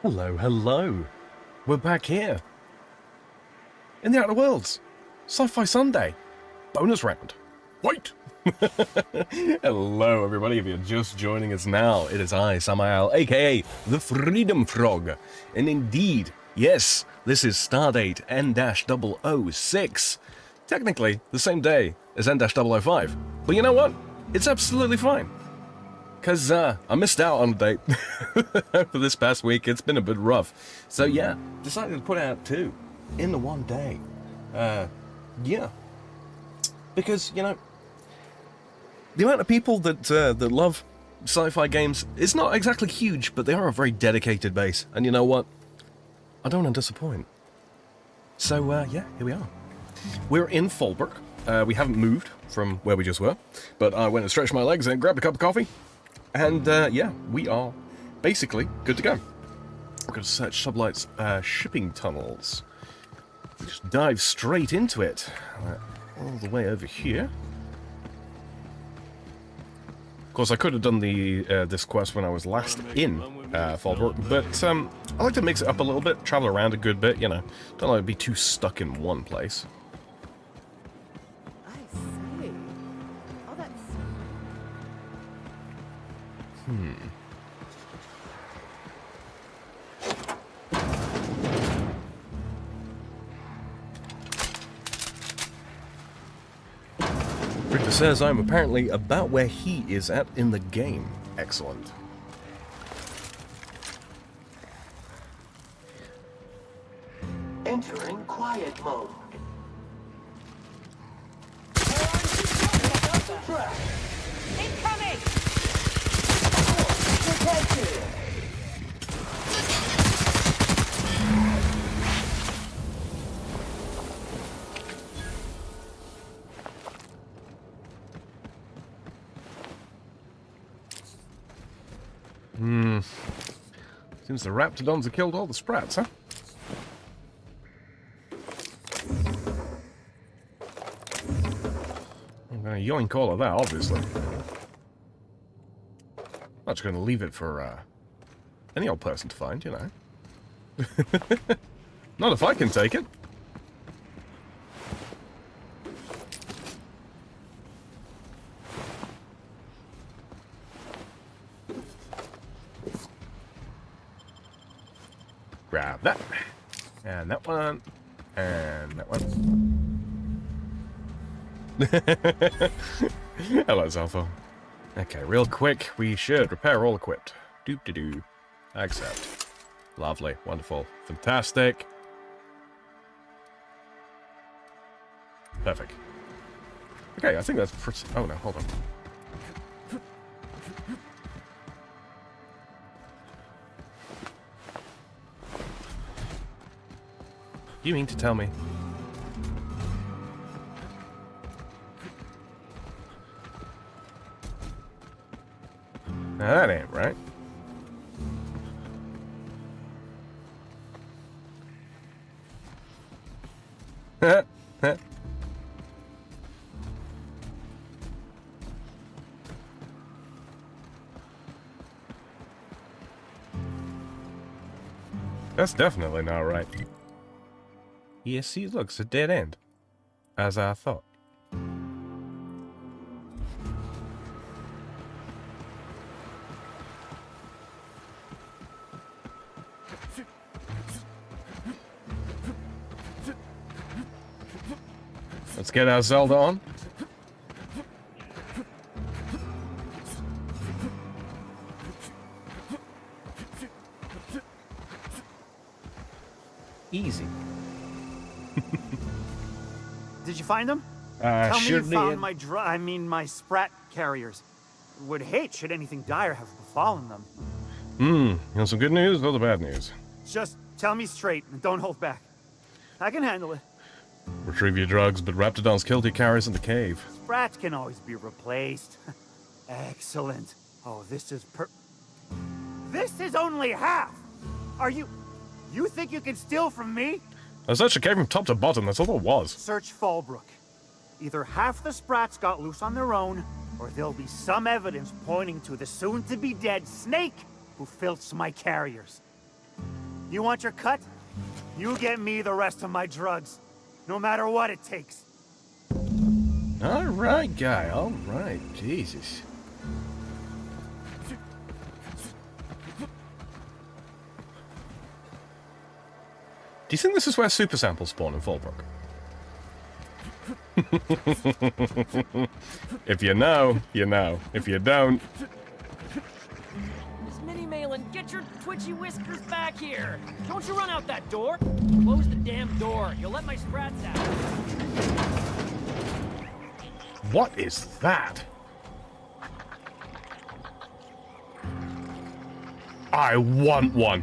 Hello, hello. We're back here. In the Outer Worlds. Sci-Fi Sunday. Bonus round. Wait! Hello, everybody. If you're just joining us now, it is I, Samael, aka the Freedom Frog. And indeed, yes, this is Stardate N-006. Technically, the same day as N-005. But you know what? It's absolutely fine. Because I missed out on a date for this past week. It's been a bit rough. So yeah, decided to put out two in the one day. Yeah. Because, you know, the amount of people that love sci-fi games is not exactly huge, but they are a very dedicated base. And you know what? I don't want to disappoint. So, yeah, here we are. We're in Fallbrook. We haven't moved from where we just were, but I went and stretched my legs and grabbed a cup of coffee. And, yeah, we are basically good to go. We're going to search Sublight's shipping tunnels. We just dive straight into it. All the way over here. Of course, I could have done the this quest when I was last in Fallbrook, but I like to mix it up a little bit, travel around a good bit, you know. Don't like to be too stuck in one place. I see. Oh, that's... Victor says I'm apparently about where he is at in the game. Excellent. Entering quiet mode. Incoming! Detected. Seems the Raptidons have killed all the Sprats, huh? I'm gonna yoink all of that, obviously. Not just gonna leave it for, any old person to find, you know. Not if I can take it. Grab that. And that one. And that one. Hello, Zalfo. Okay, real quick, we should repair all equipped. Doop-de-doo. Accept. Lovely. Wonderful. Fantastic. Perfect. Okay, I think that's pretty... Oh, no, hold on. You mean to tell me? Now that ain't right. That's definitely not right. Yes, see, looks a dead end. As I thought. Let's get our Zelda on. Easy. Did you find them? Tell me sure you found did. my Sprat carriers. Would hate should anything dire have befallen them. You want some good news or the bad news? Just tell me straight and don't hold back. I can handle it. Retrieve your drugs, but Raptidons killed your carriers in the cave. Sprats can always be replaced. Excellent. Oh, this is This is only half! Are you think you can steal from me? I searched the cave from top to bottom, that's all it was. Search Fallbrook. Either half the Sprats got loose on their own, or there'll be some evidence pointing to the soon-to-be-dead Snake who filched my carriers. You want your cut? You get me the rest of my drugs. No matter what it takes. Alright, guy, alright. Jesus. Do you think this is where super samples spawn in Fallbrook? If you know, you know. If you don't... Miss Minnie Malin, get your twitchy whiskers back here! Don't you run out that door! Close the damn door. You'll let my sprats out. What is that? I want one.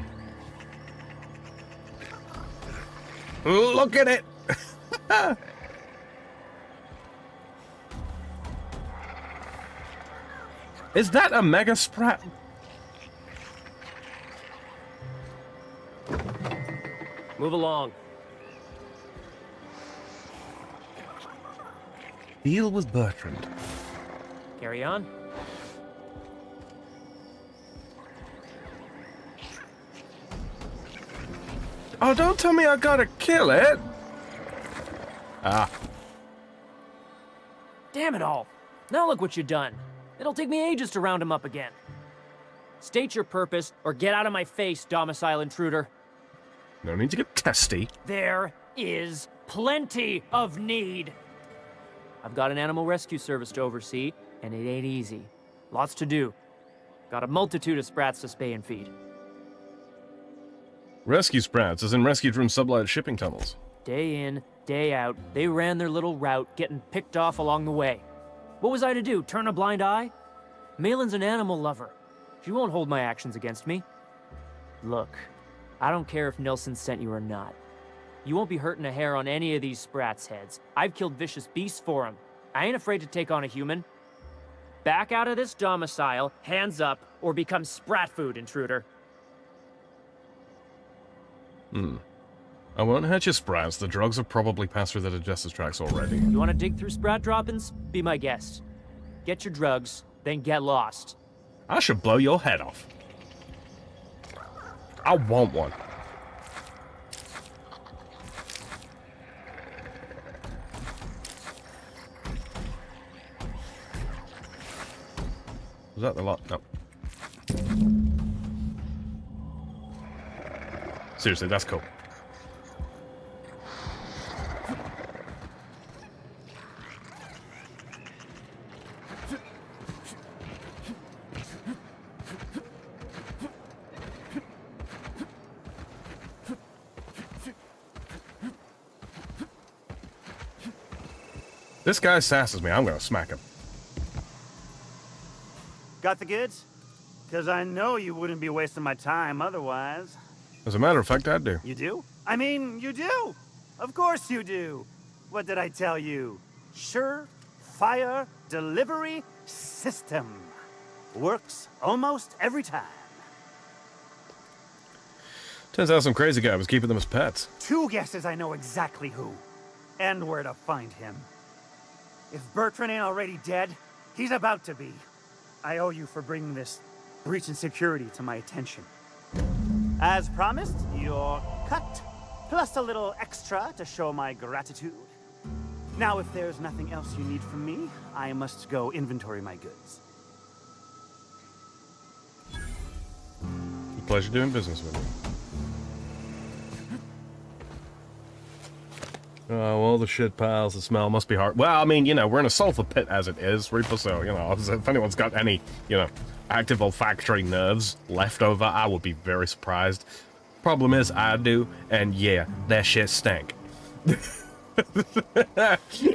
Look at it. Is that a mega sprat? Move along. Deal with Bertrand. Carry on. Oh, don't tell me I gotta kill it. Ah. Damn it all. Now look what you've done. It'll take me ages to round him up again. State your purpose, or get out of my face, domicile intruder. No need to get testy. There is plenty of need. I've got an animal rescue service to oversee, and it ain't easy. Lots to do. Got a multitude of sprats to spay and feed. Rescue sprats, as in rescued from sublight shipping tunnels. Day in, day out, they ran their little route, getting picked off along the way. What was I to do, turn a blind eye? Malin's an animal lover. She won't hold my actions against me. Look, I don't care if Nelson sent you or not. You won't be hurting a hair on any of these sprats' heads. I've killed vicious beasts for them. I ain't afraid to take on a human. Back out of this domicile, hands up, or become sprat food, intruder. I won't hurt your sprats. The drugs have probably passed through the digestive tracts already. You want to dig through sprat droppings? Be my guest. Get your drugs, then get lost. I should blow your head off. I want one. Was that the lot? No. Seriously, that's cool. This guy sasses me. I'm gonna smack him. Got the goods? Because I know you wouldn't be wasting my time otherwise. As a matter of fact, I do. You do? I mean, you do. Of course you do. What did I tell you? Sure-fire delivery system. Works almost every time. Turns out some crazy guy was keeping them as pets. 2 guesses I know exactly who. And where to find him. If Bertrand ain't already dead, he's about to be. I owe you for bringing this breach in security to my attention. As promised, your cut, plus a little extra to show my gratitude. Now, if there's nothing else you need from me, I must go inventory my goods. Pleasure doing business with you. Oh, all the shit piles, the smell must be hard. Well, I mean, you know, we're in a sulfur pit as it is, Reaper, so, you know, if anyone's got any, you know, active olfactory nerves left over, I would be very surprised. Problem is, I do, and yeah, that shit stank.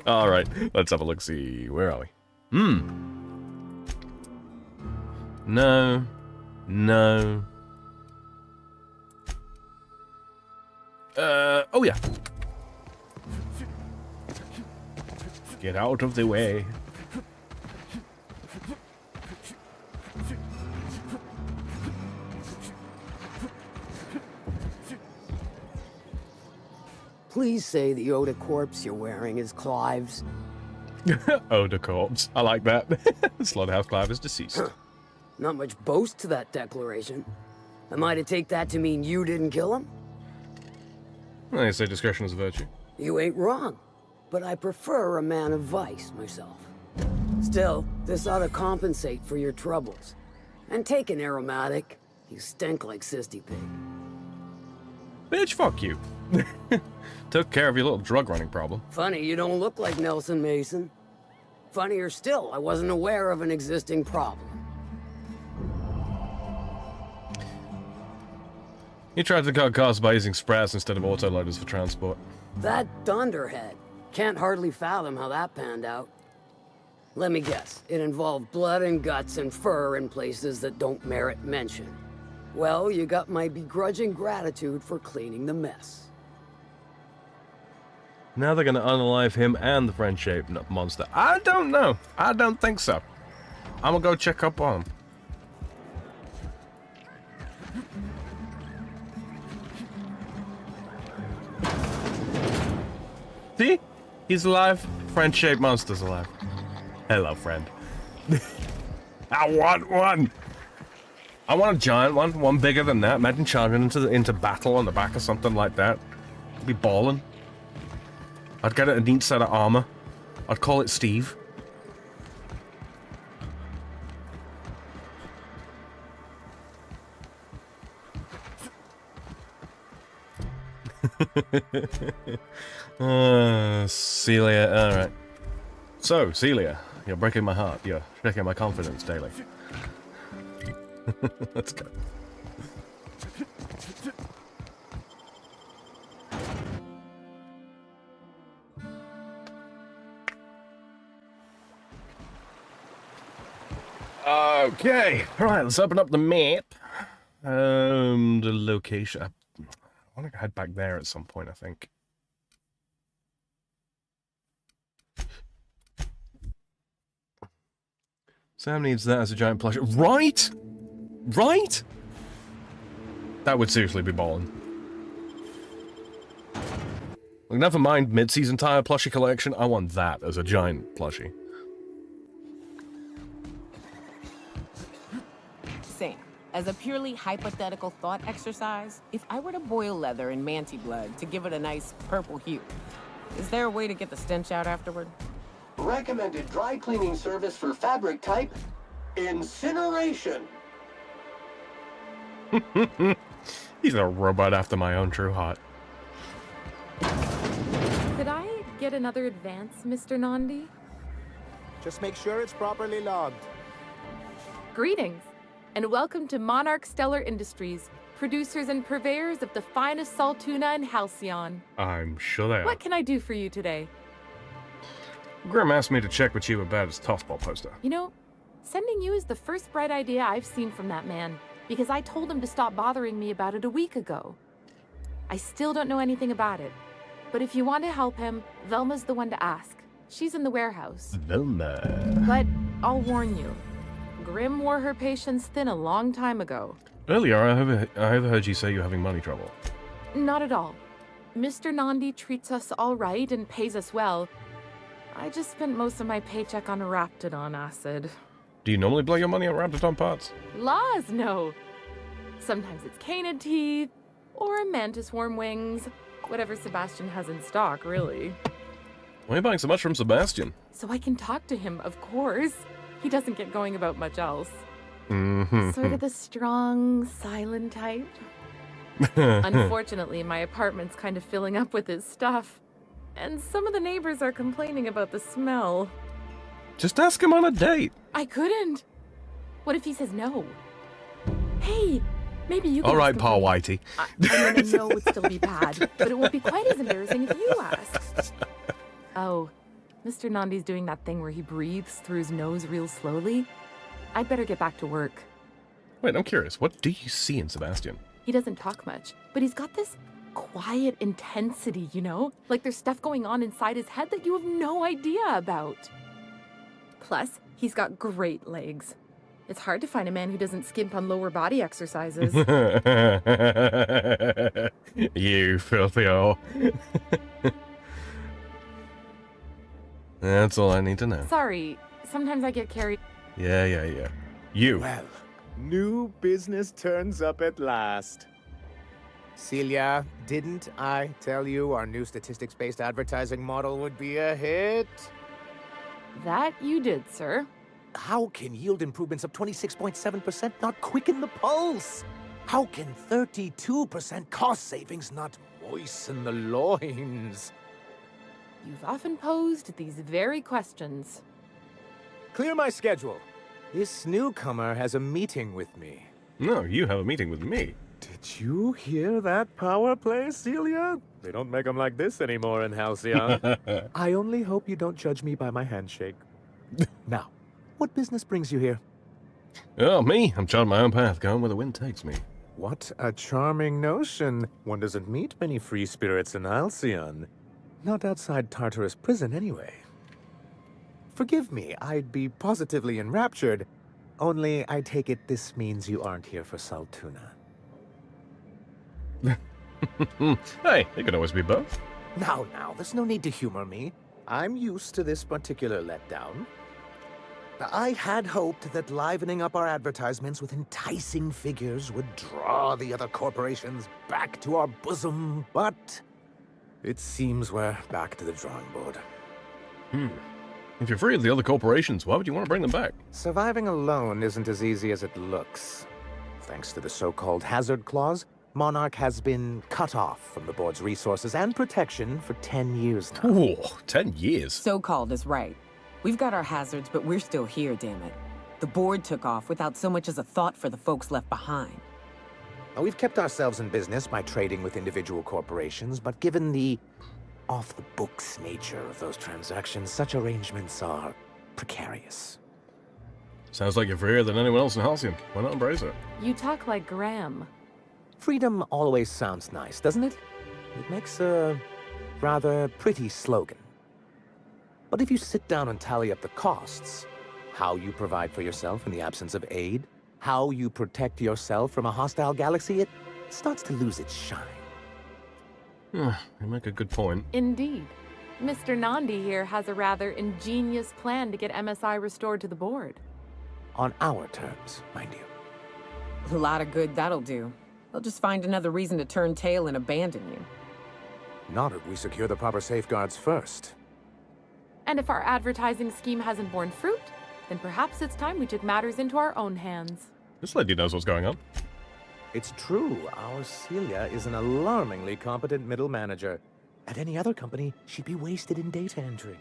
Alright, let's have a look-see. Where are we? No. No. Oh yeah. Get out of the way. Please say the Oda corpse you're wearing is Clive's. Oda corpse. I like that. Slaughterhouse Clive is deceased. Not much boast to that declaration. Am I to take that to mean you didn't kill him? I say discretion is a virtue. You ain't wrong, but I prefer a man of vice myself. Still, this ought to compensate for your troubles. And take an aromatic. You stink like Sisty Pig. Bitch, fuck you. Took care of your little drug running problem. Funny you don't look like Nelson Mason. Funnier still, I wasn't aware of an existing problem. You tried to cut costs by using sprats instead of autoloaders for transport. That dunderhead. Can't hardly fathom how that panned out. Let me guess, it involved blood and guts and fur in places that don't merit mention. Well, you got my begrudging gratitude for cleaning the mess. Now they're gonna unalive him and the friend-shaped monster. I don't know. I don't think so. I'm gonna go check up on him. See? He's alive. Friend-shaped monster's alive. Hello, friend. I want one! I want a giant one bigger than that. Imagine charging into battle on the back of something like that. It'd be ballin'. I'd get it a neat set of armor. I'd call it Steve. Celia, alright. So, Celia, you're breaking my heart. You're shaking my confidence daily. Let's go. Okay, alright, let's open up the map. The location. I want to head back there at some point, I think. Sam needs that as a giant plushie. Right? Right? That would seriously be ballin'. Like, never mind Mitzi's entire plushie collection, I want that as a giant plushie. Same. As a purely hypothetical thought exercise, if I were to boil leather in manti blood to give it a nice purple hue, is there a way to get the stench out afterward? Recommended dry cleaning service for fabric type, incineration. He's a robot after my own true heart. Could I get another advance, Mr. Nandi? Just make sure it's properly logged. Greetings, and welcome to Monarch Stellar Industries, producers and purveyors of the finest salt tuna in Halcyon. I'm sure they are. What can I do for you today? Grim asked me to check with you about his tossball poster. You know, sending you is the first bright idea I've seen from that man, because I told him to stop bothering me about it a week ago. I still don't know anything about it, but if you want to help him, Velma's the one to ask. She's in the warehouse. Velma. But I'll warn you, Grim wore her patience thin a long time ago. Earlier, I overheard you say you're having money trouble. Not at all. Mr. Nandi treats us all right and pays us well. I just spent most of my paycheck on Raptidon acid. Do you normally blow your money on Raptidon parts? Laws, no. Sometimes it's canid teeth, or mantis worm wings. Whatever Sebastian has in stock, really. Why are you buying so much from Sebastian? So I can talk to him, of course. He doesn't get going about much else. Mm-hmm. Sort of the strong, silent type. Unfortunately, my apartment's kind of filling up with his stuff. And some of the neighbors are complaining about the smell. Just ask him on a date. I couldn't. What if he says no? Hey, maybe you can. All right, ask Paul him. Whitey. I mean, I know it would still be bad, but it won't be quite as embarrassing if you ask. Oh, Mr. Nandi's doing that thing where he breathes through his nose real slowly. I'd better get back to work. Wait, I'm curious. What do you see in Sebastian? He doesn't talk much, but he's got this quiet intensity, you know? Like there's stuff going on inside his head that you have no idea about. Plus, he's got great legs. It's hard to find a man who doesn't skimp on lower body exercises. You filthy hole. That's all I need to know. Sorry, sometimes I get carried. Yeah. You. Well, New business turns up at last. Celia, didn't I tell you our new statistics-based advertising model would be a hit? That you did, sir. How can yield improvements of 26.7% not quicken the pulse? How can 32% cost savings not moisten the loins? You've often posed these very questions. Clear my schedule. This newcomer has a meeting with me. No, you have a meeting with me. Did you hear that power play, Celia? They don't make them like this anymore in Halcyon. I only hope you don't judge me by my handshake. Now, what business brings you here? Oh, me? I'm charting my own path, going where the wind takes me. What a charming notion. One doesn't meet many free spirits in Halcyon. Not outside Tartarus prison, anyway. Forgive me, I'd be positively enraptured. Only, I take it this means you aren't here for Saltuna. Hey, it could always be both. Now, there's no need to humor me. I'm used to this particular letdown. I had hoped that livening up our advertisements with enticing figures would draw the other corporations back to our bosom, but it seems we're back to the drawing board. If you're free of the other corporations, why would you want to bring them back? Surviving alone isn't as easy as it looks. Thanks to the so-called hazard clause, Monarch has been cut off from the board's resources and protection for 10 years now. Ooh, 10 years. So-called is right. We've got our hazards, but we're still here, damn it. The board took off without so much as a thought for the folks left behind. Now, we've kept ourselves in business by trading with individual corporations, but given the off-the-books nature of those transactions, such arrangements are precarious. Sounds like you're freer than anyone else in Halcyon. Why not embrace it? You talk like Graham. Freedom always sounds nice, doesn't it? It makes a rather pretty slogan. But if you sit down and tally up the costs, how you provide for yourself in the absence of aid, how you protect yourself from a hostile galaxy, it starts to lose its shine. You make a good point. Indeed. Mr. Nandi here has a rather ingenious plan to get MSI restored to the board. On our terms, mind you. A lot of good that'll do. They'll just find another reason to turn tail and abandon you. Not if we secure the proper safeguards first. And if our advertising scheme hasn't borne fruit, then perhaps it's time we took matters into our own hands. This lady knows what's going on. It's true, our Celia is an alarmingly competent middle manager. At any other company, she'd be wasted in data entry.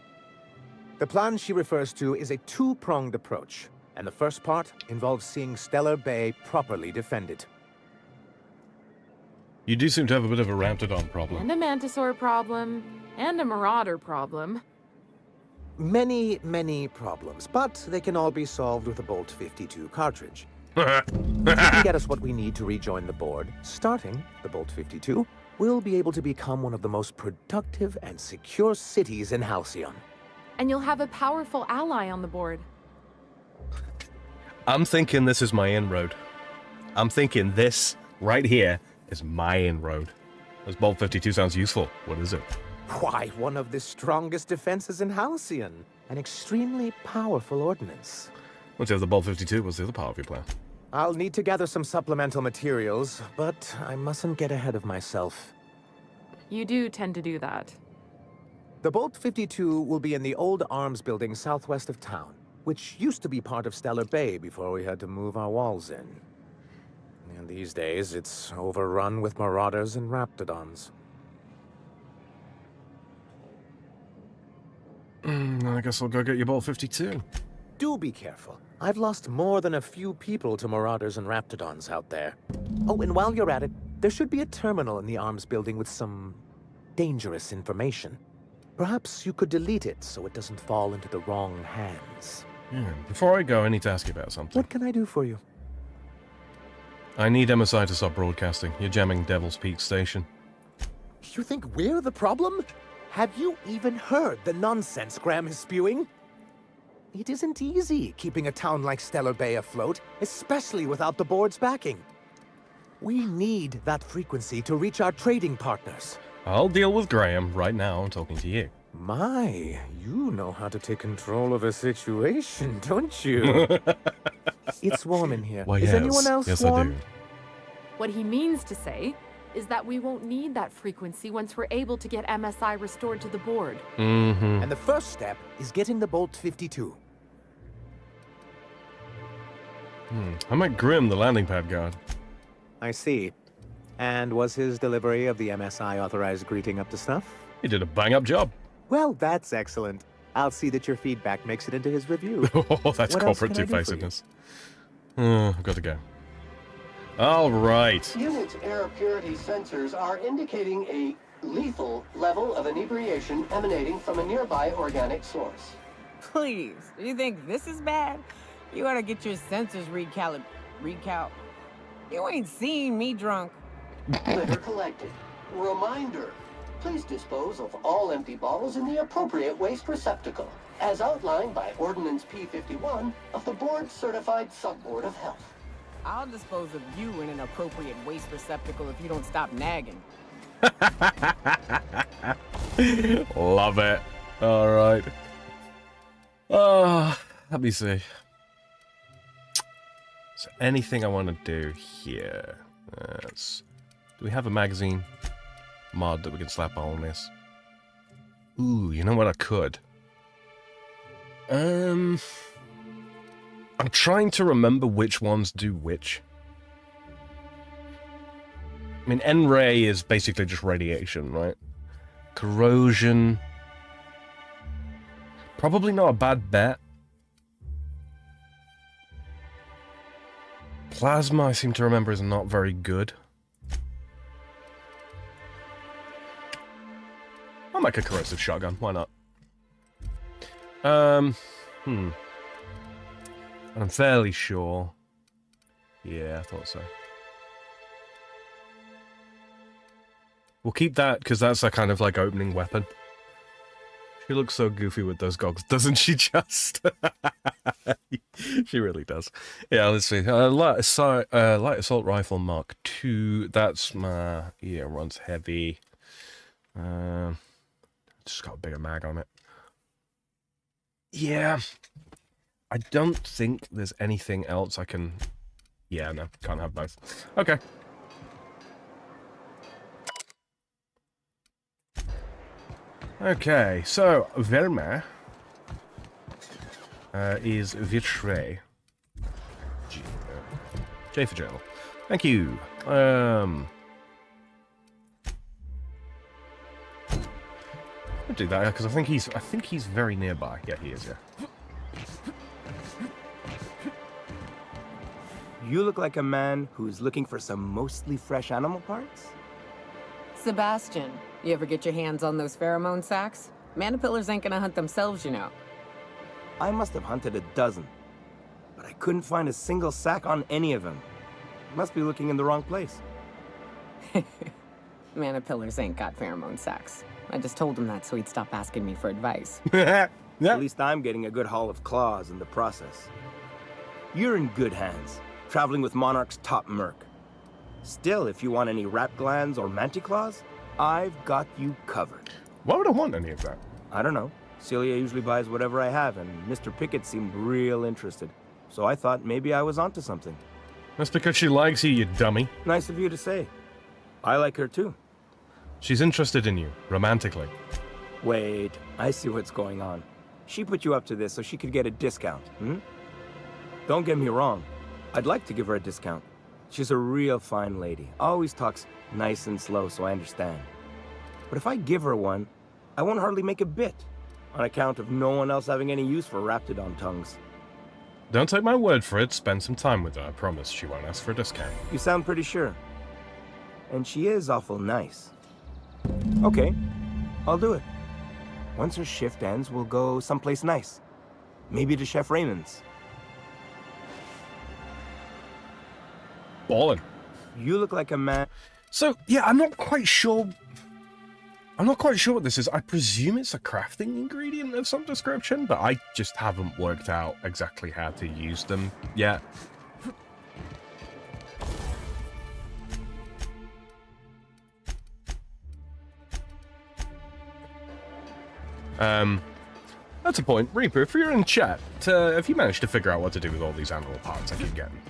The plan she refers to is a two-pronged approach, and the first part involves seeing Stellar Bay properly defended. You do seem to have a bit of a Raptidon problem. And a Mantisaur problem, and a Marauder problem. Many, many problems, but they can all be solved with a Bolt 52 cartridge. If you can get us what we need to rejoin the board, starting the Bolt 52, we'll be able to become one of the most productive and secure cities in Halcyon. And you'll have a powerful ally on the board. I'm thinking this is my inroad. I'm thinking this right here is my inroad. This Bolt 52 sounds useful. What is it? Why, one of the strongest defenses in Halcyon. An extremely powerful ordnance. Once you have the Bolt 52, what's the other part of your plan? I'll need to gather some supplemental materials, but I mustn't get ahead of myself. You do tend to do that. The Bolt 52 will be in the old arms building southwest of town, which used to be part of Stellar Bay before we had to move our walls in. And these days, it's overrun with marauders and raptidons. I guess I'll go get your Bolt 52. Do be careful. I've lost more than a few people to marauders and raptidons out there. Oh, and while you're at it, there should be a terminal in the arms building with some dangerous information. Perhaps you could delete it so it doesn't fall into the wrong hands. Before I go, I need to ask you about something. What can I do for you? I need MSI to stop broadcasting. You're jamming Devil's Peak Station. You think we're the problem? Have you even heard the nonsense Graham is spewing? It isn't easy keeping a town like Stellar Bay afloat, especially without the board's backing. We need that frequency to reach our trading partners. I'll deal with Graham right now. I'm talking to you. My, you know how to take control of a situation, don't you? It's warm in here. Why, Is yes. anyone else Yes, I warm? do. What he means to say is that we won't need that frequency once we're able to get MSI restored to the board. Mm-hmm. And the first step is getting the Bolt 52. I met Grim, the landing pad guard. I see. And was his delivery of the MSI authorized greeting up to snuff? He did a bang-up job. Well, that's excellent. I'll see that your feedback makes it into his review. Oh, that's What else corporate can I do for you? two-facedness. I've got to go. All right. Unit's air purity sensors are indicating a lethal level of inebriation emanating from a nearby organic source. Please, you think this is bad? You ought to get your sensors recal. You ain't seen me drunk. Litter collected. Reminder, please dispose of all empty bottles in the appropriate waste receptacle, as outlined by Ordinance P51 of the Board-Certified Sub-Board of Health. I'll dispose of you in an appropriate waste receptacle if you don't stop nagging. Love it. All right. Let me see. So anything I want to do here? Do we have a magazine mod that we can slap on this? Ooh, you know what I could? I'm trying to remember which ones do which. I mean, N-ray is basically just radiation, right? Corrosion. Probably not a bad bet. Plasma, I seem to remember, is not very good. I'll make a corrosive shotgun. Why not? And I'm fairly sure. Yeah, I thought so. We'll keep that, because that's a kind of like opening weapon. She looks so goofy with those goggles, doesn't she just? She really does. Yeah, let's see. Light assault rifle Mark II. That's my... Yeah, runs heavy. Just got a bigger mag on it. Yeah. I don't think there's anything else I can... Yeah, no, can't have both. Okay. Okay, so Vermeer is Vitre. J for jail. Thank you. I'll do that because I think he's very nearby. Yeah, he is. Yeah. You look like a man who's looking for some mostly fresh animal parts? Sebastian, you ever get your hands on those pheromone sacs? Manipillars ain't gonna hunt themselves, you know. I must have hunted a dozen, but I couldn't find a single sack on any of them. Must be looking in the wrong place. Manipillars ain't got pheromone sacs. I just told him that so he'd stop asking me for advice. At least I'm getting a good haul of claws in the process. You're in good hands, traveling with Monarch's top merc. Still, if you want any rat glands or manticlaws, I've got you covered. Why would I want any of that? I don't know. Celia usually buys whatever I have, and Mr. Pickett seemed real interested. So I thought maybe I was onto something. That's because she likes you, you dummy. Nice of you to say. I like her too. She's interested in you, romantically. Wait, I see what's going on. She put you up to this so she could get a discount, hmm? Don't get me wrong. I'd like to give her a discount. She's a real fine lady. Always talks nice and slow, so I understand. But if I give her one, I won't hardly make a bit, on account of no one else having any use for Raptidon tongues. Don't take my word for it. Spend some time with her. I promise she won't ask for a discount. You sound pretty sure. And she is awful nice. Okay, I'll do it. Once her shift ends, we'll go someplace nice. Maybe to Chef Raymond's. Ballin'. You look like a man... So, yeah, I'm not quite sure what this is. I presume it's a crafting ingredient of some description, but I just haven't worked out exactly how to use them yet. That's a point. Reaper, if you're in chat, have you managed to figure out what to do with all these animal parts I keep getting?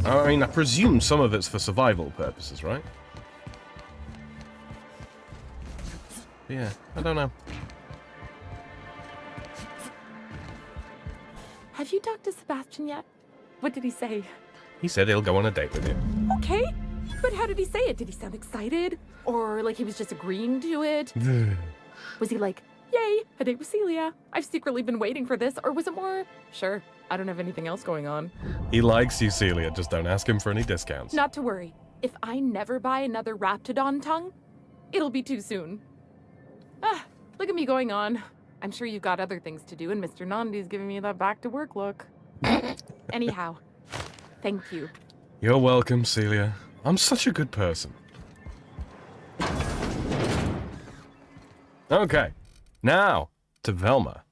I mean, I presume some of it's for survival purposes, right? Yeah, I don't know. Have you talked to Sebastian yet? What did he say? He said he'll go on a date with you. Okay, but how did he say it? Did he sound excited? Or like he was just agreeing to it? Was he like, yay, a date with Celia? I've secretly been waiting for this. Or was it more, sure, I don't have anything else going on? He likes you, Celia. Just don't ask him for any discounts. Not to worry. If I never buy another Raptidon tongue, it'll be too soon. Ah, look at me going on. I'm sure you've got other things to do, and Mr. Nandi's giving me that back-to-work look. Anyhow, thank you. You're welcome, Celia. I'm such a good person. Okay, now to Velma.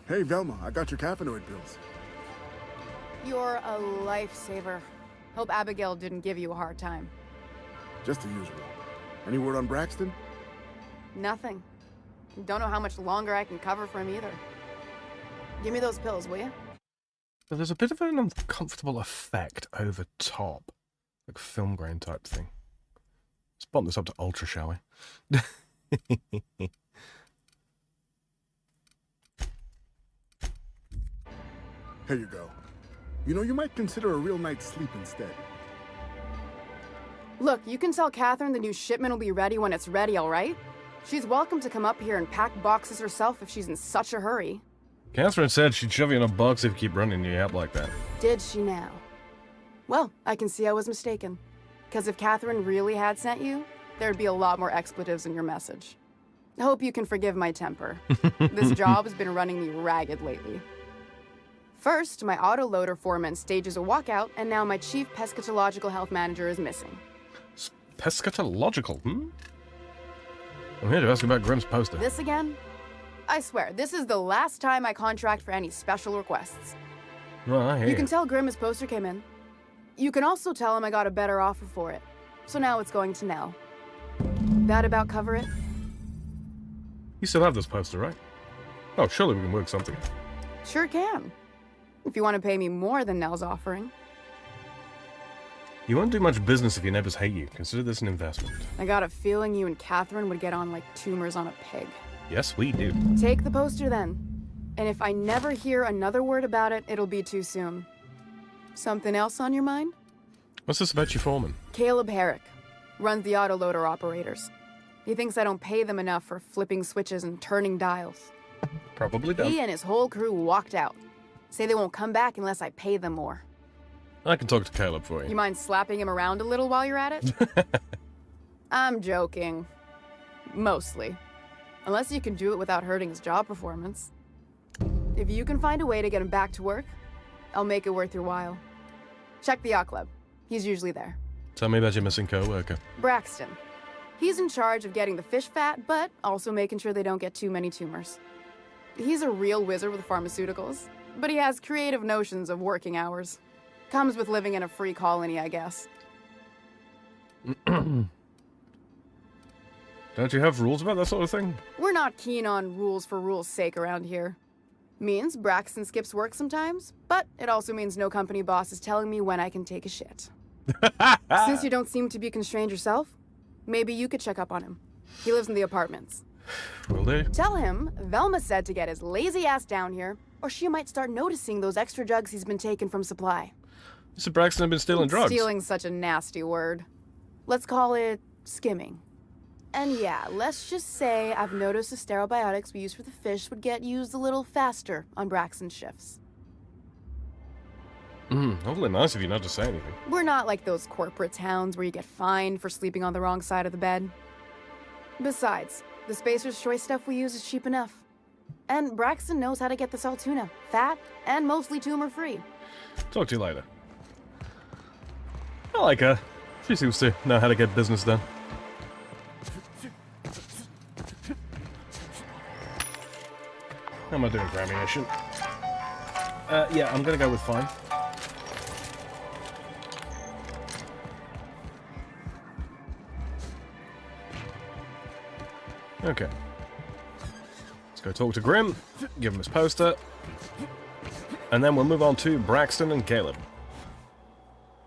Hey, Velma, I got your caffeinoid pills. You're a lifesaver. Hope Abigail didn't give you a hard time. Just the usual. Any word on Braxton? Nothing. Don't know how much longer I can cover for him either. Give me those pills, will you? But there's a bit of an uncomfortable effect over top. Like film grain type thing. Let's bump this up to ultra, shall we? Here you go. You know, you might consider a real night's sleep instead. Look, you can tell Catherine the new shipment will be ready when it's ready, all right? She's welcome to come up here and pack boxes herself if she's in such a hurry. Catherine said she'd shove you in a box if you keep running you up like that. Did she now? Well, I can see I was mistaken. Because if Catherine really had sent you, there'd be a lot more expletives in your message. I hope you can forgive my temper. This job has been running me ragged lately. First, my autoloader foreman stages a walkout, and now my chief pescatological health manager is missing. Pescatological, I'm here to ask about Grimm's poster. This again? I swear, this is the last time I contract for any special requests. Well, I hear You can tell Grimm his poster came in. You can also tell him I got a better offer for it. So now it's going to Nell. That about cover it? You still have this poster, right? Oh, surely we can work something. Sure can. If you want to pay me more than Nell's offering. You won't do much business if your neighbors hate you. Consider this an investment. I got a feeling you and Catherine would get on like tumors on a pig. Yes, we do. Take the poster then. And if I never hear another word about it, it'll be too soon. Something else on your mind? What's this about your foreman? Caleb Herrick. Runs the autoloader operators. He thinks I don't pay them enough for flipping switches and turning dials. Probably don't. He and his whole crew walked out. Say they won't come back unless I pay them more. I can talk to Caleb for you. You mind slapping him around a little while you're at it? I'm joking. Mostly. Unless you can do it without hurting his job performance. If you can find a way to get him back to work, I'll make it worth your while. Check the yacht club. He's usually there. Tell me about your missing co-worker. Braxton. He's in charge of getting the fish fat, but also making sure they don't get too many tumors. He's a real wizard with pharmaceuticals, but he has creative notions of working hours. Comes with living in a free colony, I guess. Don't you have rules about that sort of thing? We're not keen on rules for rules' sake around here. Means Braxton skips work sometimes, but it also means no company boss is telling me when I can take a shit. Since you don't seem to be constrained yourself, maybe you could check up on him. He lives in the apartments. Will they? Tell him Velma said to get his lazy ass down here, or she might start noticing those extra drugs he's been taking from supply. Mr. Braxton had been stealing drugs. Stealing's such a nasty word. Let's call it skimming. And yeah, let's just say I've noticed the sterile biotics we use for the fish would get used a little faster on Braxton's shifts. Hopefully nice of you not to say anything. We're not like those corporate towns where you get fined for sleeping on the wrong side of the bed. Besides, the Spacer's Choice stuff we use is cheap enough. And Braxton knows how to get the saltuna, fat and mostly tumor-free. Talk to you later. I like her. She seems to know how to get business done. How am I doing for ammunition? Yeah, I'm gonna go with fine. Okay. Let's go talk to Grim, give him his poster, and then we'll move on to Braxton and Caleb.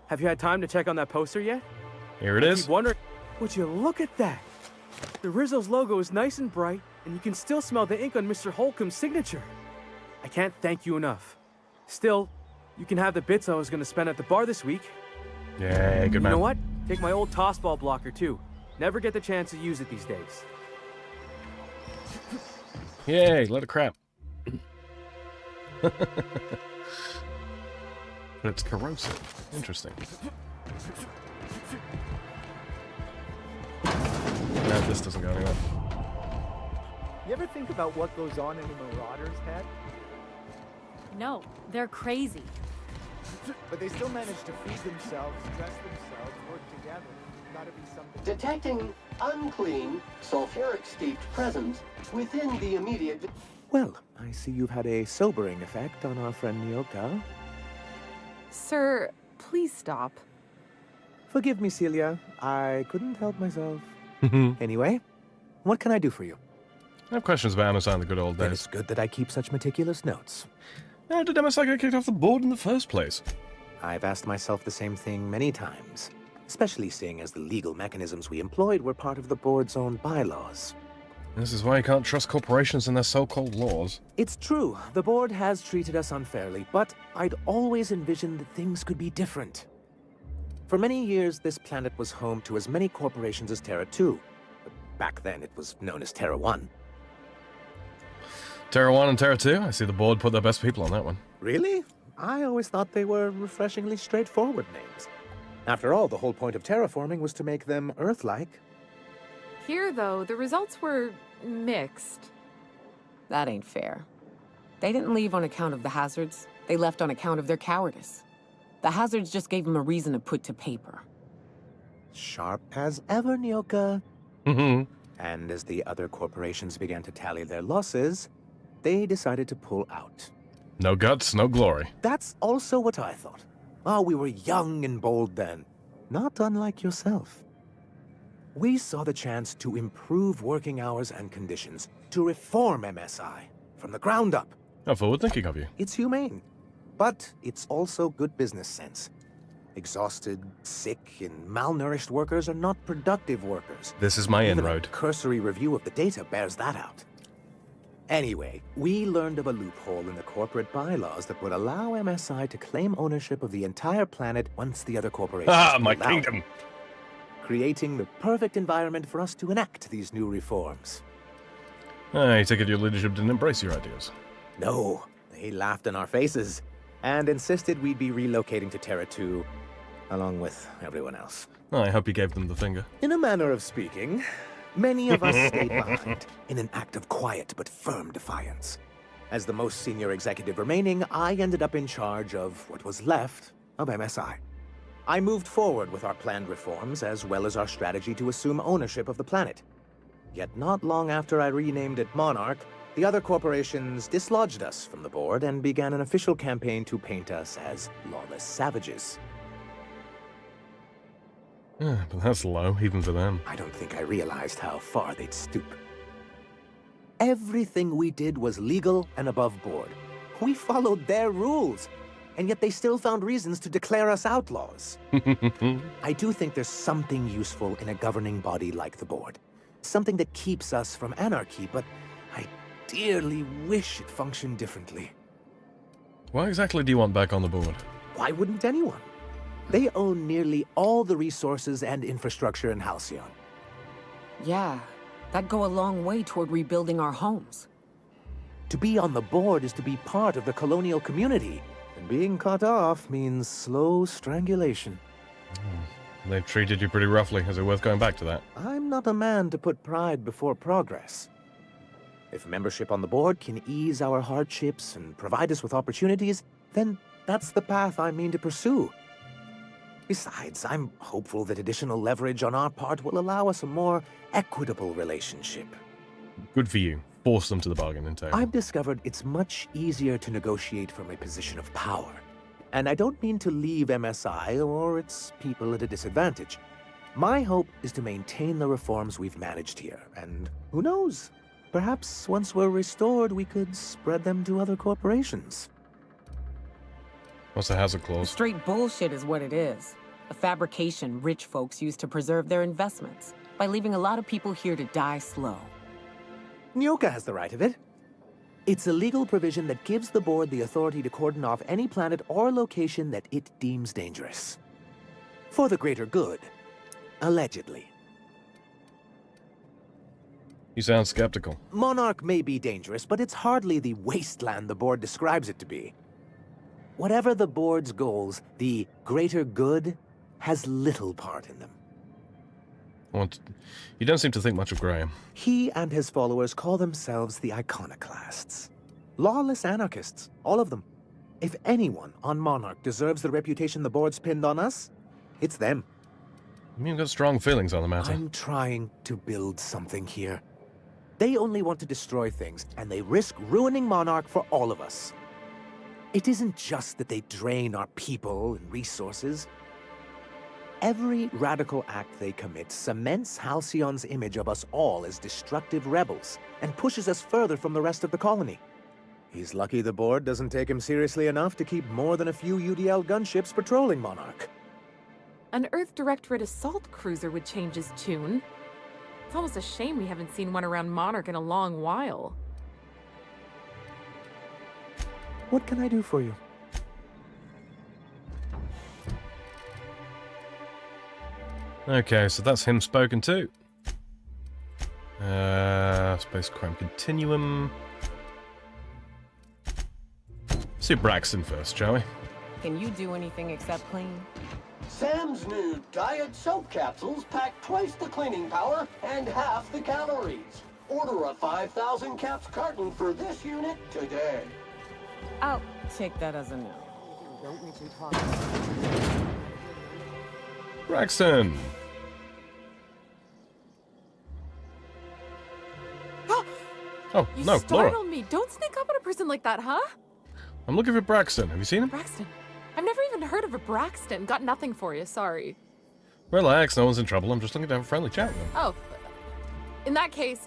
Have you had time to check on that poster yet? Here it is. Would you look at that? The Rizzo's logo is nice and bright, and you can still smell the ink on Mr. Holcomb's signature. I can't thank you enough. Still, you can have the bits I was going to spend at the bar this week. Yeah, good man. You know what? Take my old tossball blocker, too. Never get the chance to use it these days. Yay, let it crap. But it's corrosive. Interesting. No, this doesn't go anywhere. You ever think about what goes on in a marauder's head? No, they're crazy. But they still manage to feed themselves, dress themselves, work together. Gotta be something. Detecting unclean, sulfuric-steeped presence within the immediate... Well, I see you've had a sobering effect on our friend Nyoka. Sir, please stop. Forgive me, Celia. I couldn't help myself. Anyway, what can I do for you? I have questions about MSI in the good old days. It's good that I keep such meticulous notes. How did MSI get kicked off the board in the first place? I've asked myself the same thing many times, especially seeing as the legal mechanisms we employed were part of the board's own bylaws. This is why you can't trust corporations and their so-called laws. It's true, the board has treated us unfairly, but I'd always envisioned that things could be different. For many years, this planet was home to as many corporations as Terra 2. Back then, it was known as Terra 1. Terra 1 and Terra 2? I see the board put their best people on that one. Really? I always thought they were refreshingly straightforward names. After all, the whole point of terraforming was to make them Earth-like. Here, though, the results were mixed. That ain't fair. They didn't leave on account of the hazards. They left on account of their cowardice. The hazards just gave them a reason to put to paper. Sharp as ever, Nyoka. And as the other corporations began to tally their losses, they decided to pull out. No guts, no glory. That's also what I thought. Oh, we were young and bold then. Not unlike yourself. We saw the chance to improve working hours and conditions, to reform MSI from the ground up. How forward-thinking of you. It's humane, but it's also good business sense. Exhausted, sick, and malnourished workers are not productive workers. This is my Even inroad. a cursory review of the data bears that out. Anyway, we learned of a loophole in the corporate bylaws that would allow MSI to claim ownership of the entire planet once the other corporations my pulled out, kingdom! creating the perfect environment for us to enact these new reforms. I take it your leadership didn't embrace your ideas. No, they laughed in our faces and insisted we'd be relocating to Terra 2, along with everyone else. I hope you gave them the finger. In a manner of speaking, many of us stayed behind in an act of quiet but firm defiance. As the most senior executive remaining, I ended up in charge of what was left of MSI. I moved forward with our planned reforms, as well as our strategy to assume ownership of the planet. Yet not long after I renamed it Monarch, the other corporations dislodged us from the board and began an official campaign to paint us as lawless savages. But that's low, even for them. I don't think I realized how far they'd stoop. Everything we did was legal and above board. We followed their rules, and yet they still found reasons to declare us outlaws. I do think there's something useful in a governing body like the board. Something that keeps us from anarchy, but I dearly wish it functioned differently. Why exactly do you want back on the board? Why wouldn't anyone? They own nearly all the resources and infrastructure in Halcyon. Yeah, that'd go a long way toward rebuilding our homes. To be on the board is to be part of the colonial community, and being cut off means slow strangulation. They've treated you pretty roughly. Is it worth going back to that? I'm not a man to put pride before progress. If membership on the board can ease our hardships and provide us with opportunities, then That's the path I mean to pursue. Besides, I'm hopeful that additional leverage on our part will allow us a more equitable relationship. Good for you. Force them to the bargaining table. I've discovered it's much easier to negotiate from a position of power. And I don't mean to leave MSI or its people at a disadvantage. My hope is to maintain the reforms we've managed here, and who knows? Perhaps once we're restored, we could spread them to other corporations. What's the hazard clause? Straight bullshit is what it is. A fabrication rich folks use to preserve their investments by leaving a lot of people here to die slow. Nyoka has the right of it. It's a legal provision that gives the board the authority to cordon off any planet or location that it deems dangerous. For the greater good. Allegedly. You sound skeptical. Monarch may be dangerous, but it's hardly the wasteland the board describes it to be. Whatever the board's goals, the greater good has little part in them. You don't seem to think much of Graham. He and his followers call themselves the Iconoclasts. Lawless anarchists, all of them. If anyone on Monarch deserves the reputation the board's pinned on us, it's them. You've got strong feelings on the matter. I'm trying to build something here. They only want to destroy things, and they risk ruining Monarch for all of us. It isn't just that they drain our people and resources. Every radical act they commit cements Halcyon's image of us all as destructive rebels, and pushes us further from the rest of the colony. He's lucky the board doesn't take him seriously enough to keep more than a few UDL gunships patrolling Monarch. An Earth Directorate assault cruiser would change his tune. It's almost a shame we haven't seen one around Monarch in a long while. What can I do for you? Okay, so that's him spoken to. Space Crime Continuum. Let's do Braxton first, shall we? Can you do anything except clean? Sam's new diet soap capsules pack twice the cleaning power and half the calories. Order a 5,000 caps carton for this unit today. I'll take that as a no. Don't mention talk. Braxton! Oh, You no, Laura. startled me. Don't sneak up on a person like that, huh? I'm looking for Braxton. Have you seen him? Braxton. I've never even heard of a Braxton. Got nothing for you, sorry. Relax, no one's in trouble. I'm just looking to have a friendly chat with him. Oh. In that case,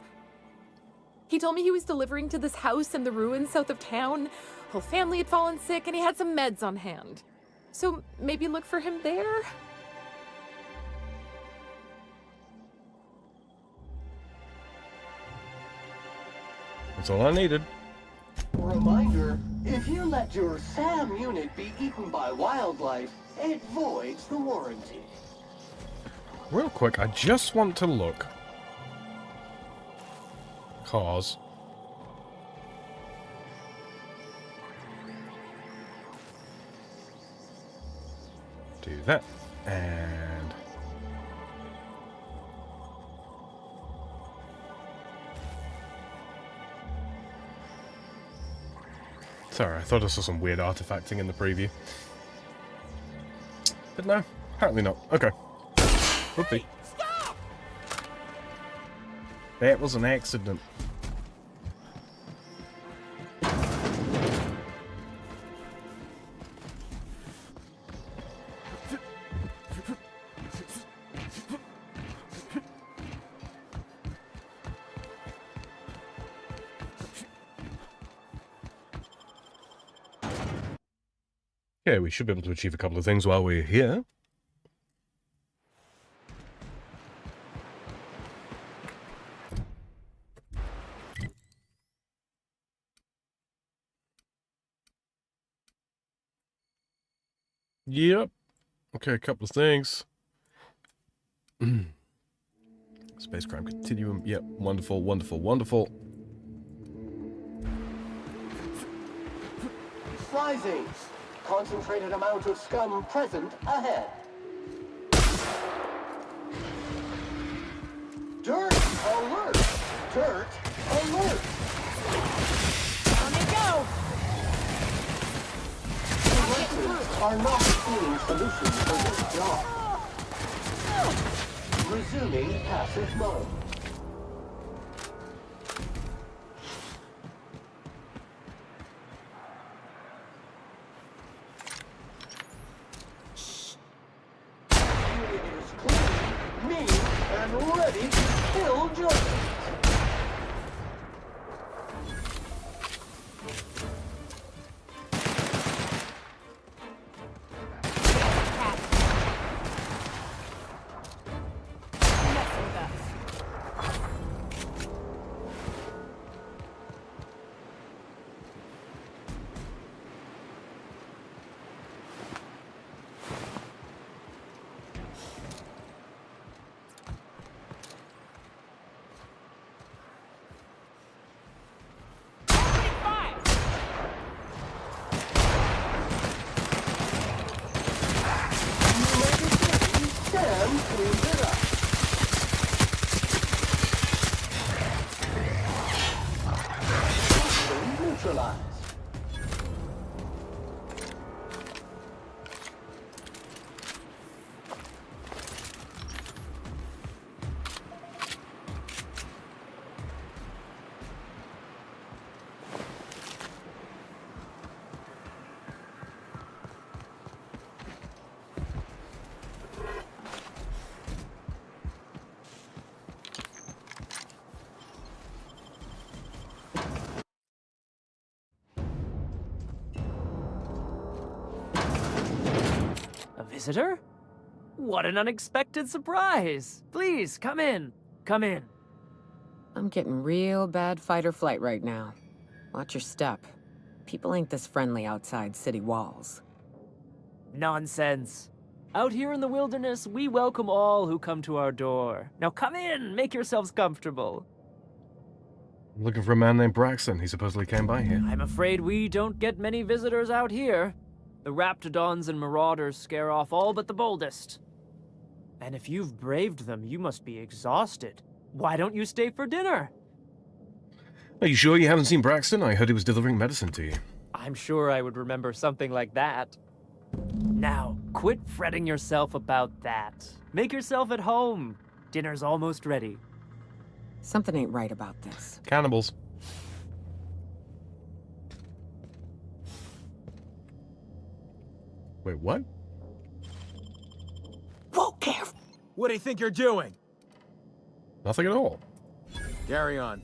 he told me he was delivering to this house in the ruins south of town. Whole family had fallen sick and he had some meds on hand. So maybe look for him there? That's all I needed. Reminder, if you let your SAM unit be eaten by wildlife, it voids the warranty. Real quick, I just want to look. Cause. Do that. And. Sorry, I thought I saw some weird artifacting in the preview. But no, apparently not. Okay. Whoopsie. Stop! That was an accident. Okay, we should be able to achieve a couple of things while we're here. Yep. Okay, a couple of things. Space Crime Continuum. Yep, wonderful, wonderful, wonderful. Rising. Concentrated amount of scum present ahead. Dirt alert! Dirt alert! On you go! are not seeing solutions for this job. Resuming passive mode. It is clean, mean, and ready to kill Joseph. Neutralize. A visitor? What an unexpected surprise! Please, come in. Come in. I'm getting real bad fight or flight right now. Watch your step. People ain't this friendly outside city walls. Nonsense. Out here in the wilderness, we welcome all who come to our door. Now come in, make yourselves comfortable. I'm looking for a man named Braxton. He supposedly came by here. I'm afraid we don't get many visitors out here. The Raptidons and Marauders scare off all but the boldest. And if you've braved them, you must be exhausted. Why don't you stay for dinner? Are you sure you haven't seen Braxton? I heard he was delivering medicine to you. I'm sure I would remember something like that. Now, quit fretting yourself about that. Make yourself at home. Dinner's almost ready. Something ain't right about this. Cannibals. Wait, what? Whoa, careful! What do you think you're doing? Nothing at all. Carry on.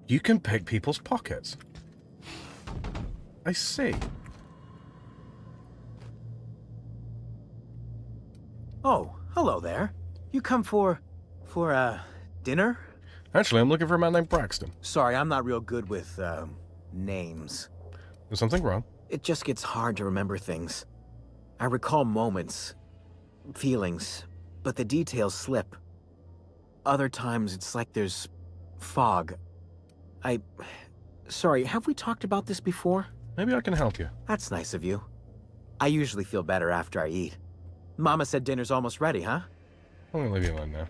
You can pick people's pockets. I see. Oh, hello there. You come for dinner? Actually, I'm looking for a man named Braxton. Sorry, I'm not real good with, names. There's something wrong. It just gets hard to remember things. I recall moments, feelings, but the details slip. Other times, it's like there's fog. Sorry, have we talked about this before? Maybe I can help you. That's nice of you. I usually feel better after I eat. Mama said dinner's almost ready, huh? I'm gonna leave you alone now.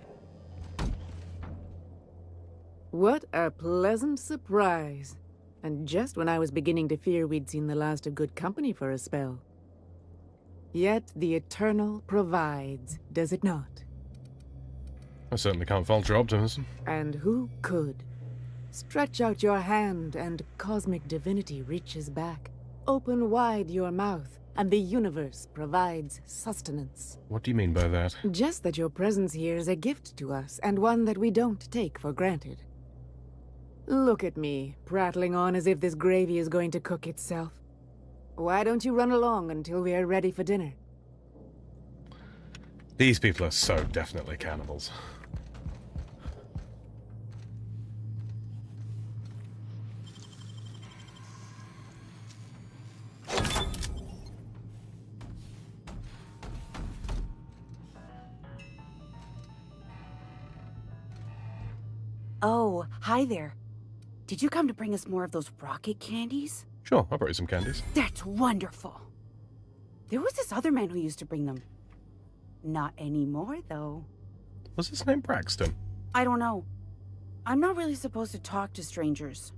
What a pleasant surprise. And just when I was beginning to fear we'd seen the last of good company for a spell. Yet the Eternal provides, does it not? I certainly can't fault your optimism. And who could? Stretch out your hand and cosmic divinity reaches back. Open wide your mouth and the universe provides sustenance. What do you mean by that? Just that your presence here is a gift to us and one that we don't take for granted. Look at me, prattling on as if this gravy is going to cook itself. Why don't you run along until we are ready for dinner? These people are so definitely cannibals. Oh, hi there. Did you come to bring us more of those rocket candies? Sure, I'll bring you some candies. That's wonderful. There was this other man who used to bring them. Not anymore, though. Was his name Braxton? I don't know. I'm not really supposed to talk to strangers.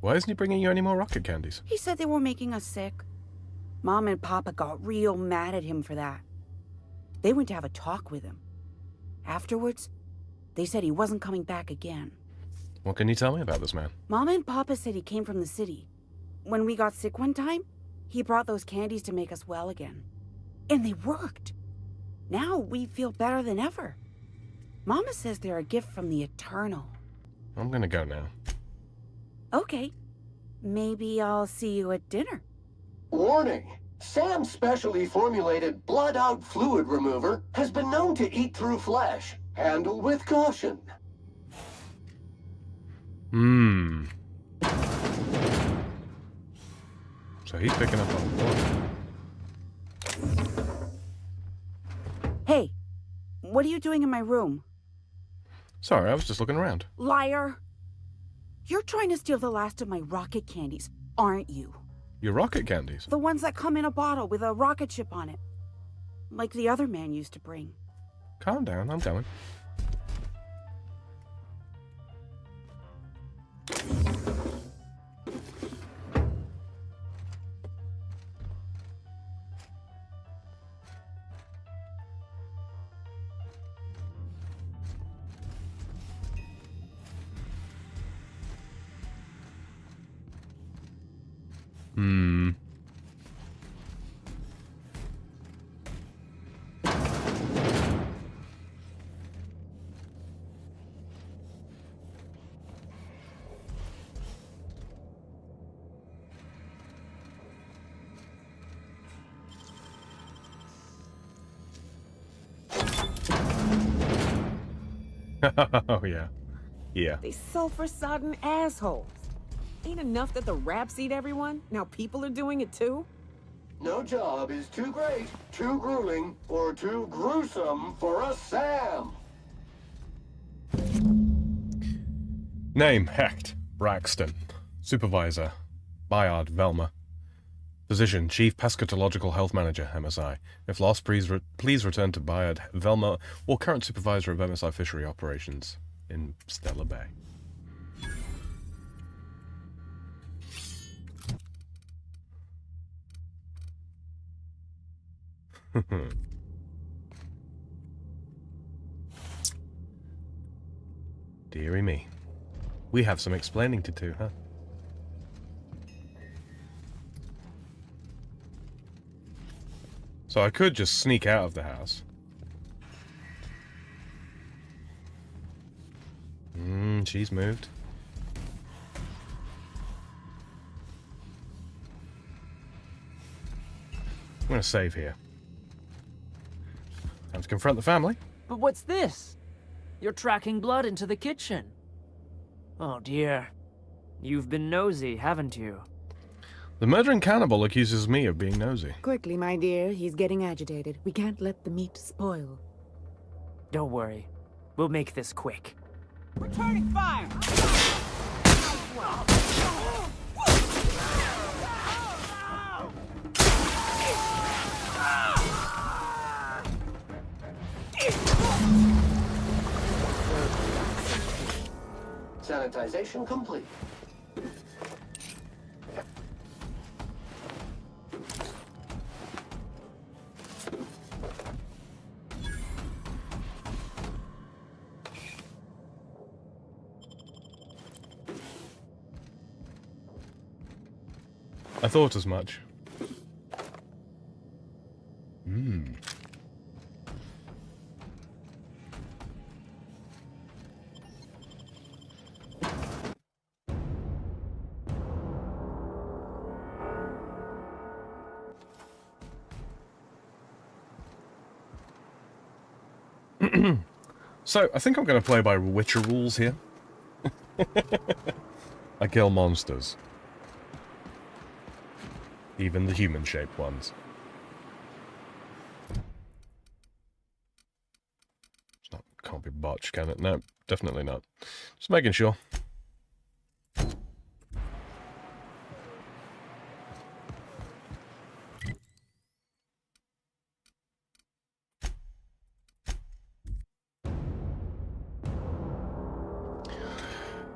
Why isn't he bringing you any more rocket candies? He said they were making us sick. Mom and Papa got real mad at him for that. They went to have a talk with him. Afterwards, they said he wasn't coming back again. What can you tell me about this man? Mama and Papa said he came from the city. When we got sick one time, he brought those candies to make us well again. And they worked. Now we feel better than ever. Mama says they're a gift from the Eternal. I'm gonna go now. Okay. Maybe I'll see you at dinner. Warning! Sam's specially formulated blood-out fluid remover has been known to eat through flesh. Handle with caution. Hmm. So he's picking up on blood. Hey, what are you doing in my room? Sorry, I was just looking around. Liar! You're trying to steal the last of my rocket candies, aren't you? Your rocket candies? The ones that come in a bottle with a rocket ship on it. Like the other man used to bring. Calm down, I'm coming. Hmm. Oh, yeah. Yeah. They sulfur-sodden assholes. Ain't enough that the raps eat everyone? Now people are doing it too? No job is too great, too grueling, or too gruesome for a Sam. Name, Hecht. Braxton. Supervisor, Bayard Velma. Position, Chief Pescatological Health Manager, MSI. If lost, please return to Bayard Velma or current Supervisor of MSI Fishery Operations in Stella Bay. Dearie me. We have some explaining to do, huh? So I could just sneak out of the house. She's moved. I'm gonna save here. Time to confront the family. But what's this? You're tracking blood into the kitchen. Oh dear. You've been nosy, haven't you? The murdering cannibal accuses me of being nosy. Quickly, my dear. He's getting agitated. We can't let the meat spoil. Don't worry. We'll make this quick. Returning fire! Sanitization complete. I thought as much. So, I think I'm going to play by Witcher rules here. I kill monsters. Even the human-shaped ones. Can't be botched, can it? No, definitely not. Just making sure.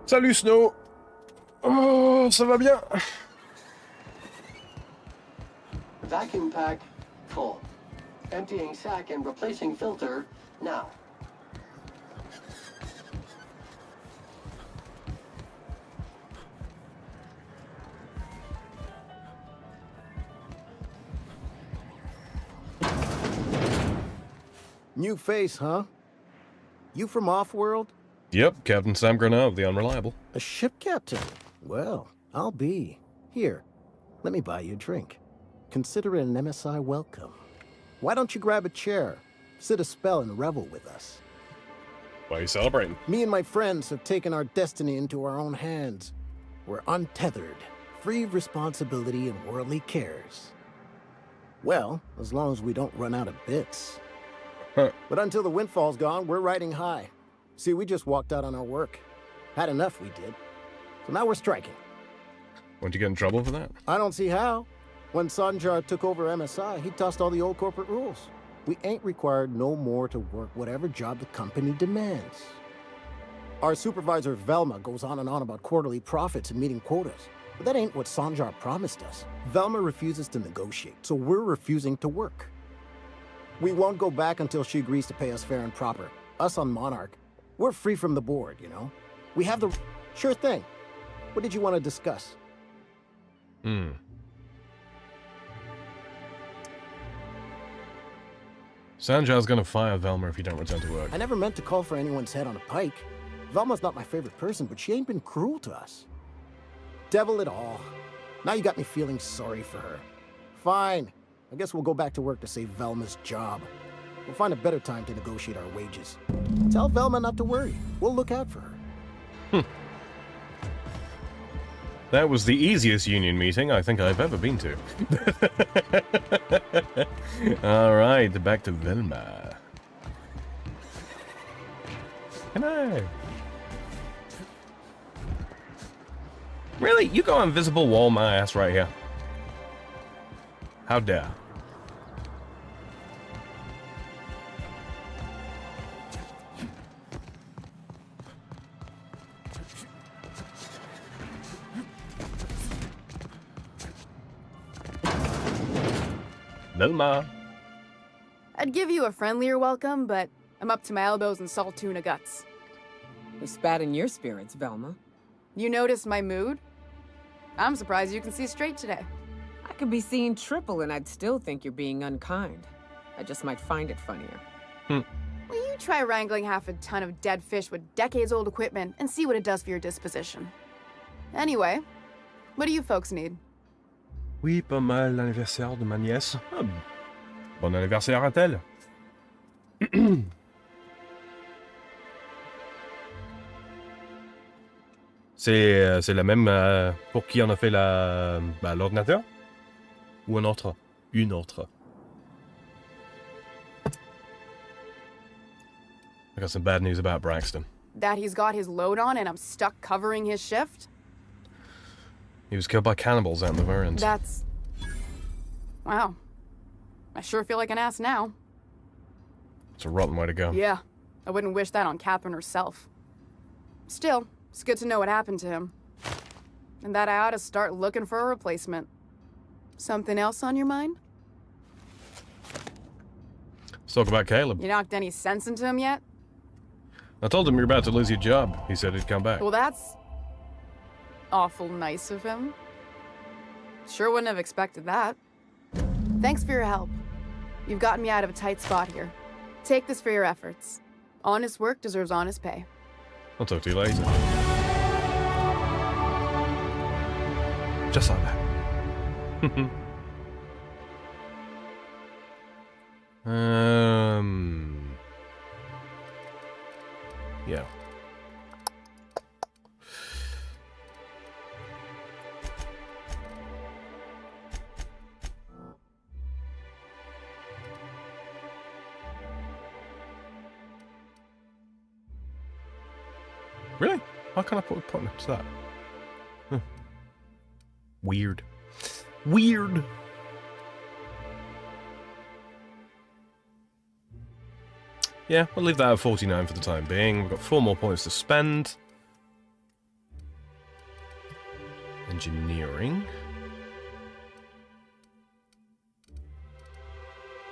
Salut, Snow! Oh, ça va bien. Vacuum pack full. Emptying sack and replacing filter now. New face, huh? You from Off-World? Yep, Captain Sam Grenade, the Unreliable. A ship captain? Well, I'll be. Here, let me buy you a drink. Consider it an MSI welcome. Why don't you grab a chair, sit a spell, and revel with us? Why are you celebrating? Me and my friends have taken our destiny into our own hands. We're untethered, free of responsibility and worldly cares. Well, as long as we don't run out of bits. But until the windfall's gone, we're riding high. See, we just walked out on our work. Had enough, we did. So now we're striking. Won't you get in trouble for that? I don't see how. When Sanjar took over MSI, he tossed all the old corporate rules. We ain't required no more to work whatever job the company demands. Our supervisor Velma goes on and on about quarterly profits and meeting quotas. But that ain't what Sanjar promised us. Velma refuses to negotiate, so we're refusing to work. We won't go back until she agrees to pay us fair and proper. Us on Monarch. We're free from the board, you know? We have the... Sure thing. What did you want to discuss? Sanjar's gonna fire Velma if you don't return to work. I never meant to call for anyone's head on a pike. Velma's not my favorite person, but she ain't been cruel to us. Devil it all. Now you got me feeling sorry for her. Fine. I guess we'll go back to work to save Velma's job. We'll find a better time to negotiate our wages. Tell Velma not to worry. We'll look out for her. That was the easiest union meeting I think I've ever been to. Alright, back to Velma. Can I? Really? You go invisible wall my ass right here. How dare. Velma. I'd give you a friendlier welcome, but I'm up to my elbows in salt tuna guts. You spat in your spirits, Velma. You noticed my mood? I'm surprised you can see straight today. I could be seeing triple and I'd still think you're being unkind. I just might find it funnier. Will you try wrangling half a ton of dead fish with decades-old equipment and see what it does for your disposition? Anyway, what do you folks need? Oui, pas mal l'anniversaire de ma nièce. Ah, bon anniversaire à elle. C'est la même pour qui on a fait l'ordinateur? Ou un autre? Une autre. I got some bad news about Braxton. That he's got his load on and I'm stuck covering his shift? He was killed by cannibals out in the Verons. That's... Wow. I sure feel like an ass now. It's a rotten way to go. Yeah, I wouldn't wish that on Catherine herself. Still, it's good to know what happened to him. And that I ought to start looking for a replacement. Something else on your mind? Let's talk about Caleb. You knocked any sense into him yet? I told him you're about to lose your job. He said he'd come back. Well, that's... awful nice of him. Sure wouldn't have expected that. Thanks for your help. You've gotten me out of a tight spot here. Take this for your efforts. Honest work deserves honest pay. I'll talk to you later. Just like that. Yeah. Really? How can I put it to that? Huh. Weird. Weird. Yeah, we'll leave that at 49 for the time being. We've got 4 more points to spend. Engineering.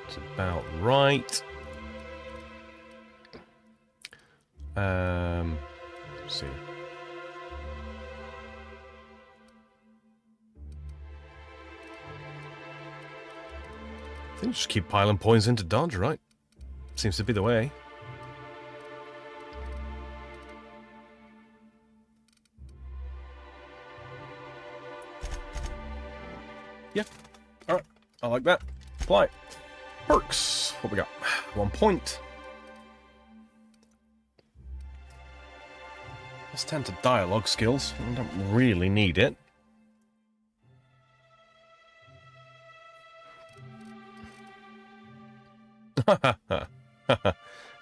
It's about right. Let's see. I think just keep piling points into dodge, right? Seems to be the way. Yeah. Alright. I like that. Apply. Perks. What we got? 1 point. Let's tend to dialogue skills. I don't really need it.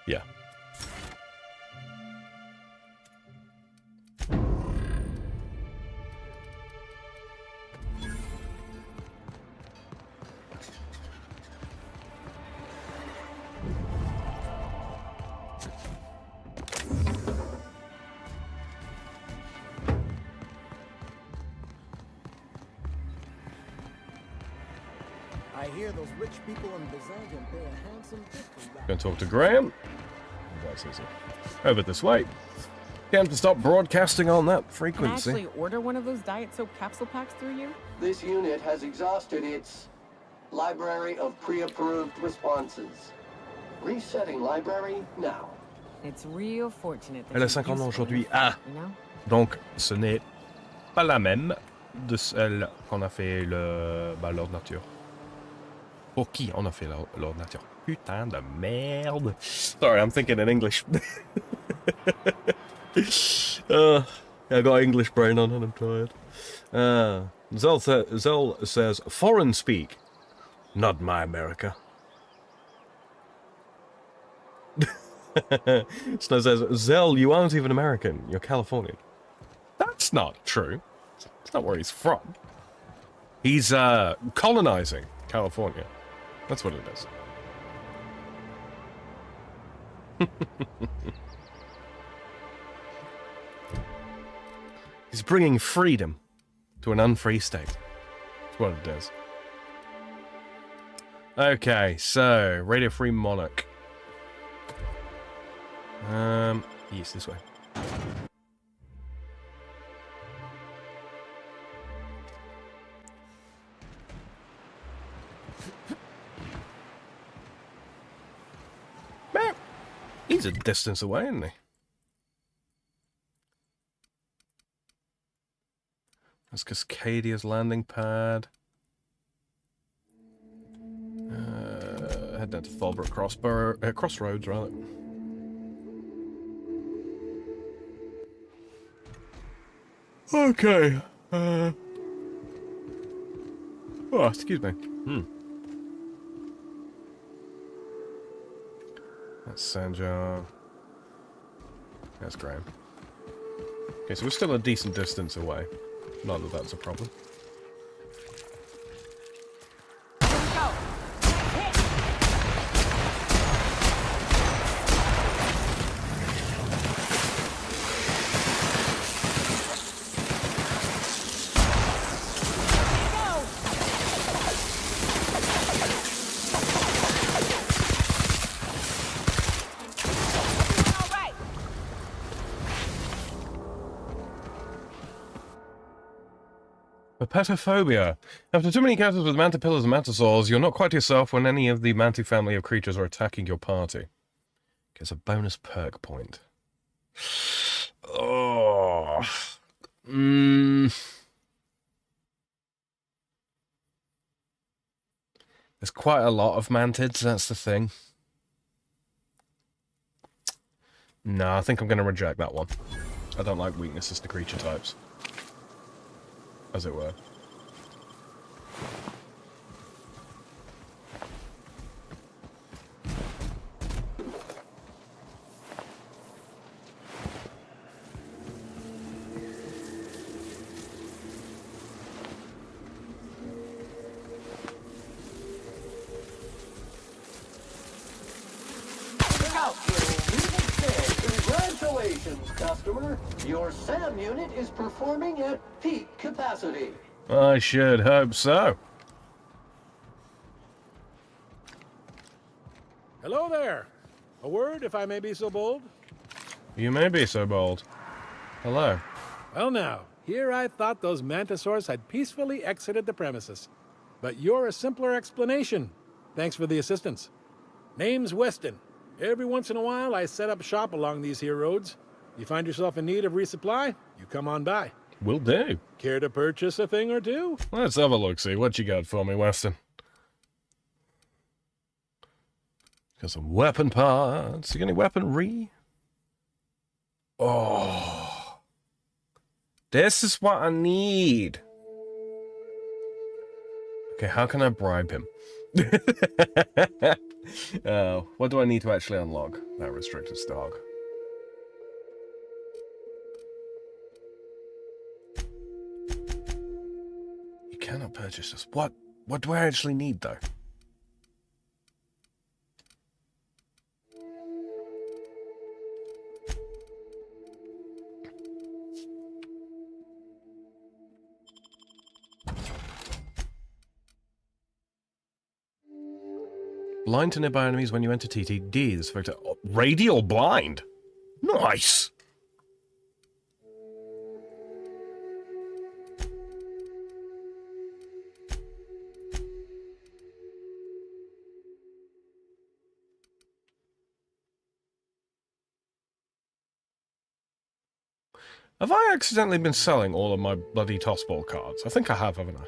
Yeah. I hear those rich people in Byzantium pay a handsome gift for that. Gonna talk to Graham. That's easy. Over this way. Can't to stop broadcasting on that Can I frequency. actually order one of those Diet Soap capsule packs through you? This unit has exhausted its library of pre-approved responses. Resetting library now. It's real fortunate that Elle a you're 50 ans useful aujourd'hui. enough, Ah! you know? Donc, ce n'est pas la même de celle qu'on a fait l'ordinateur. Pour qui on a fait l'ordinateur? Putain de merde. Sorry, I'm thinking in English. I got English brain on and I'm tired. Zell says, foreign speak. Not my America. Snow says, Zell, you aren't even American. You're Californian. That's not true. That's not where he's from. He's colonizing California. That's what it is. He's bringing freedom to an unfree state. That's what it is. Okay, so Radio Free Monarch. Yes, this way. Man, he's a distance away, isn't he? That's Cascadia's landing pad. Head down to Thalbrook Crossroads, rather. Okay. Oh, excuse me. That's Sanjar. That's Graham. Okay, so we're still a decent distance away. Not that that's a problem. Herpetophobia. After too many encounters with mantipillars and mantisaurs, you're not quite yourself when any of the manti family of creatures are attacking your party. Gets a bonus perk point. Oh. There's quite a lot of mantids, that's the thing. No, I think I'm going to reject that one. I don't like weaknesses to creature types. As it were. Congratulations, customer. Your SAM unit is performing at peak capacity. I should hope so. Hello there. A word, if I may be so bold? You may be so bold. Hello. Well now, here I thought those mantisaurs had peacefully exited the premises. But you're a simpler explanation. Thanks for the assistance. Name's Weston. Every once in a while, I set up shop along these here roads. You find yourself in need of resupply, you come on by. Will do. Care to purchase a thing or two? Let's have a look, see what you got for me, Weston. Got some weapon parts. You got any weaponry? Oh. This is what I need. Okay, how can I bribe him? What do I need to actually unlock that restricted stock? You cannot purchase this. What do I actually need, though? Blind to nearby enemies when you enter TTD. This effect. Oh, radial blind. Nice. Have I accidentally been selling all of my bloody tossball cards? I think I have, haven't I?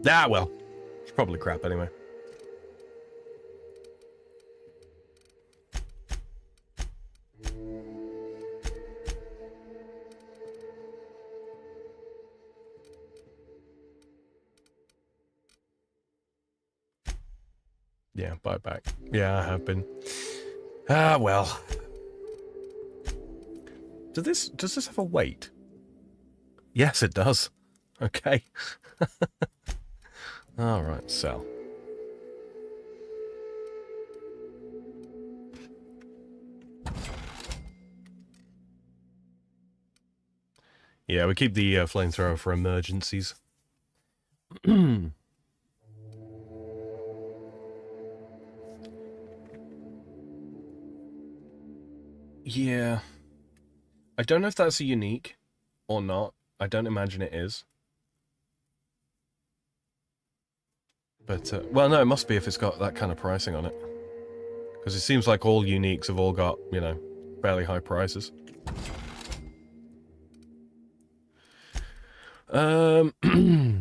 Ah, well. It's probably crap anyway. Yeah, buy back. Yeah, I have been. Ah, well. Does this have a weight? Yes, it does. Okay. Alright, sell. Yeah, we keep the flamethrower for emergencies. Yeah. I don't know if that's a unique or not. I don't imagine it is. But, well, no, it must be if it's got that kind of pricing on it. Because it seems like all uniques have all got, you know, fairly high prices. Damage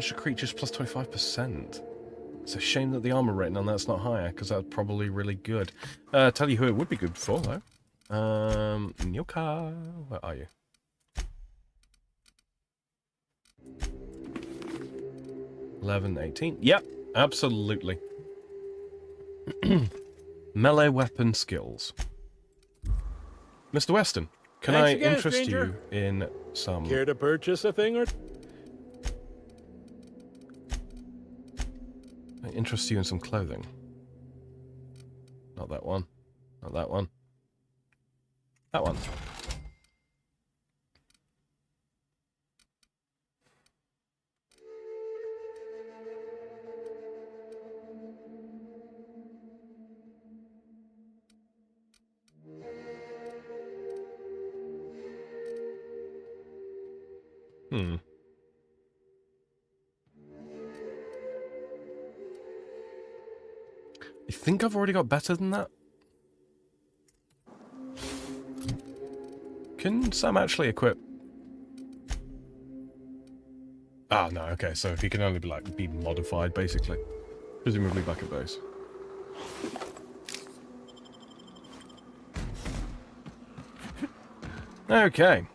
to creatures plus 25%. It's a shame that the armor rating on that's not higher, because that's probably really good. Tell you who it would be good for, though. Nyoka, where are you? $11, $18. Yep, absolutely. Melee weapon skills. Mr. Weston, can I interest stranger. you in some... Care to purchase a thing or... I interest you in some clothing. Not that one. Not that one. That one. You think I've already got better than that? Can Sam actually equip? Ah, no, okay, so he can only be, like, be modified, basically. Presumably back at base. Okay.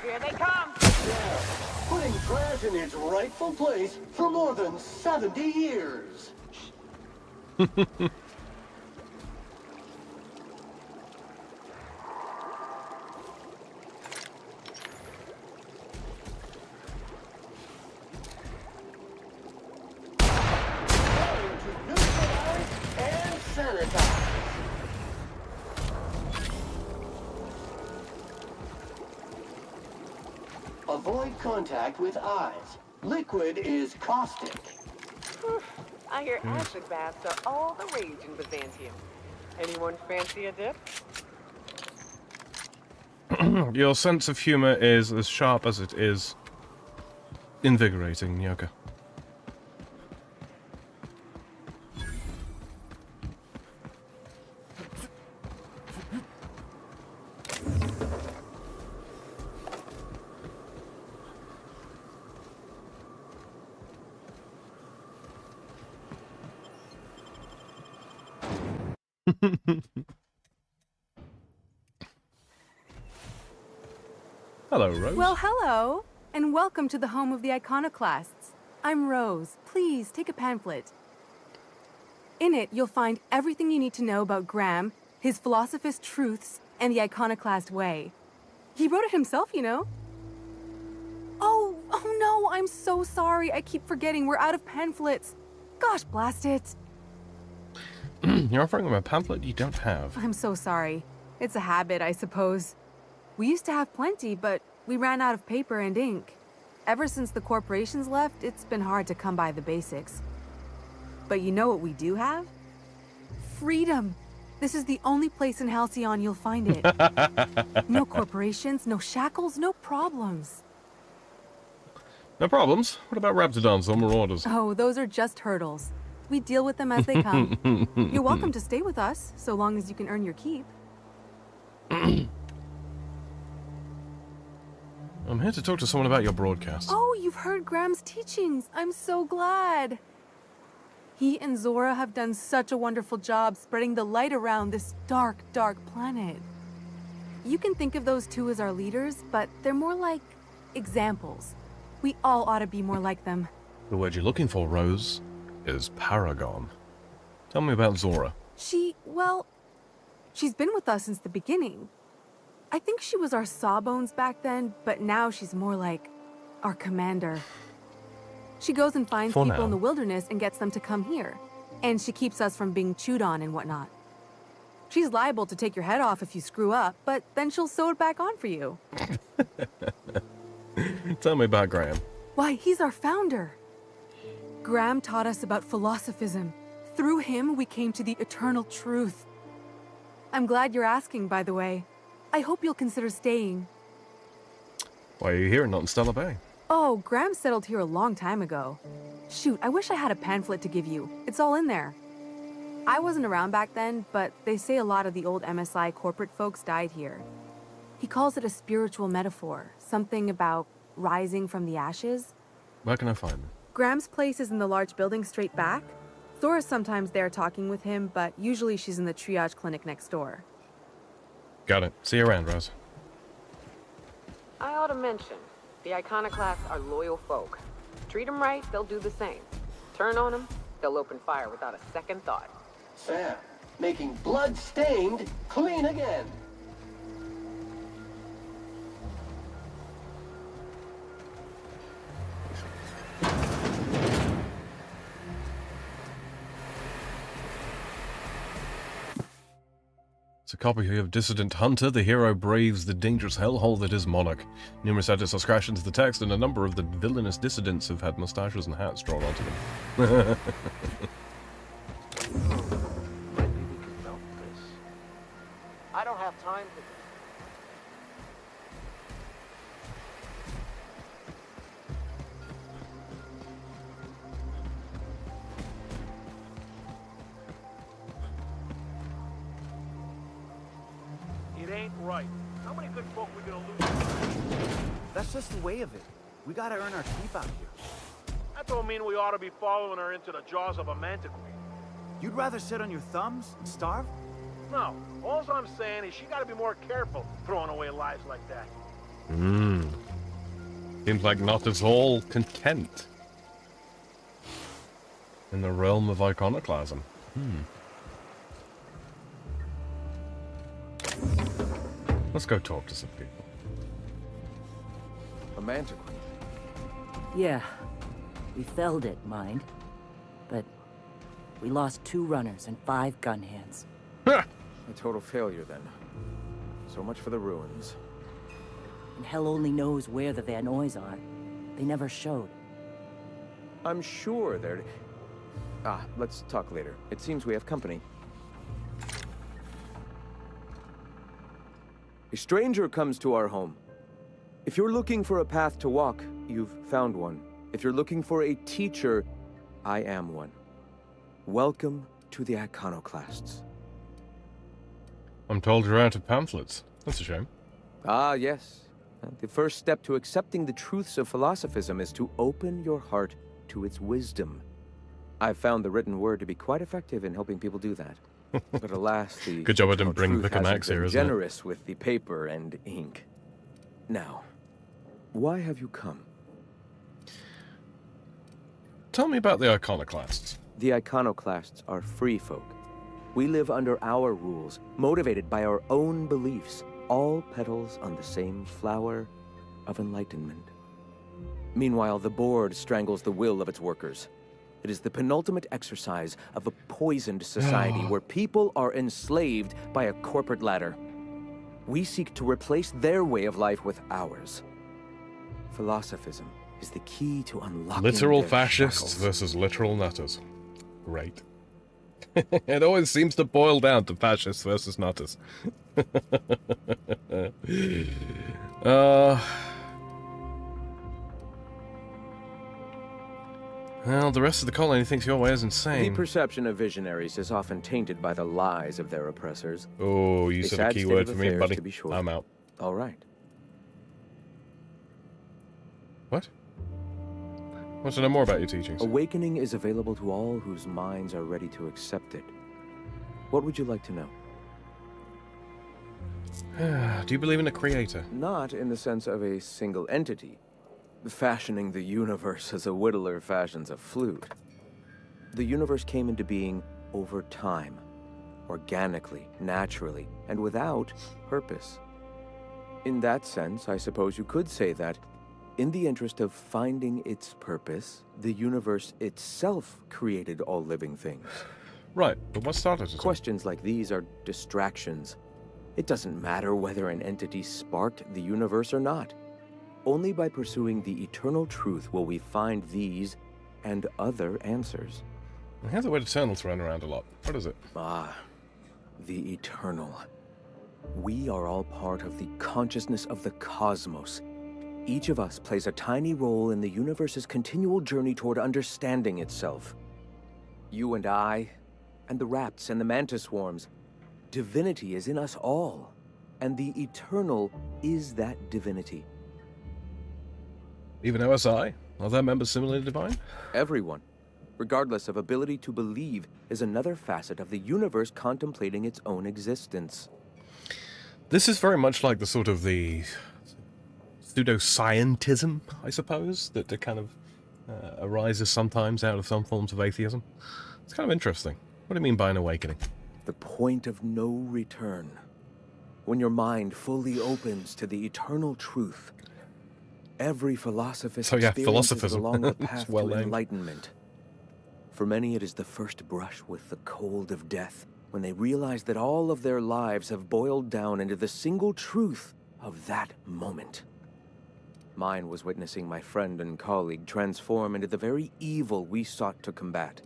Here they come! Yeah, putting trash in its rightful place for more than 70 years. Avoid contact with eyes. Liquid is caustic. I hear acid baths are all the rage in Byzantium. Anyone fancy a dip? Your sense of humor is as sharp as it is invigorating, Nyoka. Hello, Rose. Well, hello, and welcome to the home of the iconoclasts. I'm Rose. Please, take a pamphlet. In it, you'll find everything you need to know about Graham, his philosophist truths, and the iconoclast way. He wrote it himself, you know. Oh no, I'm so sorry. I keep forgetting we're out of pamphlets. Gosh, blast it. You're offering him a pamphlet you don't have. I'm so sorry. It's a habit, I suppose. We used to have plenty, but we ran out of paper and ink. Ever since the corporations left, it's been hard to come by the basics. But you know what we do have? Freedom! This is the only place in Halcyon you'll find it. No corporations, no shackles, no problems. No problems? What about Raptidons or Marauders? Oh, those are just hurdles. We deal with them as they come. You're welcome to stay with us, so long as you can earn your keep. I'm here to talk to someone about your broadcast. Oh, you've heard Graham's teachings. I'm so glad. He and Zora have done such a wonderful job spreading the light around this dark, dark planet. You can think of those two as our leaders, but they're more like examples. We all ought to be more like them. The word you're looking for, Rose, is paragon. Tell me about Zora. She's been with us since the beginning. I think she was our sawbones back then, but now she's more like our commander. She goes and finds people in the wilderness and gets them to come here. And she keeps us from being chewed on and whatnot. She's liable to take your head off if you screw up, but then she'll sew it back on for you. Tell me about Graham. Why, he's our founder. Graham taught us about philosophism. Through him, we came to the eternal truth. I'm glad you're asking, by the way. I hope you'll consider staying. Why are you here and not in Stella Bay? Oh, Graham settled here a long time ago. Shoot, I wish I had a pamphlet to give you. It's all in there. I wasn't around back then, but they say a lot of the old MSI corporate folks died here. He calls it a spiritual metaphor, something about rising from the ashes. Where can I find them? Graham's place is in the large building straight back. Zora's sometimes there talking with him, but usually she's in the triage clinic next door. Got it. See you around, Rose. I ought to mention, the iconoclasts are loyal folk. Treat them right, they'll do the same. Turn on them, they'll open fire without a second thought. Sam, making blood-stained clean again. It's a copy of Dissident Hunter. The hero braves the dangerous hellhole that is Monarch. Numerous edits are scratched into the text, and a number of the villainous dissidents have had mustaches and hats drawn onto them. I don't have time for this. It ain't right. How many good folk we gonna lose? That's just the way of it. We gotta earn our keep out here. That don't mean we ought to be following her into the jaws of a manticore. You'd rather sit on your thumbs and starve? No, all I'm saying is she gotta be more careful throwing away lives like that. Seems like not at all content in the realm of iconoclasm. Let's go talk to some people. A manticore. Yeah, we felled it, mind. But we lost 2 runners and 5 gun hands. A total failure, then. So much for the ruins. And hell only knows where the Van Oys are. They never showed. I'm sure they're... let's talk later. It seems we have company. A stranger comes to our home. If you're looking for a path to walk, you've found one. If you're looking for a teacher, I am one. Welcome to the Iconoclasts. I'm told you're out of pamphlets. That's a shame. Ah, yes. The first step to accepting the truths of philosophism is to open your heart to its wisdom. I've found the written word to be quite effective in helping people do that. But alas, the good job I didn't bring truth Vicar hasn't Max here, been isn't it? generous with the paper and ink. Now, why have you come? Tell me about the iconoclasts. The Iconoclasts are free folk. We live under our rules, motivated by our own beliefs, all petals on the same flower of enlightenment. Meanwhile, the board strangles the will of its workers. It is the penultimate exercise of a poisoned society where people are enslaved by a corporate ladder. We seek to replace their way of life with ours. Philosophism is the key to unlocking Literal their fascists shackles. versus literal nutters. Great. It always seems to boil down to fascists versus nutters. Well, the rest of the colony thinks your way is The insane. perception of visionaries is often tainted by the lies of their oppressors. Oh, you A said a sad key state word of for me, affairs, buddy. to be sure. I'm out. All right. What? I want to know more about your teachings. Awakening is available to all whose minds are ready to accept it. What would you like to know? Do you believe in a creator? Not in the sense of a single entity, fashioning the universe as a whittler fashions a flute. The universe came into being over time, organically, naturally, and without purpose. In that sense, I suppose you could say that, in the interest of finding its purpose, the universe itself created all living things. Right, but what started it? Questions like these are distractions. It doesn't matter whether an entity sparked the universe or not. Only by pursuing the eternal truth will we find these and other answers. I hear the word eternal thrown around a lot. What is it? Ah, the eternal. We are all part of the consciousness of the cosmos. Each of us plays a tiny role in the universe's continual journey toward understanding itself. You and I, and the rats and the mantis swarms. Divinity is in us all, and the eternal is that divinity. Even OSI? Are their members similarly divine? Everyone, regardless of ability to believe, is another facet of the universe contemplating its own existence. This is very much like the sort of the pseudo-scientism, I suppose, that kind of arises sometimes out of some forms of atheism. It's kind of interesting. What do you mean by an awakening? The point of no return. When your mind fully opens to the eternal truth, every philosophist experiences philosophism. along the It's path well to named. enlightenment. For many, it is the first brush with the cold of death, when they realize that all of their lives have boiled down into the single truth of that moment. Mine was witnessing my friend and colleague transform into the very evil we sought to combat.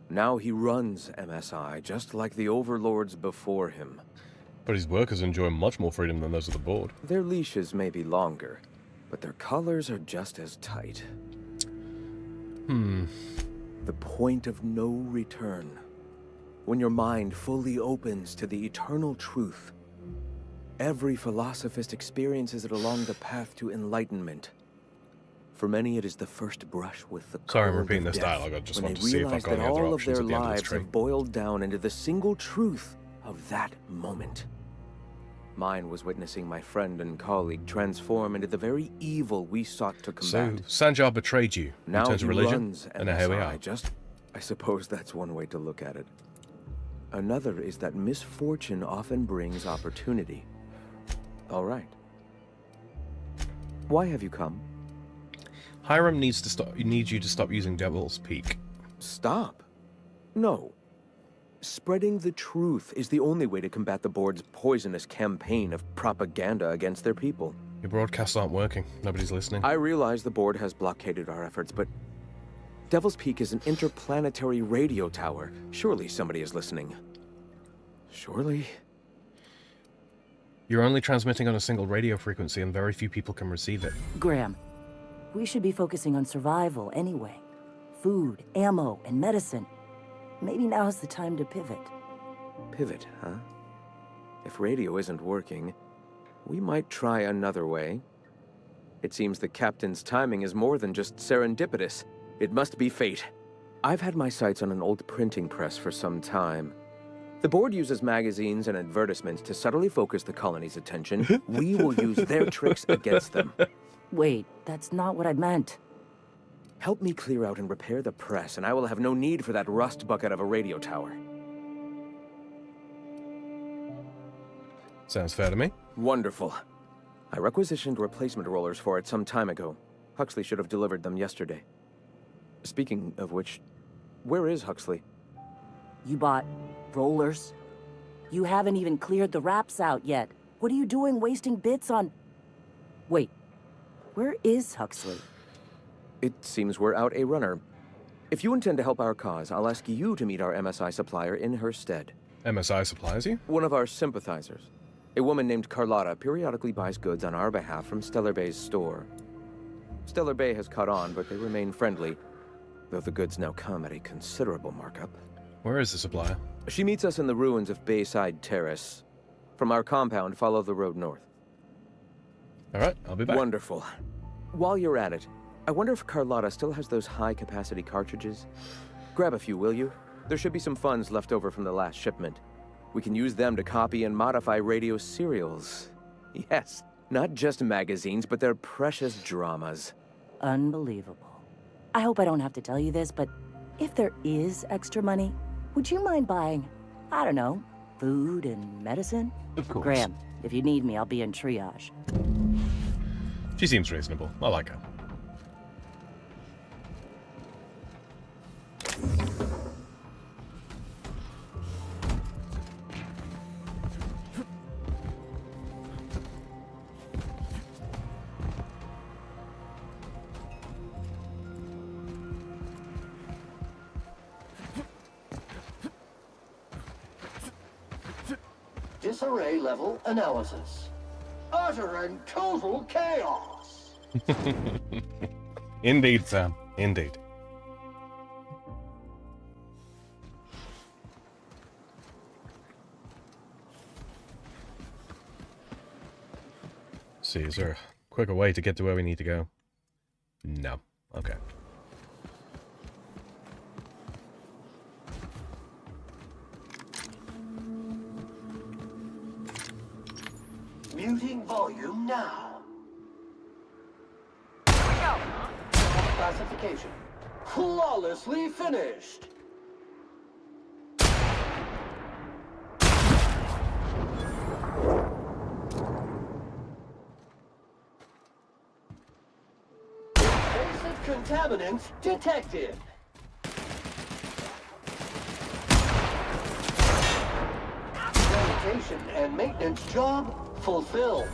Now he runs MSI, just like the overlords before him. But his workers enjoy much more freedom than those of the board. Their leashes may be longer, but their collars are just as tight. The point of no return. When your mind fully opens to the eternal truth, every philosophist experiences it along the path to enlightenment. For many, it is the first brush with the Sorry, I'm cold repeating of this death, dialogue. I just when want they to see if I've realize got that any other all of options their at the end of this lives tree. have boiled down into the single truth of that moment. Mine was witnessing my friend and colleague transform into the very evil we sought to combat. So, Sanjar betrayed you. You Now turned to he religion, runs and now here we MSI. are. I suppose that's one way to look at it. Another is that misfortune often brings opportunity. All right. Why have you come? Hiram needs you to stop using Devil's Peak. Stop? No. Spreading the truth is the only way to combat the board's poisonous campaign of propaganda against their people. Your broadcasts aren't working. Nobody's listening. I realize the board has blockaded our efforts, but Devil's Peak is an interplanetary radio tower. Surely somebody is listening. Surely? You're only transmitting on a single radio frequency, and very few people can receive it. Graham, we should be focusing on survival anyway. Food, ammo, and medicine. Maybe now's the time to pivot. Pivot, huh? If radio isn't working, we might try another way. It seems the captain's timing is more than just serendipitous. It must be fate. I've had my sights on an old printing press for some time. The board uses magazines and advertisements to subtly focus the colony's attention. We will use their tricks against them. Wait, that's not what I meant. Help me clear out and repair the press, and I will have no need for that rust bucket of a radio tower. Sounds fair to me. Wonderful. I requisitioned replacement rollers for it some time ago. Huxley should have delivered them yesterday. Speaking of which, where is Huxley? You bought rollers? You haven't even cleared the wraps out yet. What are you doing wasting bits on... Wait, where is Huxley? It seems we're out a runner. If you intend to help our cause, I'll ask you to meet our MSI supplier in her stead. MSI supplies you? One of our sympathizers. A woman named Carlotta periodically buys goods on our behalf from Stellar Bay's store. Stellar Bay has caught on, but they remain friendly, though the goods now come at a considerable markup. Where is the supplier? She meets us in the ruins of Bayside Terrace. From our compound, follow the road north. All right, I'll be back. Wonderful. While you're at it, I wonder if Carlotta still has those high-capacity cartridges? Grab a few, will you? There should be some funds left over from the last shipment. We can use them to copy and modify radio serials. Yes, not just magazines, but their precious dramas. Unbelievable. I hope I don't have to tell you this, but if there is extra money, would you mind buying, I don't know, food and medicine? Of course. Graham, if you need me, I'll be in triage. She seems reasonable. I like her. Disarray level analysis. Utter and total chaos. Indeed, Sam. Indeed. See, is there a quicker way to get to where we need to go? No. Okay. Muting volume now. Classification. Flawlessly finished. Basic contaminants detected. Sanitation and maintenance job fulfilled.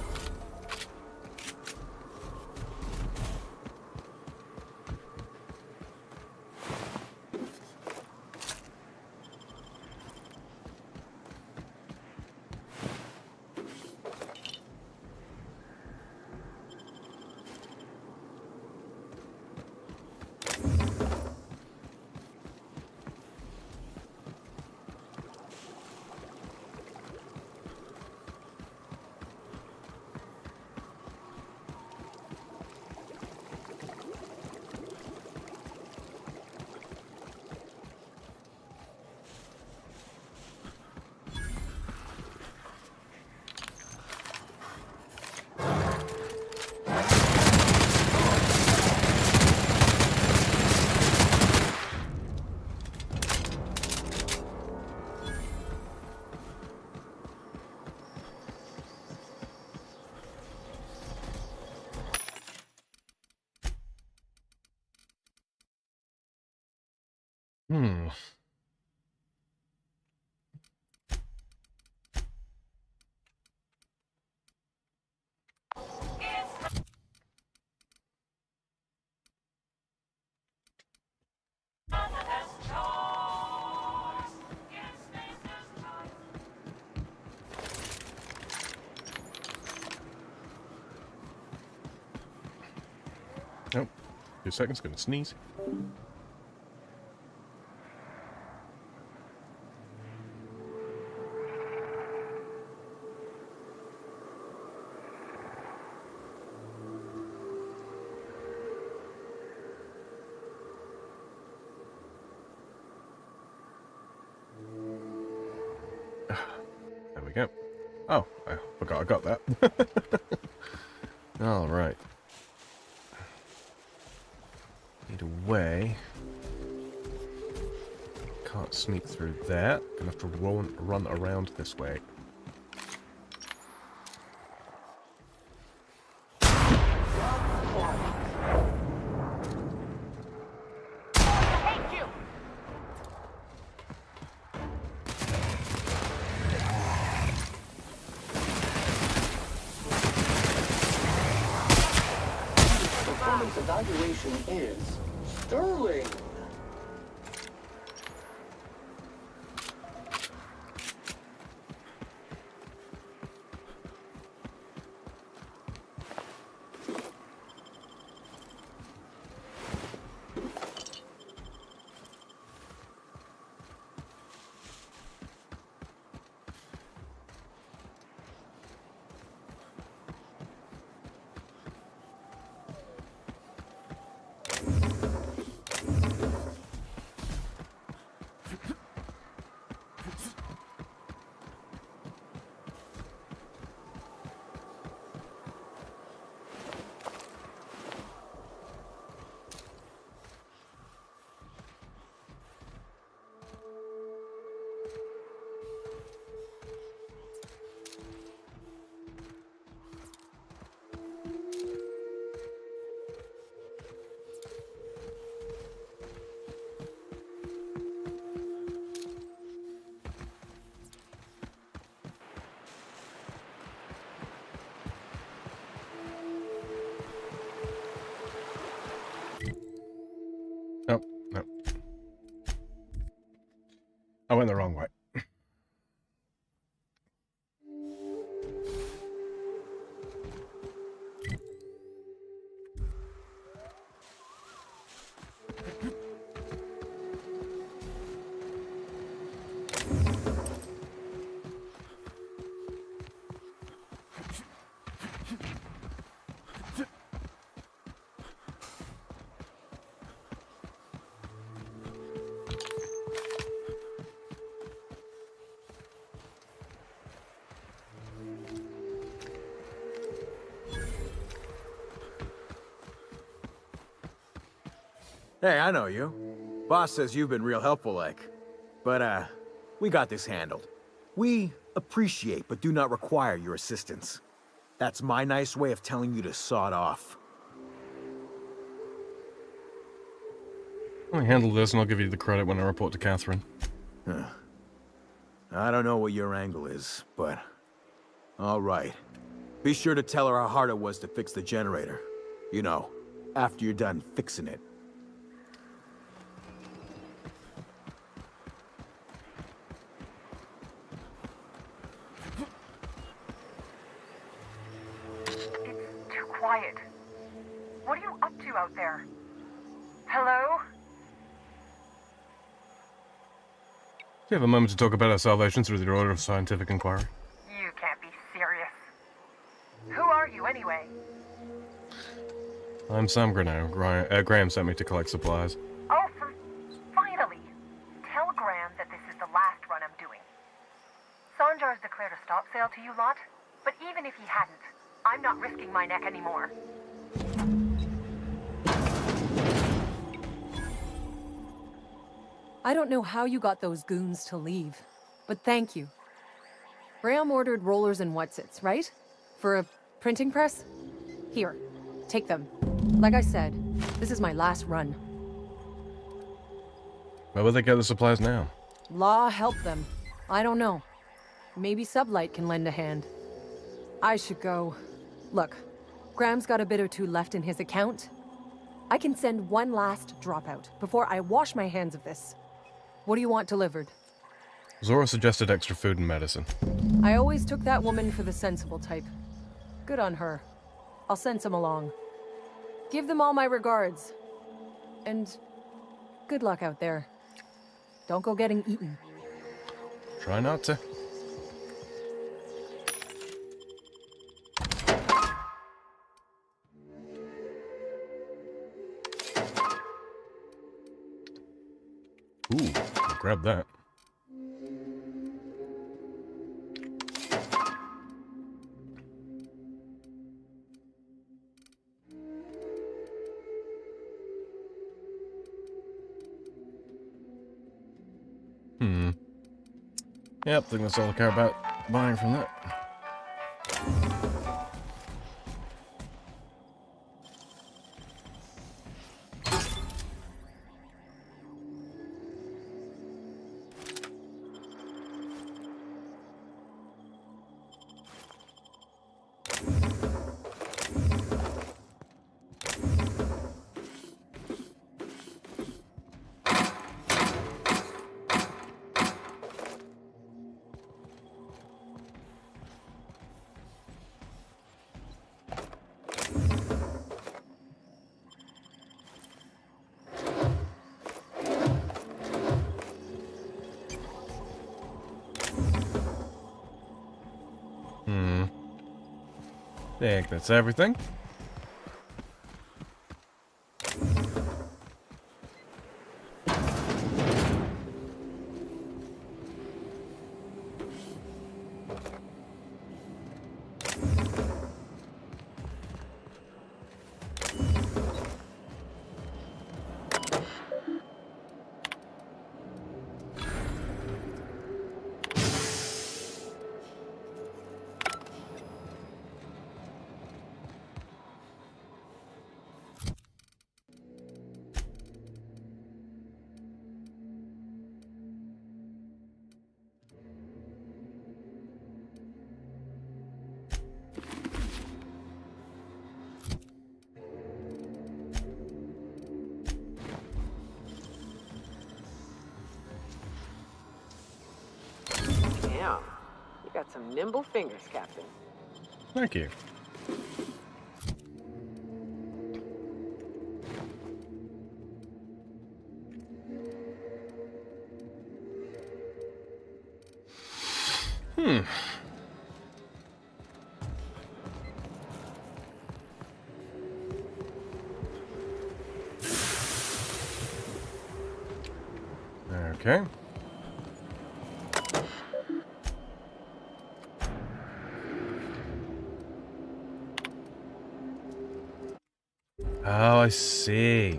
Hmm. Oh, 2 seconds, gonna sneeze. There we go. Oh, I forgot I got that. Alright. Need a way. Can't sneak through there. Gonna have to run around this way. Performance evaluation is sterling. Oh, no. I went the wrong way. Hey, I know you. Boss says you've been real helpful, like. But, we got this handled. We appreciate but do not require your assistance. That's my nice way of telling you to sod off. I'll handle this and I'll give you the credit when I report to Catherine. Huh. I don't know what your angle is, but... Alright. Be sure to tell her how hard it was to fix the generator. You know, after you're done fixing it. Too quiet. What are you up to out there? Hello? Do you have a moment to talk about our salvation through the order of scientific inquiry? You can't be serious. Who are you, anyway? I'm Sam Grano. Graham sent me to collect supplies. Oh, finally! Tell Graham that this is the last run I'm doing. Sanjar's declared a stop sale to you lot, but even if he hadn't, I'm not risking my neck anymore. I don't know how you got those goons to leave, but thank you. Graham ordered rollers and whatsits, right? For a printing press? Here, take them. Like I said, this is my last run. Where will they get the supplies now? Law help them. I don't know. Maybe Sublight can lend a hand. I should go. Look, Graham's got a bit or two left in his account. I can send one last dropout before I wash my hands of this. What do you want delivered? Zora suggested extra food and medicine. I always took that woman for the sensible type. Good on her. I'll send some along. Give them all my regards. And good luck out there. Don't go getting eaten. Try not to. Ooh, grab that. Yep, I think that's all I care about buying from that. Think that's everything. Damn, you got some nimble fingers, Captain. Thank you. Okay. Oh, I see.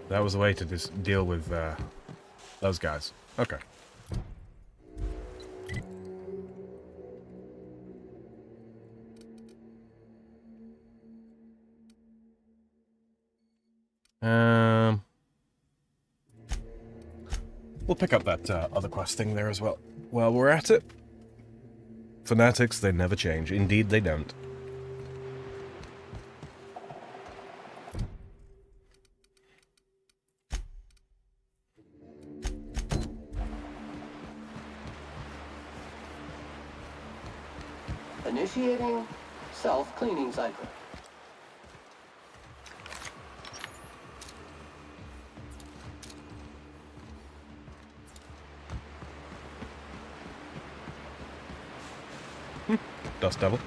That was a way to just deal with those guys. Okay. We'll pick up that other quest thing there as well. While we're at it, fanatics, they never change. Indeed, they don't. Initiating self-cleaning cycle. Dust Devil.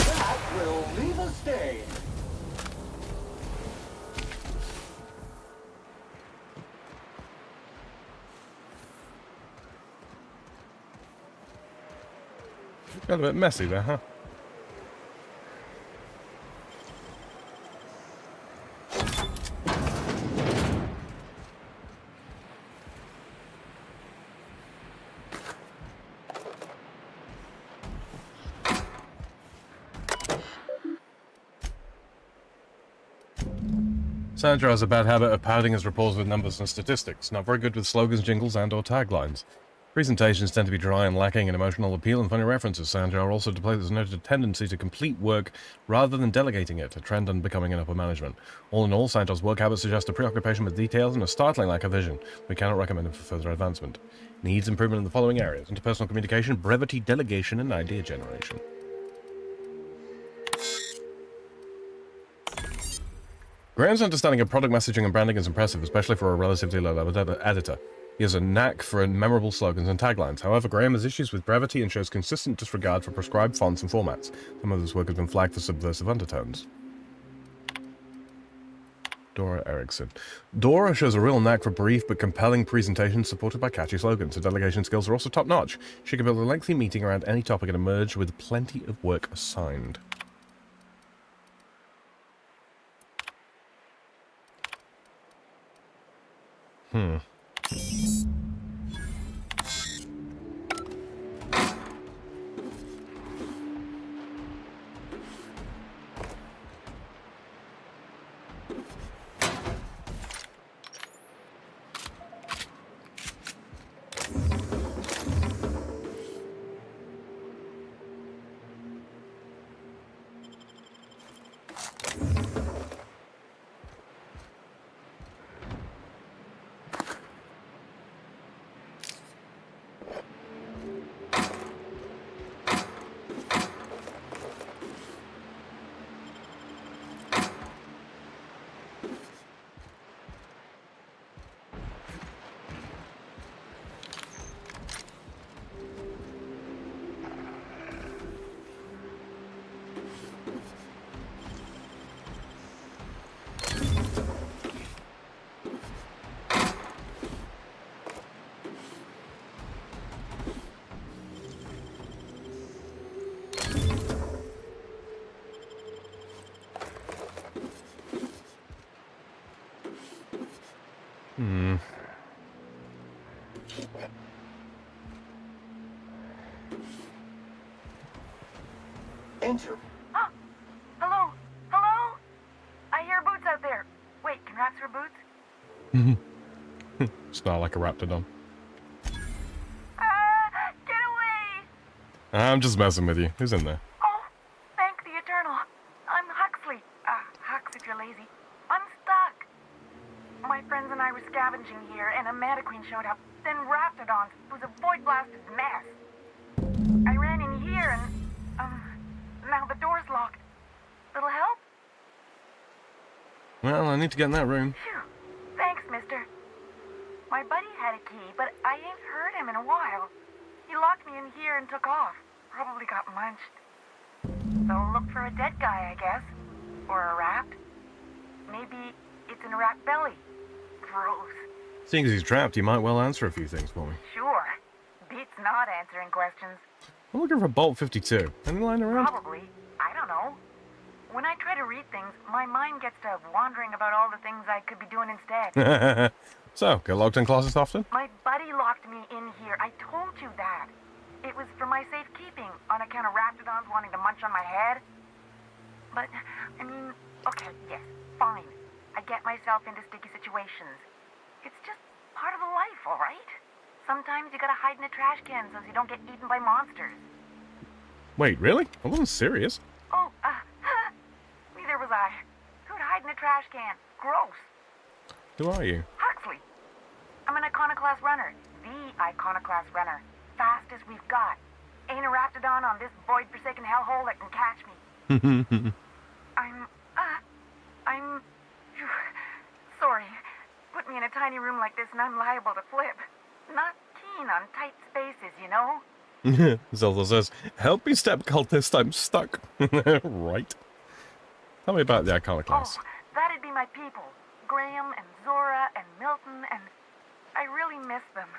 That will leave a stain. Got a bit messy there, huh? Sandra has a bad habit of padding his reports with numbers and statistics, not very good with slogans, jingles, and/or taglines. Presentations tend to be dry and lacking in emotional appeal and funny references. Sandra also displays a noted tendency to complete work rather than delegating it, a trend unbecoming in upper management. All in all, Sandra's work habits suggest a preoccupation with details and a startling lack of vision. We cannot recommend him for further advancement. Needs improvement in the following areas: interpersonal communication, brevity, delegation, and idea generation. Graham's understanding of product messaging and branding is impressive, especially for a relatively low-level editor. He has a knack for memorable slogans and taglines. However, Graham has issues with brevity and shows consistent disregard for prescribed fonts and formats. Some of his work has been flagged for subversive undertones. Dora Erickson. Dora shows a real knack for brief but compelling presentations supported by catchy slogans. Her delegation skills are also top-notch. She can build a lengthy meeting around any topic and emerge with plenty of work assigned. Enter. Oh, hello, hello? I hear boots out there. Wait, can rats wear boots? It's not like a raptidon. Get away! I'm just messing with you. Who's in there? Oh, thank the Eternal. I'm Huxley. Hux if you're lazy. I'm stuck. My friends and I were scavenging here, and a Manta Queen showed up. Then Raptidons. It was a void-blasted mess. I ran in here, and, now the door's locked. Little help? Well, I need to get in that room. Phew. Thanks, mister. My buddy had a key, but I ain't heard him in a while. He locked me in here and took off. Probably got munched. So look for a dead guy, I guess. Or a rat. Maybe it's in a rat belly. Gross. Seeing as he's trapped, you might well answer a few things for me. Sure. Beats not answering questions. I'm looking for Bolt 52. Any lying around? Probably. I don't know. When I try to read things, my mind gets to wandering about all the things I could be doing instead. So, get locked in closets often? My buddy locked me in here. I told you that. It was for my safekeeping, on account of raptidons wanting to munch on my head. But, I mean, okay, yes, fine. I get myself into sticky situations. It's just part of the life, all right? Sometimes you gotta hide in a trash can so you don't get eaten by monsters. Wait, really? I wasn't serious. Oh, neither was I. Who'd hide in a trash can? Gross. Who are you? Huxley. I'm an iconoclast runner. The iconoclast runner. Fastest we've got. Ain't a raptidon on this void-forsaken hellhole that can catch me. I'm... phew, sorry. me in a tiny room like this and I'm liable to flip. Not keen on tight spaces, you know? Zelda says, "Help me, step cultist, I'm stuck." Right. Tell me about the iconoclast. Oh, that'd be my people. Graham and Zora and Milton, and I really miss them.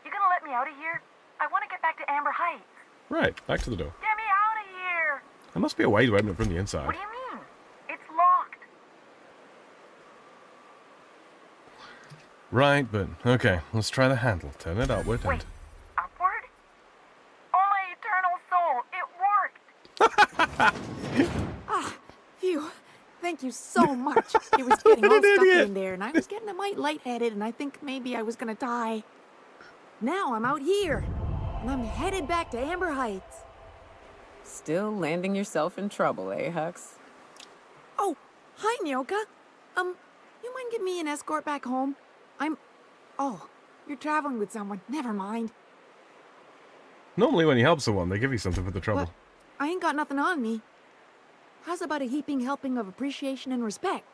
You gonna let me out of here? I want to get back to Amber Heights. Right, back to the door. Get me out of here! There must be a way to open it from the inside. What do you mean? It's locked. Right, but okay, let's try the handle. Turn it upward and... Upward? Oh, my eternal soul, it worked! Ah, phew. Thank you so much. It was getting all stuck in there, and I was getting a mite lightheaded, and I think maybe I was gonna die. Now I'm out here, and I'm headed back to Amber Heights. Still landing yourself in trouble, eh, Hux? Oh, hi, Nyoka. You mind giving me an escort back home? Oh, you're traveling with someone. Never mind. Normally when you help someone, they give you something for the trouble. But I ain't got nothing on me. How's about a heaping helping of appreciation and respect?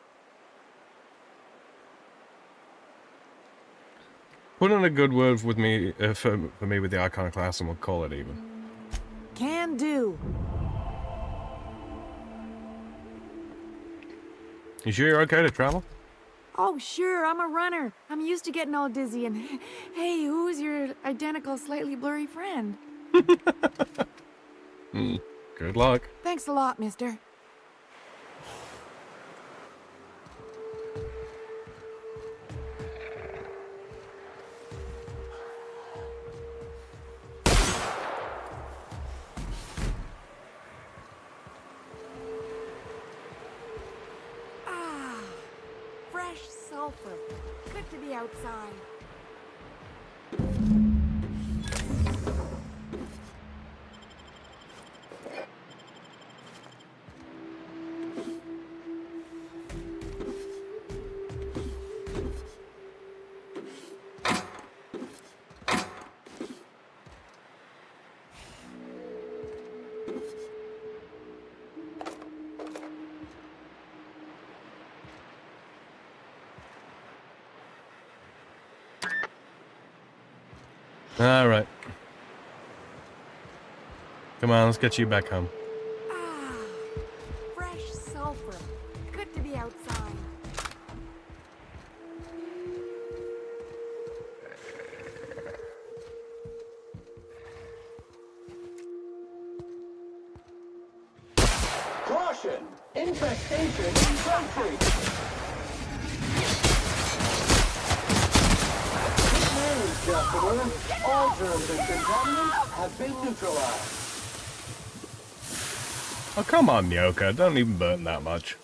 Put in a good word with me for me with the iconoclast, and we'll call it even. Can do. You sure you're okay to travel? Oh, sure, I'm a runner. I'm used to getting all dizzy, and hey, who's your identical, slightly blurry friend? Good luck. Thanks a lot, mister. Fresh sulfur. Good to be outside. All right. Come on, let's get you back home. Fresh sulfur. Good to be outside. Caution! Infestation in country! Gentlemen, all germs and contaminants have been neutralized. Oh, come on, Nyoka. Don't even burn that much.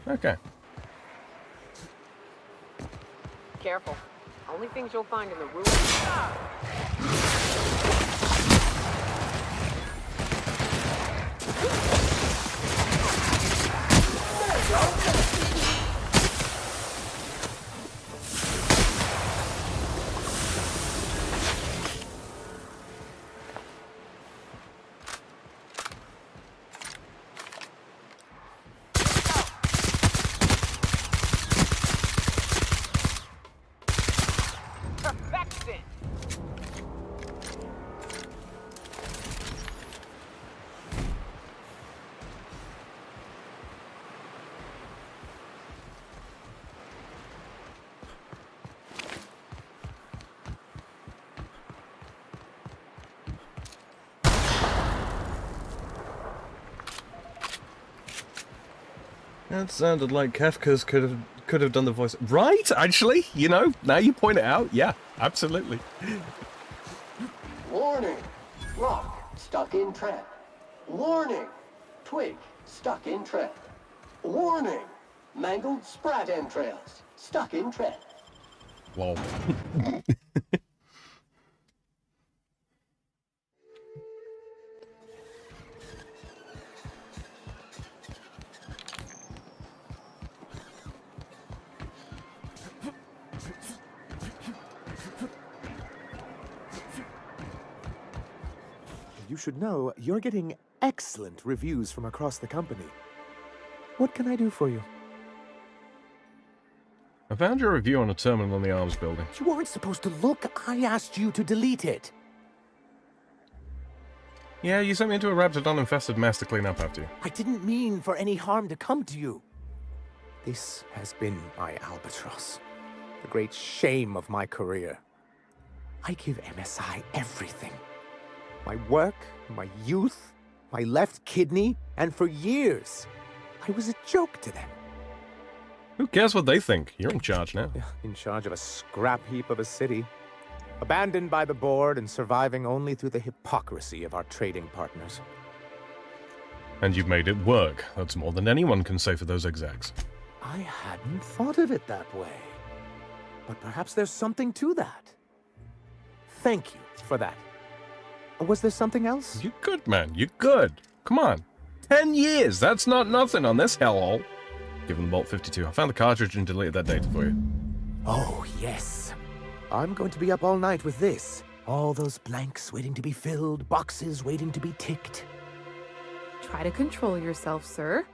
Okay. Careful. Only things you'll find in the room. That sounded like Kefka's could have done the voice. Right, actually, you know, now you point it out, yeah, absolutely. Warning! Rock stuck in trap. Warning! Twig stuck in trap. Warning! Mangled sprat entrails stuck in trap. Lol. You should know you're getting excellent reviews from across the company. What can I do for you? I found your review on a terminal in the arms building. You weren't supposed to look. I asked you to delete it. Yeah, you sent me into a Raptidon-infested mess to clean up after you. I didn't mean for any harm to come to you. This has been my albatross. The great shame of my career. I give MSI everything. My work, my youth, my left kidney, and for years, I was a joke to them. Who cares what they think? You're in charge now. In charge of a scrap heap of a city. Abandoned by the board and surviving only through the hypocrisy of our trading partners. And you've made it work. That's more than anyone can say for those execs. I hadn't thought of it that way. But perhaps there's something to that. Thank you for that. Was there something else? You're good, man. You're good. Come on. 10 years! That's not nothing on this hellhole. Give them the Bolt 52. I found the cartridge and deleted that data for you. Oh, yes. I'm going to be up all night with this. All those blanks waiting to be filled, boxes waiting to be ticked. Try to control yourself, sir.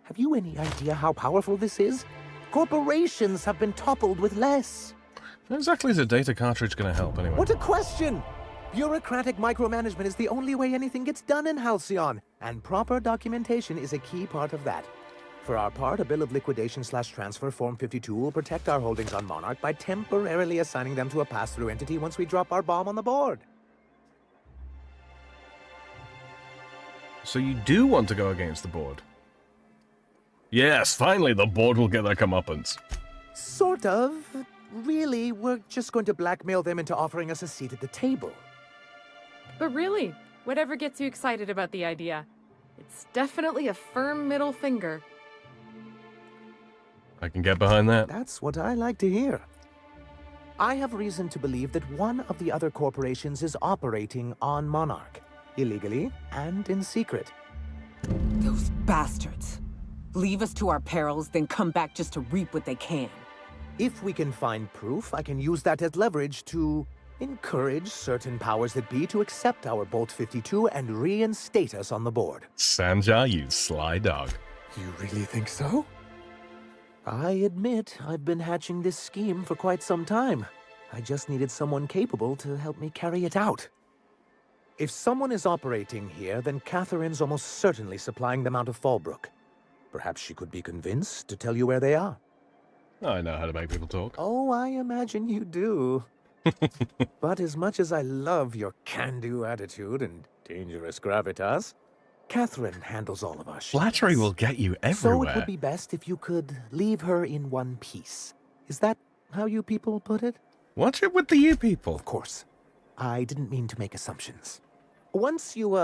Have you any idea how powerful this is? Corporations have been toppled with less. How exactly is a data cartridge going to help, anyway? What a question! Bureaucratic micromanagement is the only way anything gets done in Halcyon, and proper documentation is a key part of that. For our part, a bill of liquidation/transfer Form 52 will protect our holdings on Monarch by temporarily assigning them to a pass-through entity once we drop our bomb on the board. So you do want to go against the board? Yes, finally the board will get their comeuppance. Sort of. Really, we're just going to blackmail them into offering us a seat at the table. But really, whatever gets you excited about the idea, it's definitely a firm middle finger. I can get behind that. That's what I like to hear. I have reason to believe that one of the other corporations is operating on Monarch, illegally and in secret. Those bastards. Leave us to our perils, then come back just to reap what they can. If we can find proof, I can use that as leverage to encourage certain powers that be to accept our Bolt 52 and reinstate us on the board. Sanjar, you sly dog. You really think so? I admit I've been hatching this scheme for quite some time. I just needed someone capable to help me carry it out. If someone is operating here, then Catherine's almost certainly supplying them out of Fallbrook. Perhaps she could be convinced to tell you where they are. I know how to make people talk. Oh, I imagine you do. But as much as I love your can-do attitude and dangerous gravitas, Catherine handles all of our shit. Flattery will get you everywhere. So it would be best if you could leave her in one piece. Is that how you people put it? What's it with the you people? Of course. I didn't mean to make assumptions. Once you,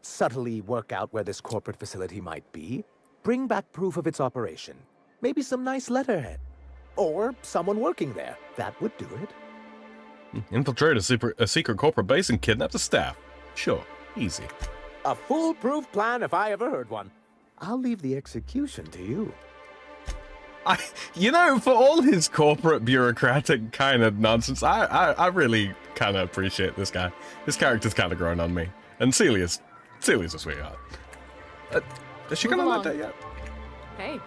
subtly work out where this corporate facility might be, bring back proof of its operation. Maybe some nice letterhead. Or someone working there. That would do it. Infiltrate a secret corporate base and kidnap the staff. Sure, easy. A foolproof plan if I ever heard one. I'll leave the execution to you. You know, for all his corporate bureaucratic kind of nonsense, I really kind of appreciate this guy. His character's kind of grown on me. And Celia's a sweetheart. Is she gonna let that yet? Hey.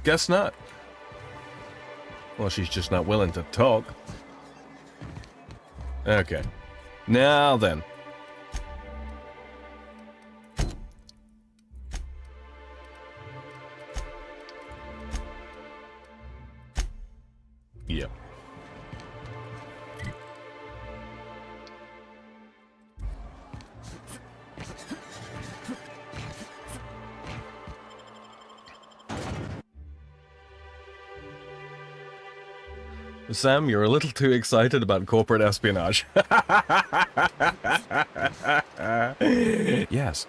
Guess not. Well, she's just not willing to talk. Okay. Now then. Yep. Sam, you're a little too excited about corporate espionage. Yes.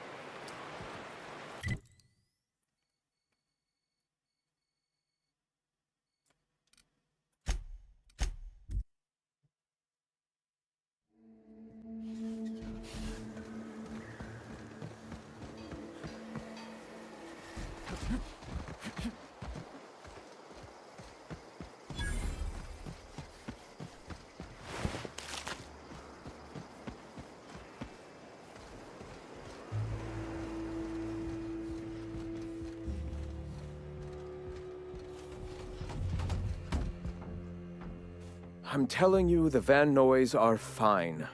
I'm telling you, the Van Noys are fine.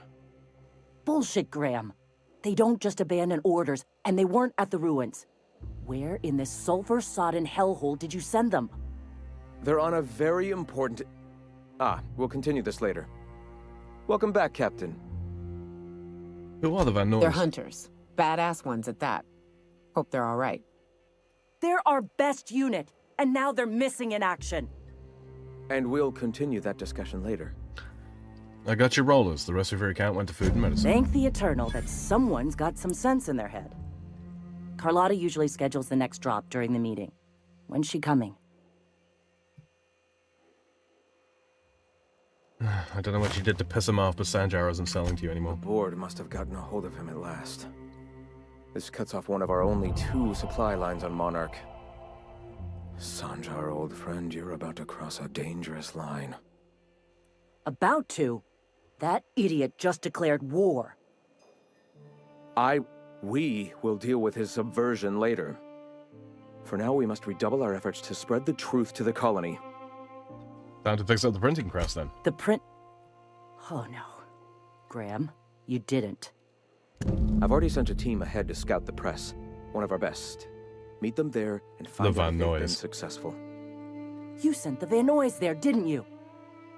Bullshit, Graham. They don't just abandon orders, and they weren't at the ruins. Where in this sulfur-sodden hellhole did you send them? They're on a very important... we'll continue this later. Welcome back, Captain. Who are the Van Noys? They're hunters. Badass ones at that. Hope they're all right. They're our best unit, and now they're missing in action. And we'll continue that discussion later. I got your rollers. The rest of your account went to food and medicine. Thank the Eternal that someone's got some sense in their head. Carlotta usually schedules the next drop during the meeting. When's she coming? I don't know what you did to piss him off, but Sanjar isn't selling to you anymore. The board must have gotten a hold of him at last. This cuts off one of our only 2 supply lines on Monarch. Sanjar, old friend, you're about to cross a dangerous line. About to? That idiot just declared war. We will deal with his subversion later. For now, we must redouble our efforts to spread the truth to the colony. Time to fix up the printing press, then. The print... Oh, no. Graham, you didn't. I've already sent a team ahead to scout the press. One of our best. Meet them there and find out if they've been successful. You sent the Van Noys there, didn't you?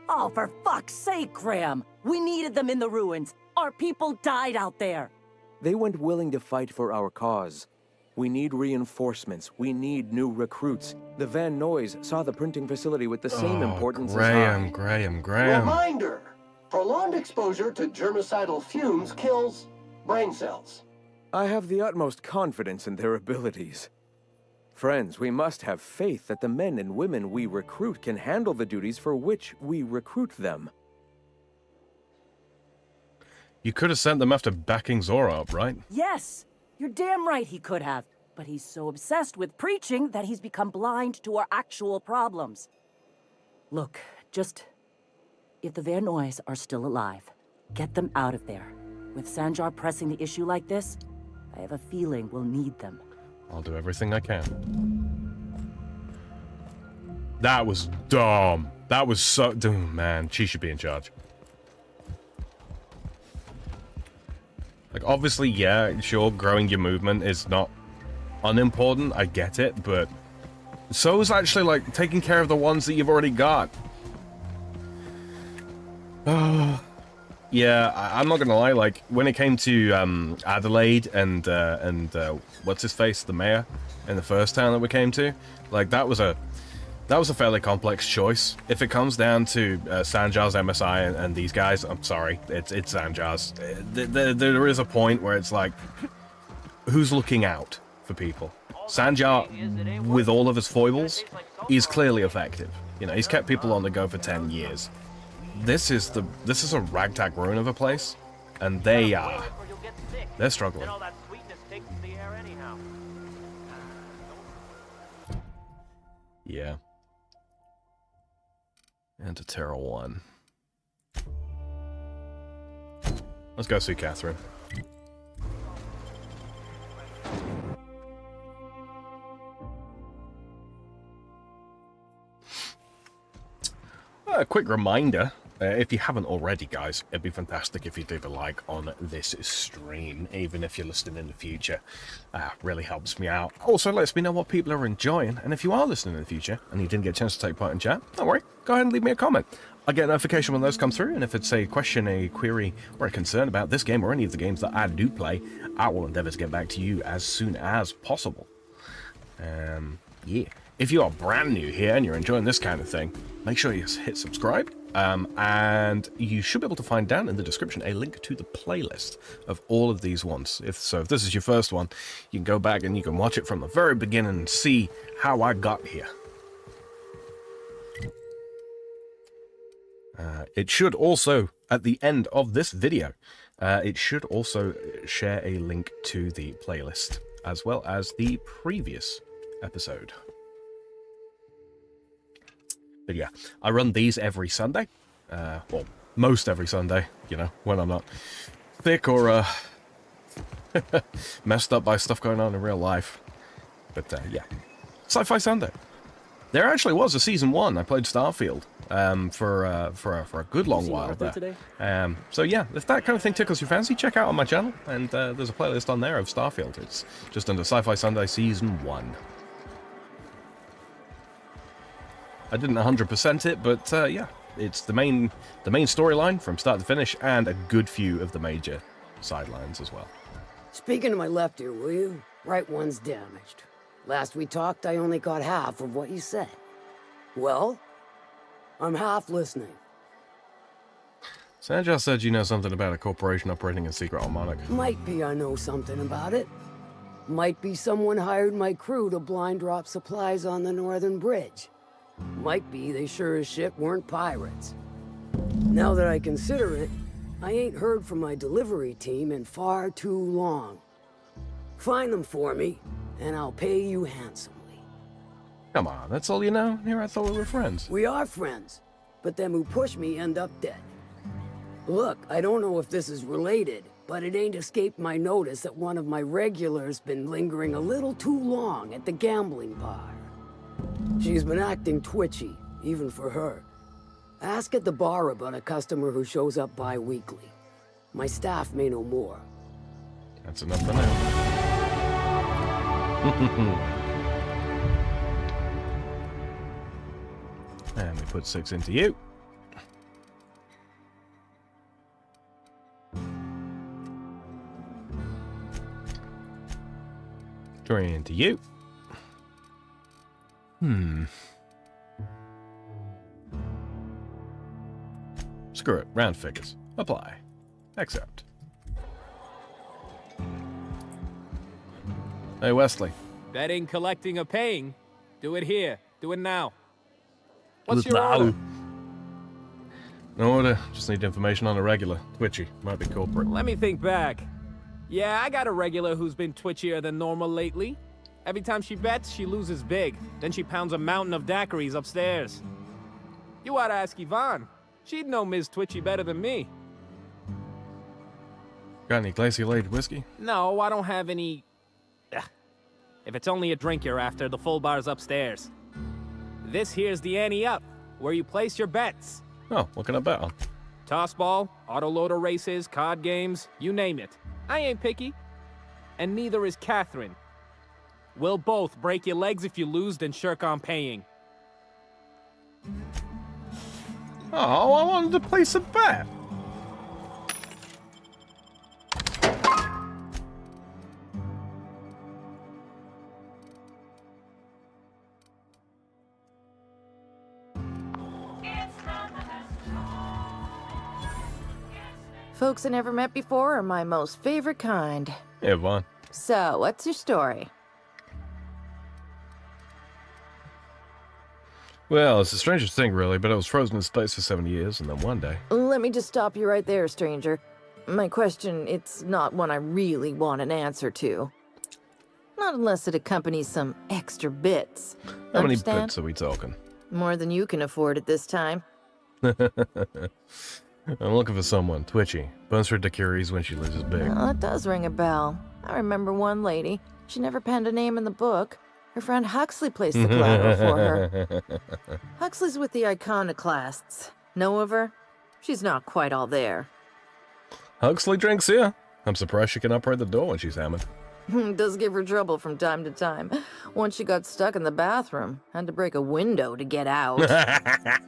Oh, for fuck's sake, Graham! We needed them in the ruins. Our people died out there. They went willing to fight for our cause. We need reinforcements. We need new recruits. The Van Noys saw the printing facility with the same importance as I. Graham. Reminder! Prolonged exposure to germicidal fumes kills brain cells. I have the utmost confidence in their abilities. Friends, we must have faith that the men and women we recruit can handle the duties for which we recruit them. You could have sent them after backing Zora up, right? Yes! You're damn right he could have. But he's so obsessed with preaching that he's become blind to our actual problems. Look, just... If the Van Noys are still alive, get them out of there. With Sanjar pressing the issue like this, I have a feeling we'll need them. I'll do everything I can. That was dumb. That was so... man, she should be in charge. Like, obviously, yeah, sure, growing your movement is not unimportant. I get it, but... so is actually, like, taking care of the ones that you've already got. Yeah, I'm not gonna lie, like, when it came to Adelaide and what's his face, the mayor, in the first town that we came to, like, that was a fairly complex choice. If it comes down to Sanjar's MSI and these guys, I'm sorry, it's Sanjar's. There is a point where it's like, who's looking out for people? Sanjar, with all of his foibles, is clearly effective. You know, he's kept people on the go for 10 years. This is a ragtag ruin of a place, and they're struggling. Yeah. And to Terra 1. Let's go see Catherine. A quick reminder, if you haven't already, guys, it'd be fantastic if you leave a like on this stream, even if you're listening in the future. Really helps me out. Also lets me know what people are enjoying, and if you are listening in the future and you didn't get a chance to take part in chat, don't worry, go ahead and leave me a comment. I get a notification when those come through, and if it's a question, a query, or a concern about this game or any of the games that I do play, I will endeavour to get back to you as soon as possible. Yeah. If you are brand new here and you're enjoying this kind of thing, make sure you hit subscribe, and you should be able to find down in the description a link to the playlist of all of these ones. If this is your first one, you can go back and you can watch it from the very beginning and see how I got here. It should also, at the end of this video, it should also share a link to the playlist, as well as the previous episode. But yeah, I run these every Sunday. Well, most every Sunday, you know, when I'm not thick or messed up by stuff going on in real life. But yeah, Sci-Fi Sunday. There actually was a season 1. I played Starfield for a good long while Arthur there. today? So yeah, if that kind of thing tickles your fancy, check out on my channel, and there's a playlist on there of Starfield. It's just under Sci-Fi Sunday Season 1. I didn't 100% it, but yeah, it's the main storyline from start to finish, and a good few of the major sidelines as well. Speaking to my left ear, will you? Right one's damaged. Last we talked, I only got half of what you said. Well, I'm half listening. Sanjar said you know something about a corporation operating in secret on Monarch. Might be I know something about it. Might be someone hired my crew to blind drop supplies on the Northern Bridge. Might be they sure as shit weren't pirates. Now that I consider it, I ain't heard from my delivery team in far too long. Find them for me, and I'll pay you handsomely. Come on, that's all you know? Here I thought we were friends. We are friends, but them who push me end up dead. Look, I don't know if this is related, but it ain't escaped my notice that one of my regulars been lingering a little too long at the gambling bar. She's been acting twitchy, even for her. Ask at the bar about a customer who shows up bi-weekly. My staff may know more. That's enough for now. And we put 6 into you. Three into you. Screw it. Round figures. Apply. Accept. Hey, Wesley. Betting, collecting, or paying? Do it here. Do it now. Do What's it your now. order? No order. Just need information on a regular. Twitchy. Might be corporate. Let me think back. Yeah, I got a regular who's been twitchier than normal lately. Every time she bets, she loses big. Then she pounds a mountain of daiquiris upstairs. You ought to ask Yvonne. She'd know Ms. Twitchy better than me. Got any glacier-laid whiskey? No, I don't have any... Ugh. If it's only a drink you're after, the full bar's upstairs. This here's the ante up, where you place your bets. Oh, what can I bet on? Tossball, autoloader races, card games, you name it. I ain't picky. And neither is Catherine. We'll both break your legs if you lose, then shirk on paying. Oh, I wanted to place a bet. Folks I never met before are my most favorite kind. Yeah, Vaughn. So, what's your story? Well, it's the strangest thing, really, but I was frozen in space for 7 years, and then one day... Let me just stop you right there, stranger. My question, it's not one I really want an answer to. Not unless it accompanies some extra bits. How many Understand? bits are we talking? More than you can afford at this time. I'm looking for someone. Twitchy. Burns her daiquiris when she loses big. Well, that does ring a bell. I remember one lady. She never penned a name in the book. Her friend Huxley placed the collateral for her. Huxley's with the Iconoclasts. Know of her? She's not quite all there. Huxley drinks here. I'm surprised she can operate the door when she's hammered. Does give her trouble from time to time. Once she got stuck in the bathroom. Had to break a window to get out.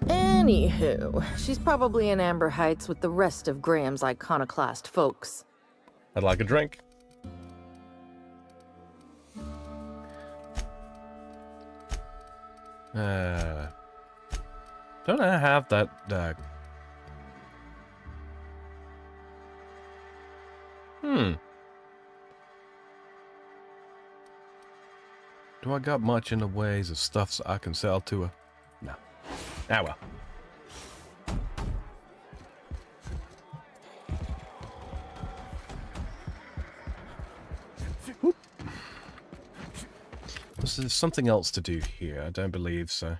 Anywho, she's probably in Amber Heights with the rest of Graham's Iconoclast folks. I'd like a drink. Don't I have that, Do I got much in the ways of stuffs I can sell to her? No. Ah, well. There's something else to do here. I don't believe so.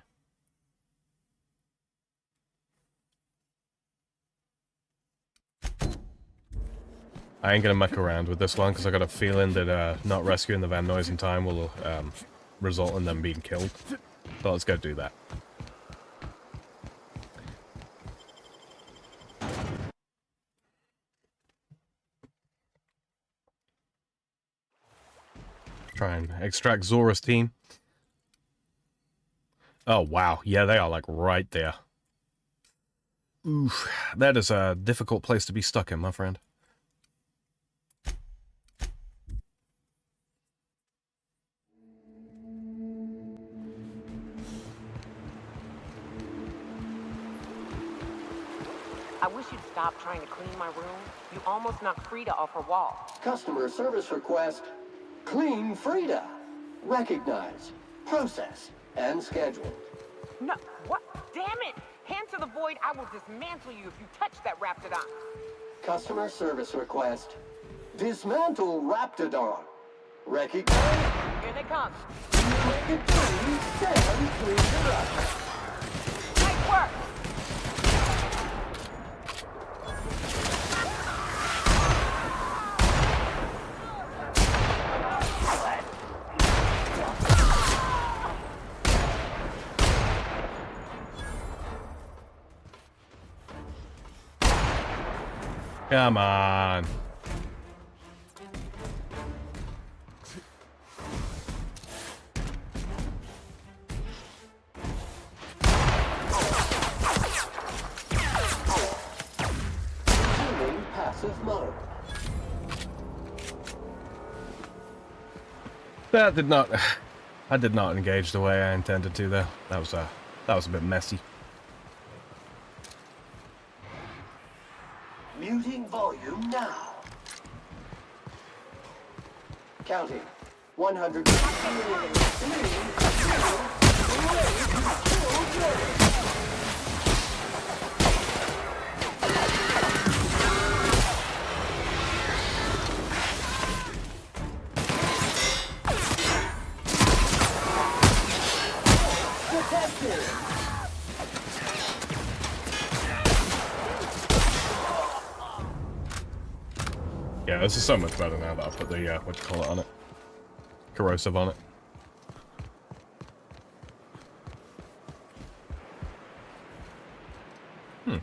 I ain't gonna muck around with this one because I got a feeling that not rescuing the Van Noys in time will result in them being killed. So let's go do that. Try and extract Zora's team. Oh, wow. Yeah, they are, like, right there. Oof. That is a difficult place to be stuck in, my friend. I wish you'd stop trying to clean my room. You almost knocked Frida off her wall. Customer service request. Clean Frida. Recognize, process, and schedule. No, what? Damn it! Hand to the void, I will dismantle you if you touch that Raptidon. Customer service request. Dismantle Raptidon. Recognize. Here they come. Make it clean, then clean it up. Nice work! Come on. Passive mode. That did not... I did not engage the way I intended to, though. That was a bit messy. Muting volume now. Counting. 100. Yeah, this is so much better now that I put the, what do you call it on it? Corrosive on it. And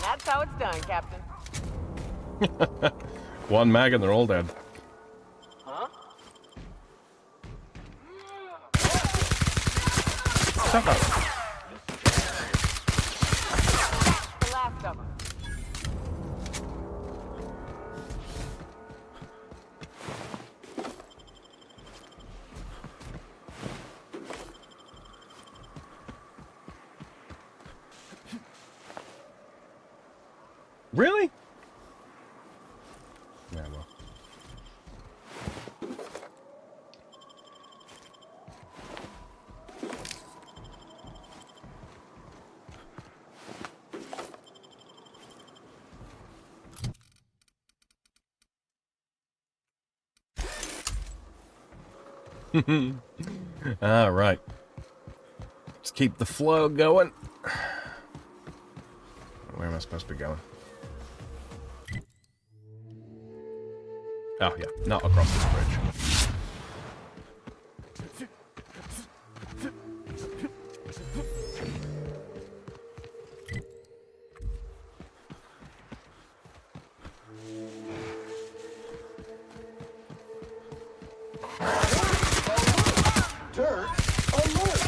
that's how it's done, Captain. One mag and they're all dead. Huh? Shut up. The last of them. Really? Yeah, well. All right. Let's keep the flow going. Where am I supposed to be going? Oh, yeah, not across this bridge. Dirt alert!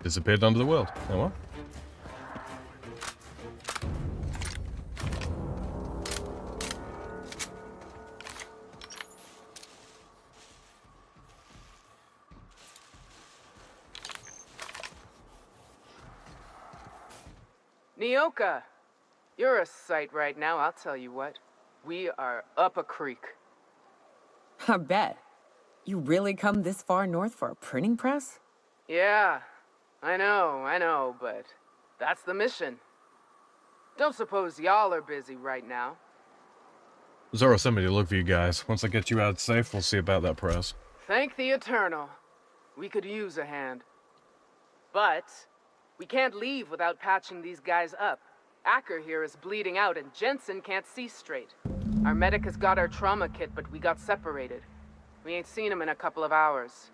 Disappeared under the world. Oh well. Nyoka, you're a sight right now, I'll tell you what. We are up a creek. I bet. You really come this far north for a printing press? Yeah, I know, but that's the mission. Don't suppose y'all are busy right now. Zoro sent me to look for you guys. Once I get you out safe, we'll see about that press. Thank the Eternal. We could use a hand. But we can't leave without patching these guys up. Acker here is bleeding out and Jensen can't see straight. Our medic has got our trauma kit, but we got separated. We ain't seen him in a couple of hours.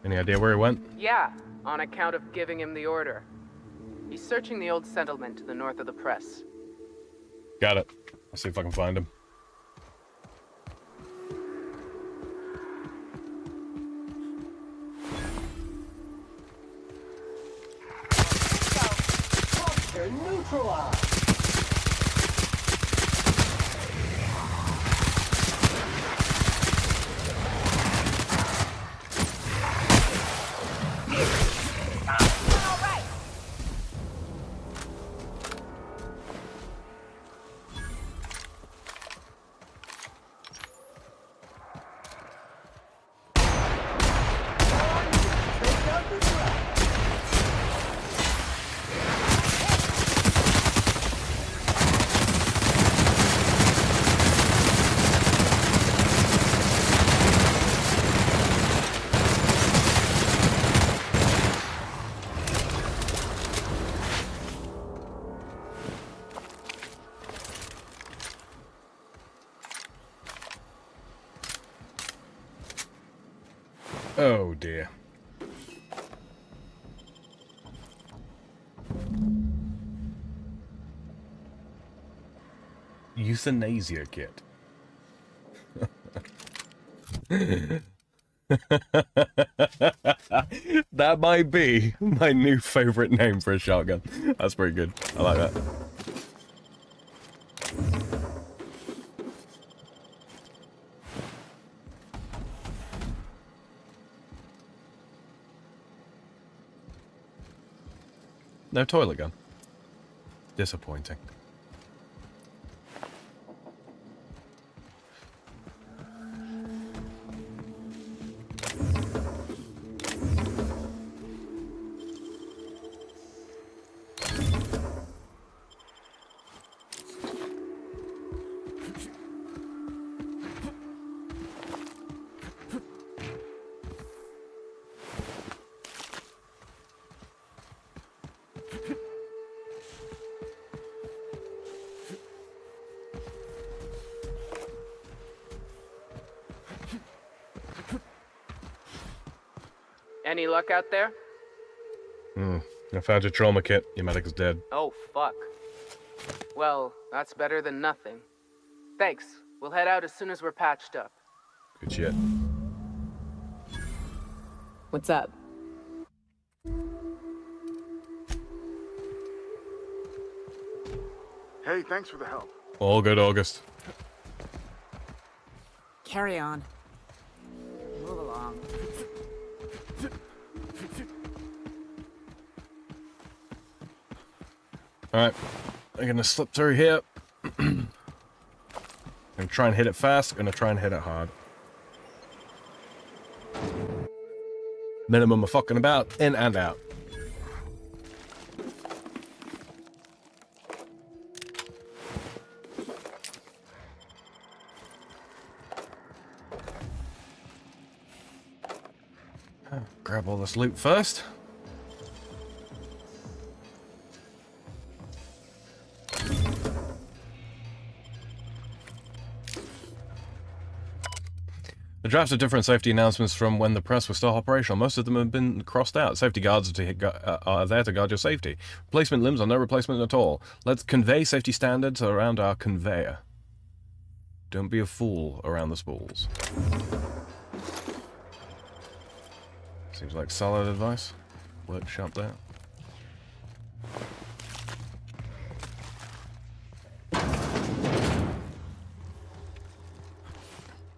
Any idea where he went? Yeah, on account of giving him the order. He's searching the old settlement to the north of the press. Got it. I'll see if I can find him. Monster neutralized! Oh dear. Euthanasia kit. That might be my new favorite name for a shotgun. That's pretty good. I like that. No toilet gun. Disappointing. Any luck out there? I found your trauma kit. Your medic is dead. Oh, fuck. Well, that's better than nothing. Thanks. We'll head out as soon as we're patched up. Good shit. What's up? Hey, thanks for the help. All good, August. Carry on. Move along. Alright. I'm gonna slip through here. I'm gonna try and hit it fast. I'm gonna try and hit it hard. Minimum of fucking about. In and out. Grab all this loot first. The drafts are different safety announcements from when the press was still operational. Most of them have been crossed out. Safety guards are there to guard your safety. Replacement limbs are no replacement at all. Let's convey safety standards around our conveyor. Don't be a fool around the spools. Seems like solid advice. Workshop there.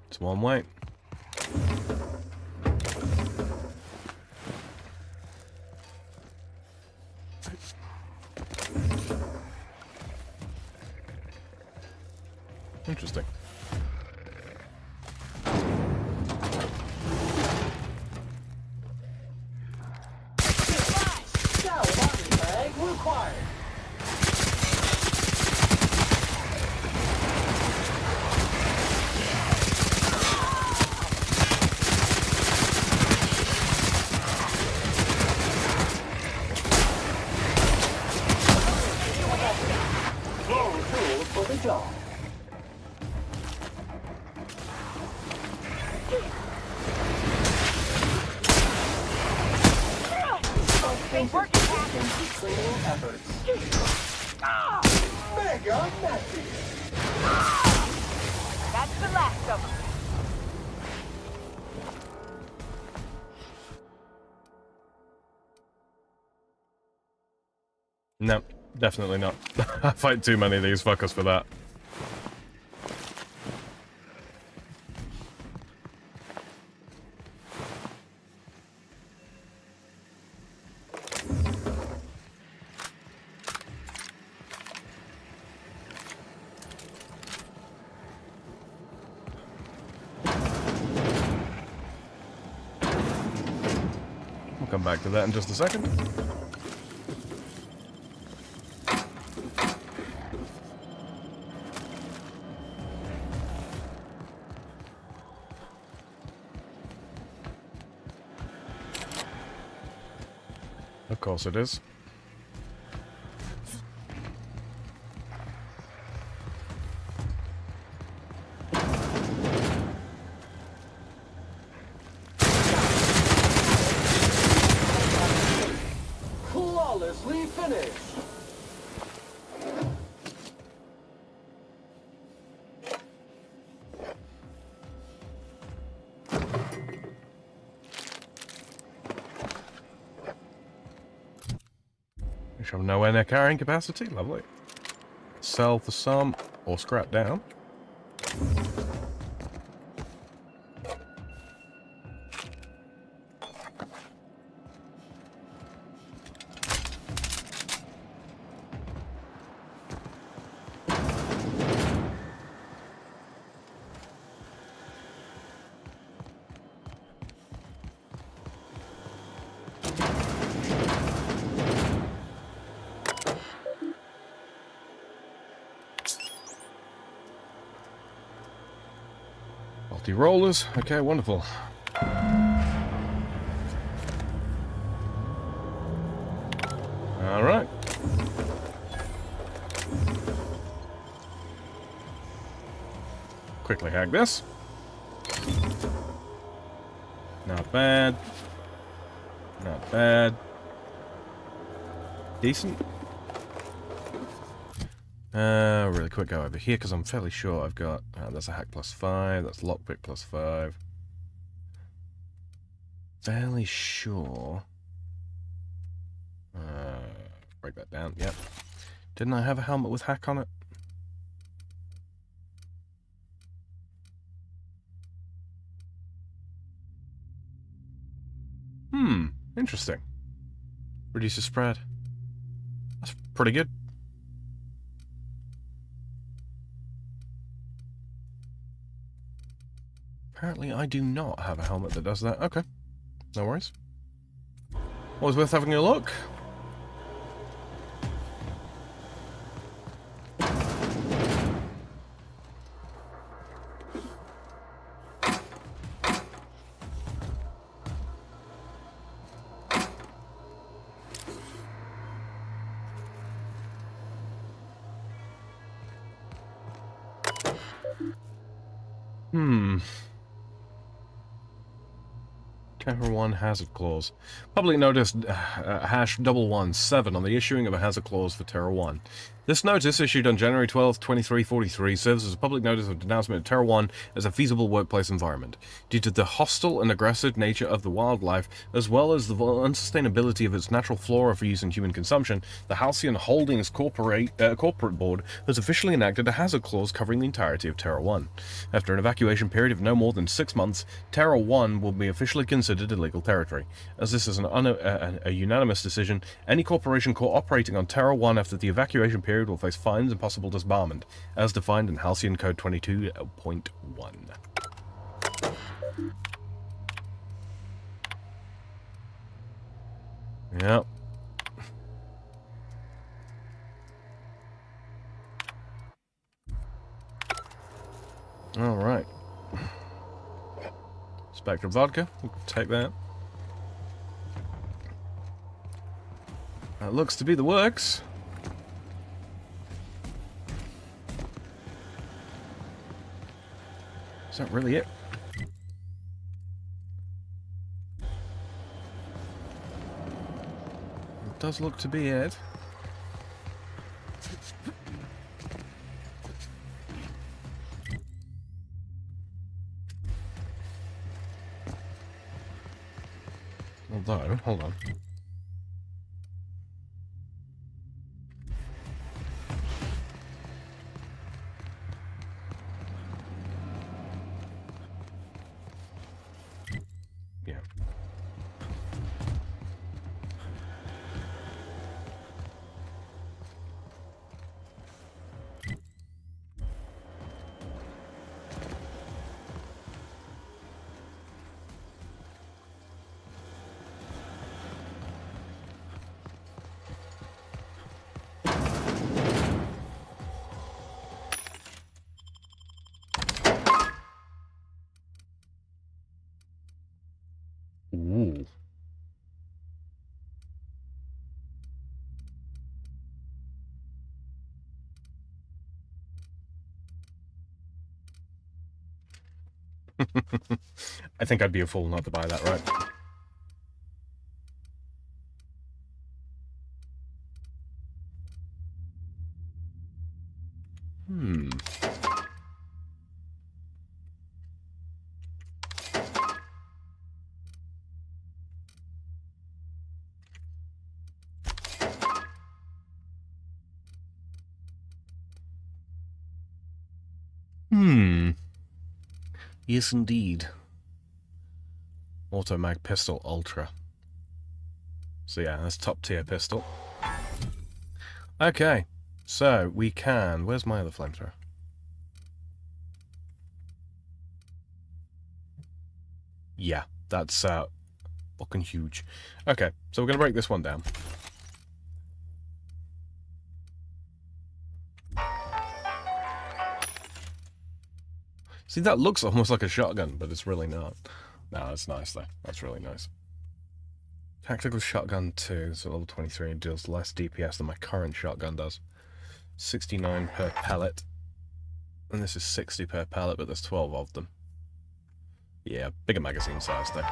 It's one way. acquired. Clone tool for the job. Mega messy. That's the last of them. No, definitely not. I fight too many of these fuckers for that. We'll come back to that in just a second. Of course it is. Flawlessly finished. We shall have no air carrying capacity. Lovely. Sell for some, or scrap down. Multi-rollers. Okay, wonderful. Alright. Quickly hack this. Not bad. Not bad. Decent. Really quick go over here because I'm fairly sure I've got. That's a hack +5. That's lockpick +5. Fairly sure. Break that down. Yep. Didn't I have a helmet with hack on it? Interesting. Reduces spread. That's pretty good. Apparently I do not have a helmet that does that. Okay. No worries. Always worth having a look. Terra 1 hazard clause. Public notice #117 on the issuing of a hazard clause for Terra 1. This notice, issued on January 12, 2343, serves as a public notice of denouncement of Terra 1 as a feasible workplace environment. Due to the hostile and aggressive nature of the wildlife, as well as the unsustainability of its natural flora for use in human consumption, the Halcyon Holdings corporate board has officially enacted a hazard clause covering the entirety of Terra 1. After an evacuation period of no more than 6 months, Terra 1 will be officially considered illegal territory. As this is a unanimous decision, any corporation caught operating on Terra 1 after the evacuation period will face fines and possible disbarment, as defined in Halcyon Code 22.1. Yep. Alright. Spectre vodka. We'll take that. That looks to be the works. Is that really it? It does look to be it. Although, hold on. Yeah. Ooh. I think I'd be a fool not to buy that, right? Hmm. Hmm. Yes, indeed. Automag Pistol Ultra. So yeah, that's top tier pistol. Okay, so we can... Where's my other flamethrower? Yeah, that's fucking huge. Okay, so we're gonna break this one down. See, that looks almost like a shotgun, but it's really not. No, that's nice though. That's really nice. Tactical Shotgun 2, so level 23, and deals less DPS than my current shotgun does. 69 per pellet. And this is 60 per pellet, but there's 12 of them. Yeah, bigger magazine size though.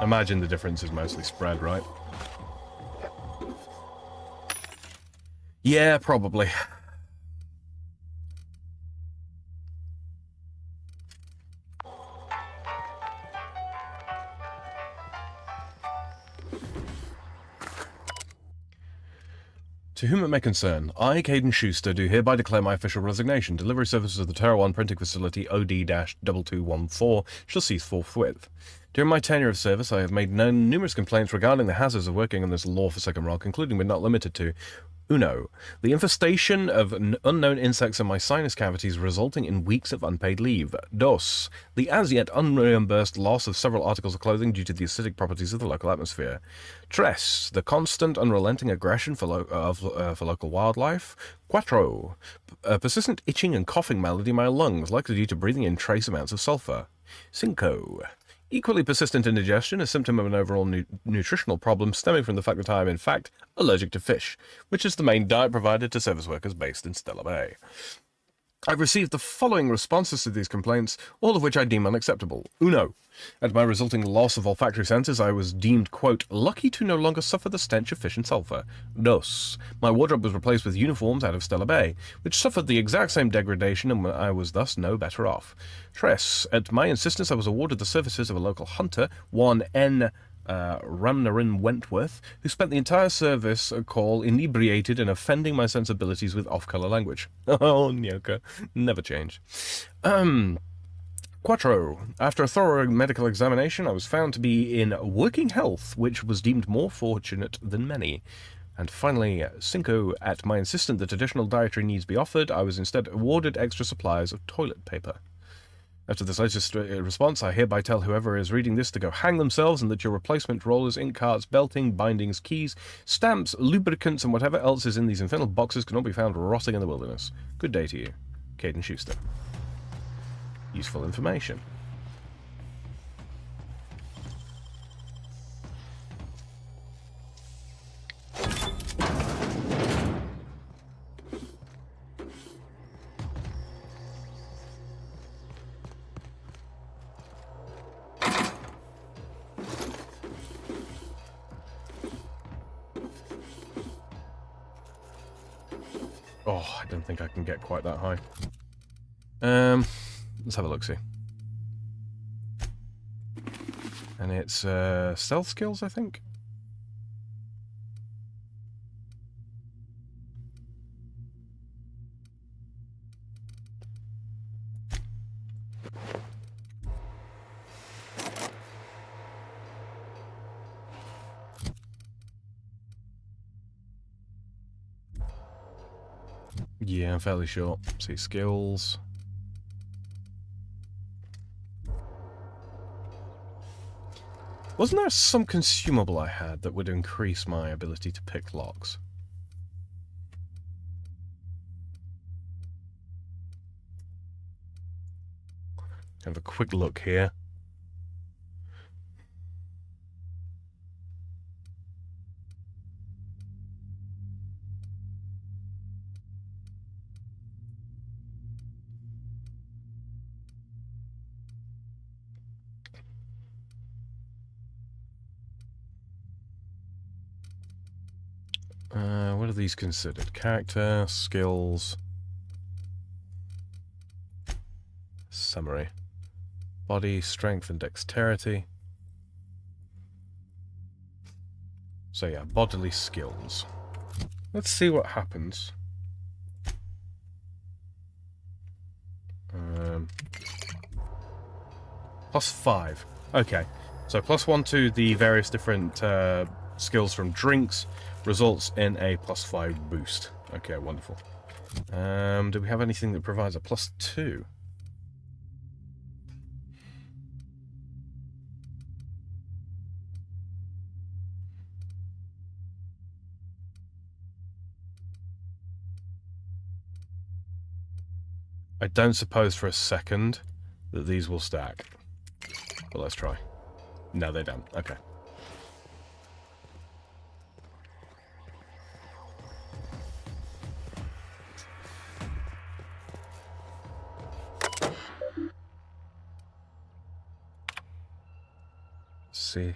Imagine the difference is mostly spread, right? Yeah, probably. To whom it may concern, I, Caden Schuster, do hereby declare my official resignation. Delivery services of the Terra 1 printing facility OD-2214 shall cease forthwith. During my tenure of service, I have made known numerous complaints regarding the hazards of working on this law-forsaken rock, including but not limited to 1. The infestation of unknown insects in my sinus cavities resulting in weeks of unpaid leave. 2. The as-yet unreimbursed loss of several articles of clothing due to the acidic properties of the local atmosphere. 3. The constant unrelenting aggression for local wildlife. 4. Persistent itching and coughing malady in my lungs, likely due to breathing in trace amounts of sulfur. 5. Equally persistent indigestion, a symptom of an overall nutritional problem stemming from the fact that I am in fact allergic to fish, which is the main diet provided to service workers based in Stella Bay. I've received the following responses to these complaints, all of which I deem unacceptable. 1. At my resulting loss of olfactory senses, I was deemed, quote, lucky to no longer suffer the stench of fish and sulfur. 2. My wardrobe was replaced with uniforms out of Stella Bay, which suffered the exact same degradation, and I was thus no better off. 3. At my insistence, I was awarded the services of a local hunter, one N. Ramnarin Wentworth, who spent the entire service call inebriated and offending my sensibilities with off-color language. Oh, Nyoka, never change. 4. After a thorough medical examination, I was found to be in working health, which was deemed more fortunate than many. And finally, 5. At my insistence that additional dietary needs be offered, I was instead awarded extra supplies of toilet paper. After this latest response, I hereby tell whoever is reading this to go hang themselves, and that your replacement rollers, ink carts, belting, bindings, keys, stamps, lubricants, and whatever else is in these infernal boxes can all be found rotting in the wilderness. Good day to you. Caden Schuster. Useful information. Oh, I don't think I can get quite that high. Let's have a look, see. And it's stealth skills, I think. Yeah, I'm fairly sure. See, skills. Wasn't there some consumable I had that would increase my ability to pick locks? Have a quick look here. What are these considered? Character, skills, summary, body, strength, and dexterity. So yeah, bodily skills. Let's see what happens. +5. Okay, so +1 to the various different skills from drinks results in a +5 boost. Okay, wonderful. Do we have anything that provides a +2? I don't suppose for a second that these will stack. But let's try. No, they don't. Okay. See.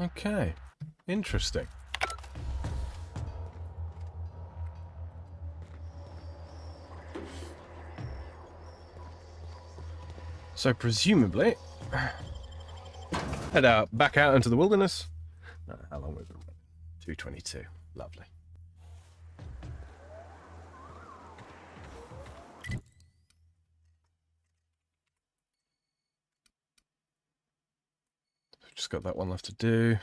Okay. Interesting. So presumably, head out, back out into the wilderness. How long we've been running? 2:22. Lovely. Just got that one left to do.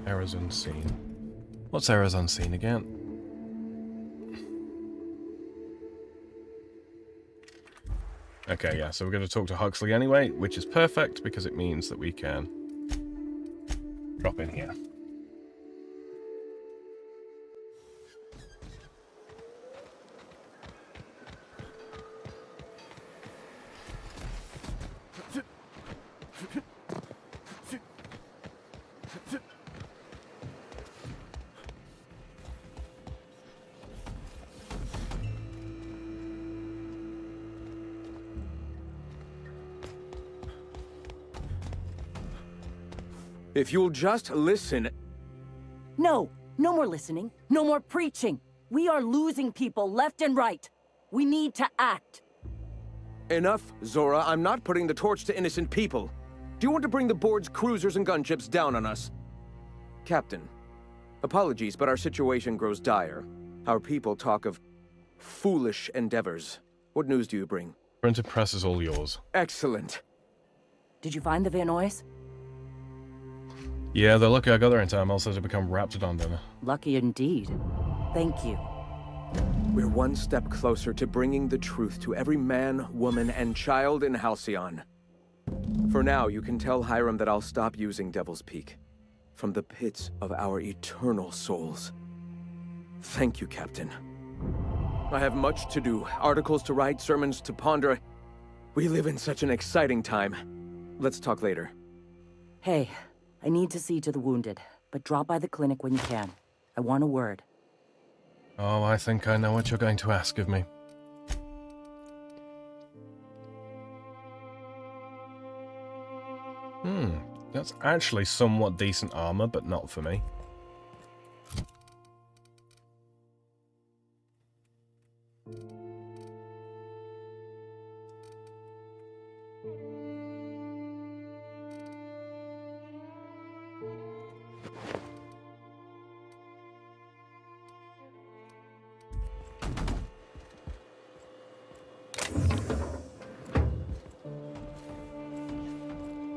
Errors unseen. What's errors unseen again? Okay, yeah, so we're going to talk to Huxley anyway, which is perfect because it means that we can drop in here. If you'll just listen... No, no more listening. No more preaching. We are losing people left and right. We need to act. Enough, Zora. I'm not putting the torch to innocent people. Do you want to bring the board's cruisers and gunships down on us? Captain, apologies, but our situation grows dire. Our people talk of foolish endeavors. What news do you bring? Printed press is all yours. Excellent. Did you find the Van Nuys? Yeah, they're lucky I got there in time, else they'd become Raptidon dinner. Lucky indeed. Thank you. We're one step closer to bringing the truth to every man, woman, and child in Halcyon. For now, you can tell Hiram that I'll stop using Devil's Peak. From the pits of our eternal souls. Thank you, Captain. I have much to do, articles to write, sermons to ponder. We live in such an exciting time. Let's talk later. Hey, I need to see to the wounded, but drop by the clinic when you can. I want a word. Oh, I think I know what you're going to ask of me. That's actually somewhat decent armor, but not for me.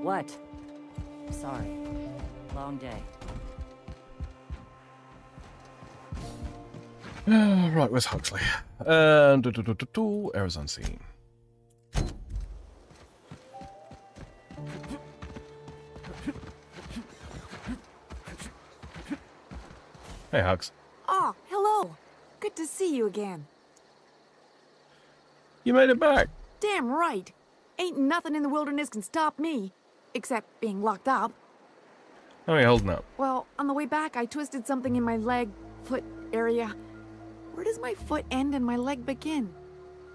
What? Sorry. Long day. Right, where's Huxley? Errors unseen. Hey, Hux. Oh, hello. Good to see you again. You made it back. Damn right. Ain't nothing in the wilderness can stop me. Except being locked up. How are you holding up? Well, on the way back, I twisted something in my leg, foot area. Where does my foot end and my leg begin?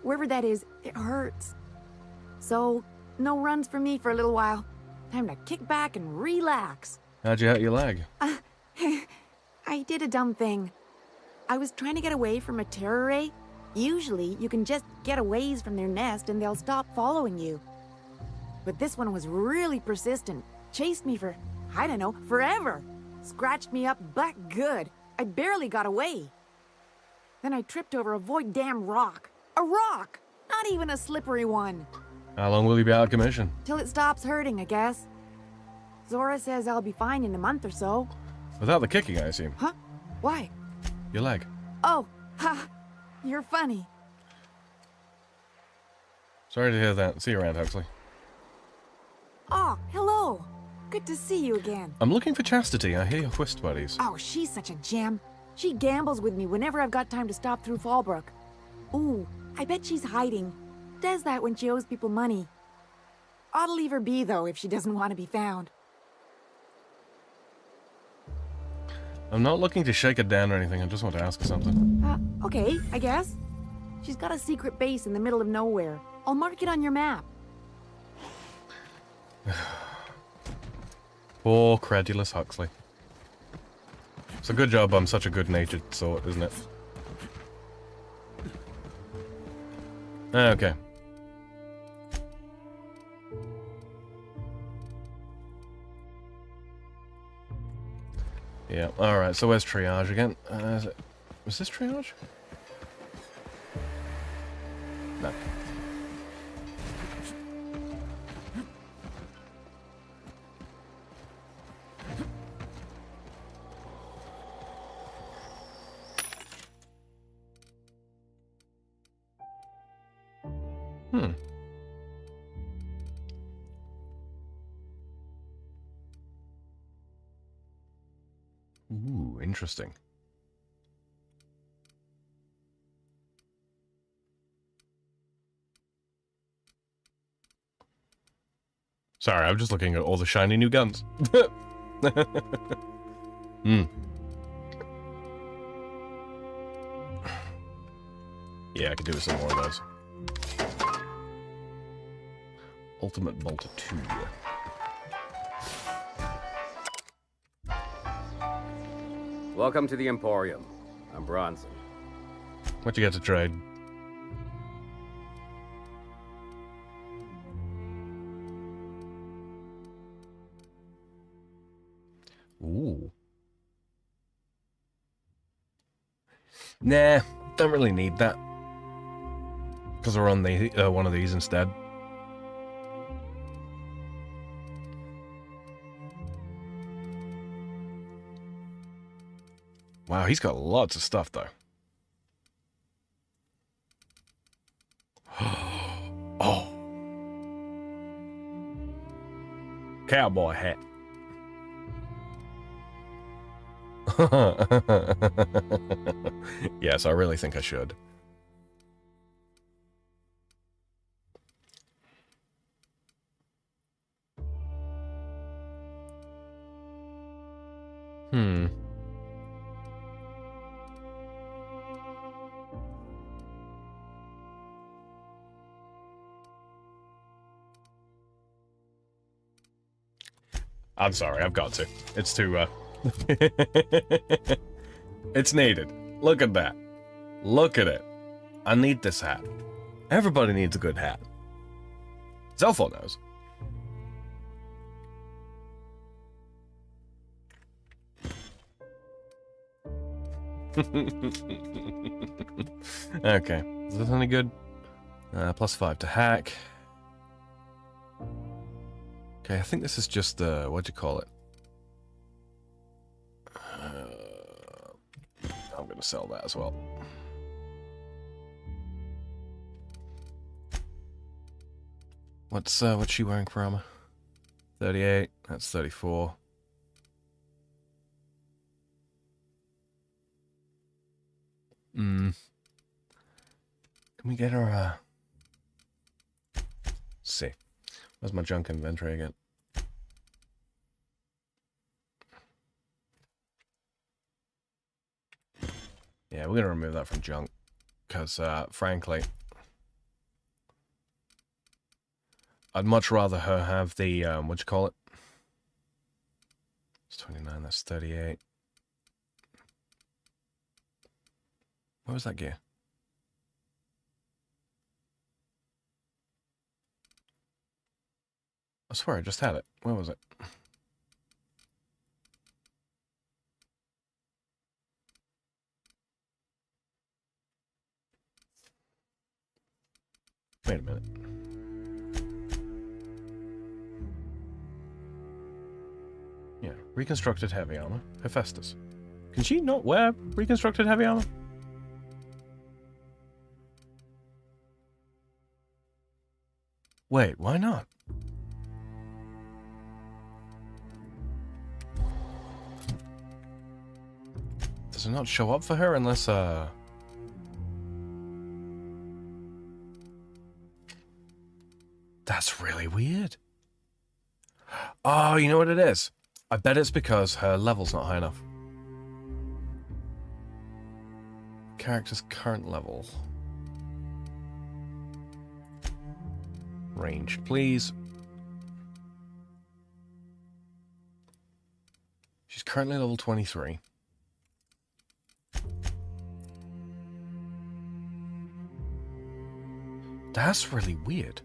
Wherever that is, it hurts. So, no runs for me for a little while. Time to kick back and relax. How'd you hurt your leg? I did a dumb thing. I was trying to get away from a terror ray. Usually, you can just get a ways from their nest and they'll stop following you. But this one was really persistent. Chased me for, I don't know, forever. Scratched me up black good. I barely got away. Then I tripped over a void damn rock. A rock! Not even a slippery one. How long will you be out of commission? Till it stops hurting, I guess. Zora says I'll be fine in a month or so. Without the kicking, I assume. Huh? Why? Your leg. Oh, ha! You're funny. Sorry to hear that. See you around, Huxley. Oh, hello. Good to see you again. I'm looking for Chastity. I hear you're whist buddies. Oh, she's such a gem. She gambles with me whenever I've got time to stop through Fallbrook. Ooh, I bet she's hiding. Does that when she owes people money. Ought to leave her be, though, if she doesn't want to be found. I'm not looking to shake her down or anything. I just want to ask her something. Okay, I guess. She's got a secret base in the middle of nowhere. I'll mark it on your map. Poor credulous Huxley. It's a good job I'm such a good-natured sort, isn't it? Okay. Yeah, alright, so where's triage again? Was this triage? No. Ooh, interesting. Sorry, I'm just looking at all the shiny new guns. Yeah, I could do with some more of those. Ultimate Bolter 2. Welcome to the Emporium. I'm Bronson. What you got to trade? Ooh. Nah, don't really need that. Because we're on the one of these instead. Wow, he's got lots of stuff, though. Oh. Cowboy hat. Yes, I really think I should. I'm sorry, I've got to. It's too, It's needed. Look at that. Look at it. I need this hat. Everybody needs a good hat. Zelfo knows. Okay. Is this any good? +5 to hack. Okay, I think this is just, what do you call it? I'm gonna sell that as well. What's she wearing for armor? 38, that's 34. Can we get her, let's see. Where's my junk inventory again? Yeah, we're gonna remove that from junk. Because, frankly, I'd much rather her have the, what'd you call it? It's 29, that's 38. Where was that gear? I swear I just had it. Where was it? Wait a minute. Yeah, reconstructed heavy armor. Hephaestus. Can she not wear reconstructed heavy armor? Wait, why not? Does it not show up for her unless, That's really weird. Oh, you know what it is? I bet it's because her level's not high enough. Character's current level. Range, please. She's currently level 23. That's really weird.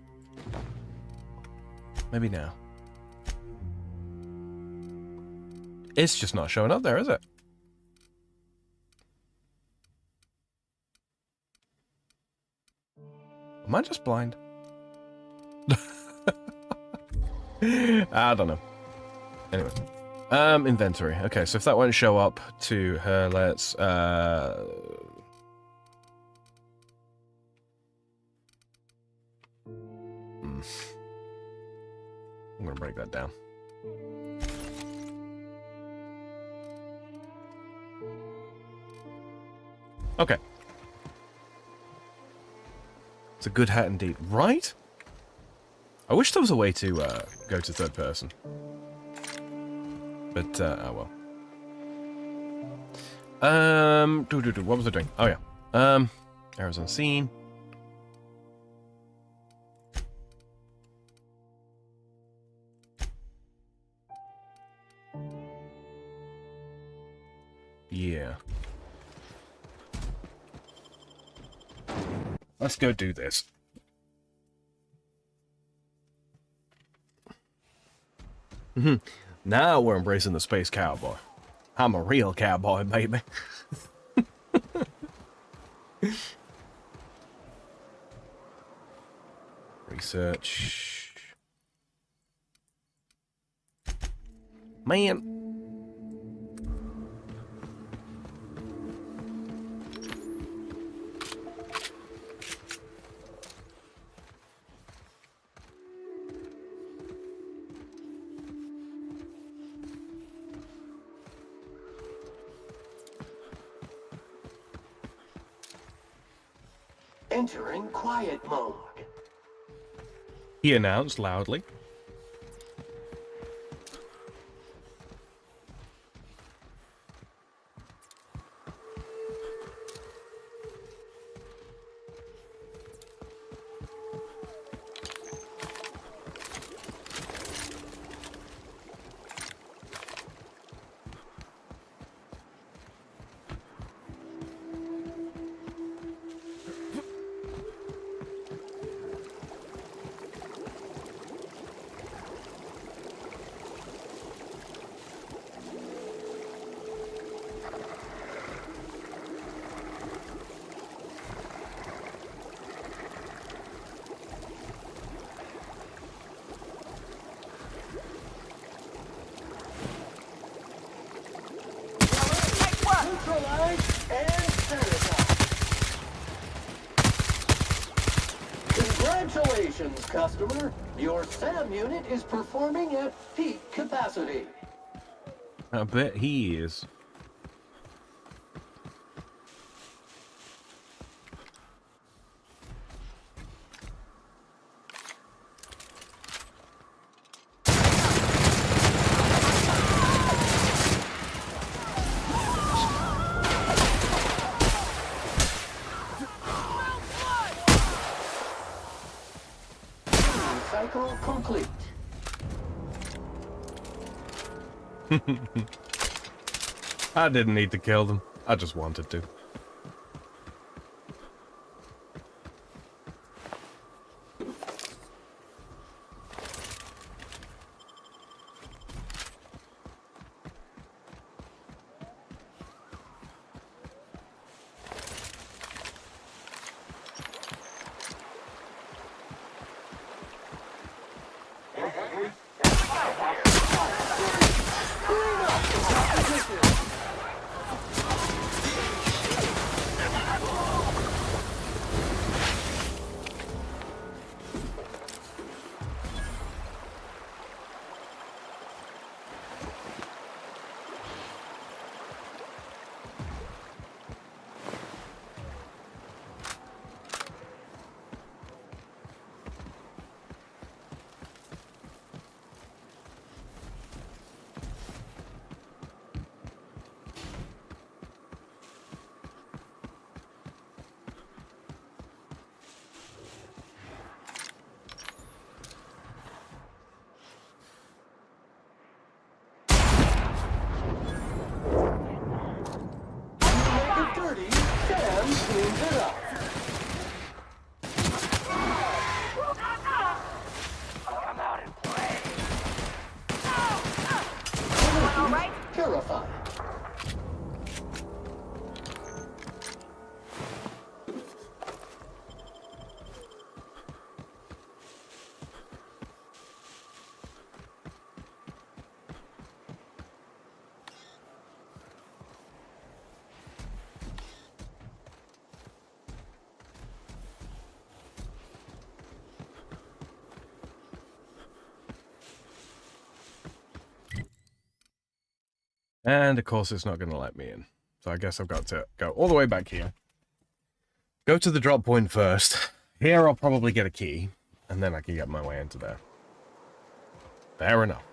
Maybe now. It's just not showing up there, is it? Am I just blind? I don't know. Anyway. Inventory. Okay, so if that won't show up to her, let's, I'm gonna break that down. Okay. It's a good hat indeed, right? I wish there was a way to go to third person. But, oh well. What was I doing? Oh yeah. Arrows unseen. Yeah. Let's go do this. Now we're embracing the space cowboy. I'm a real cowboy, baby. research. Man. Entering quiet mode. He announced loudly. Neutralize and sanitize. Congratulations, customer. Your SAM unit is performing at peak capacity. I bet he is. Cycle complete. I didn't need to kill them. I just wanted to. Dirty, Sam cleans it up. Come out and play. All right. Purify. And of course it's not going to let me in. So I guess I've got to go all the way back here. Go to the drop point first. Here I'll probably get a key. And then I can get my way into there. Fair enough.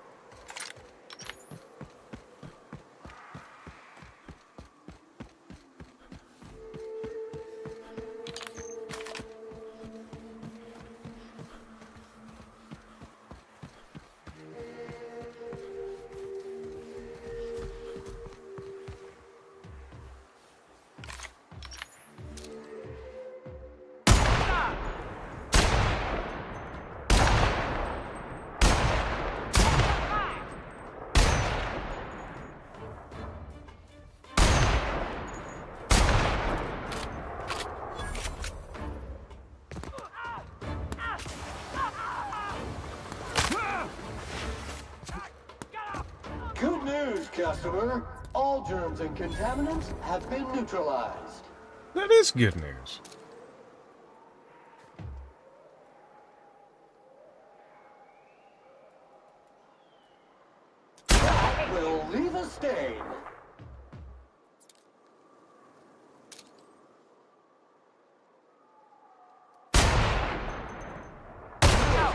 news, customer. All germs and contaminants have been neutralized. That is good news. Will leave a stain.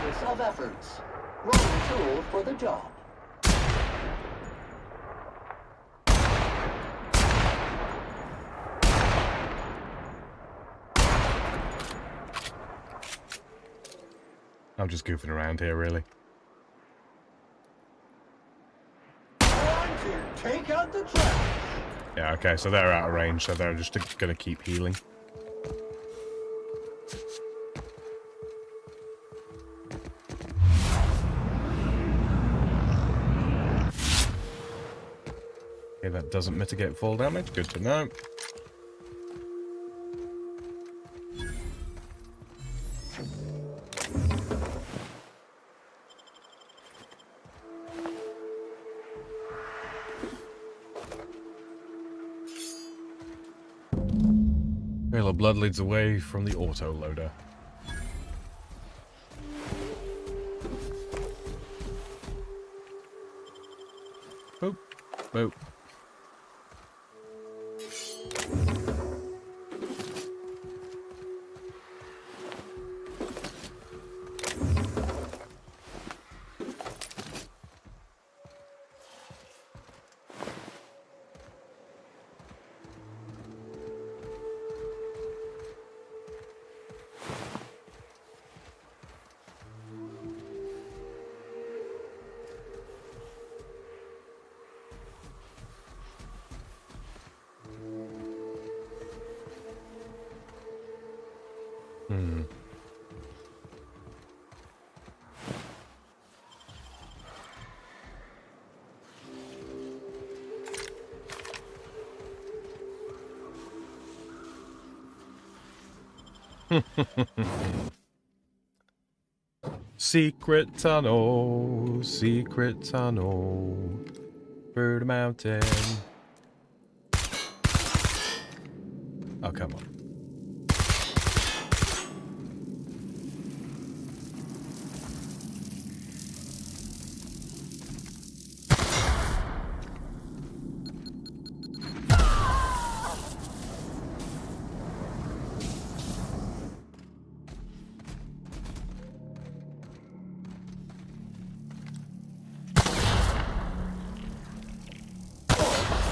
Basis of efforts. Wrong tool for the job. I'm just goofing around here, really. Time to take out the trash. Yeah, okay, so they're out of range, so they're just gonna keep healing. Okay, that doesn't mitigate fall damage. Good to know. Trail of blood leads away from the auto loader. Boop, boop. Secret tunnel, through the mountain. Oh, come on.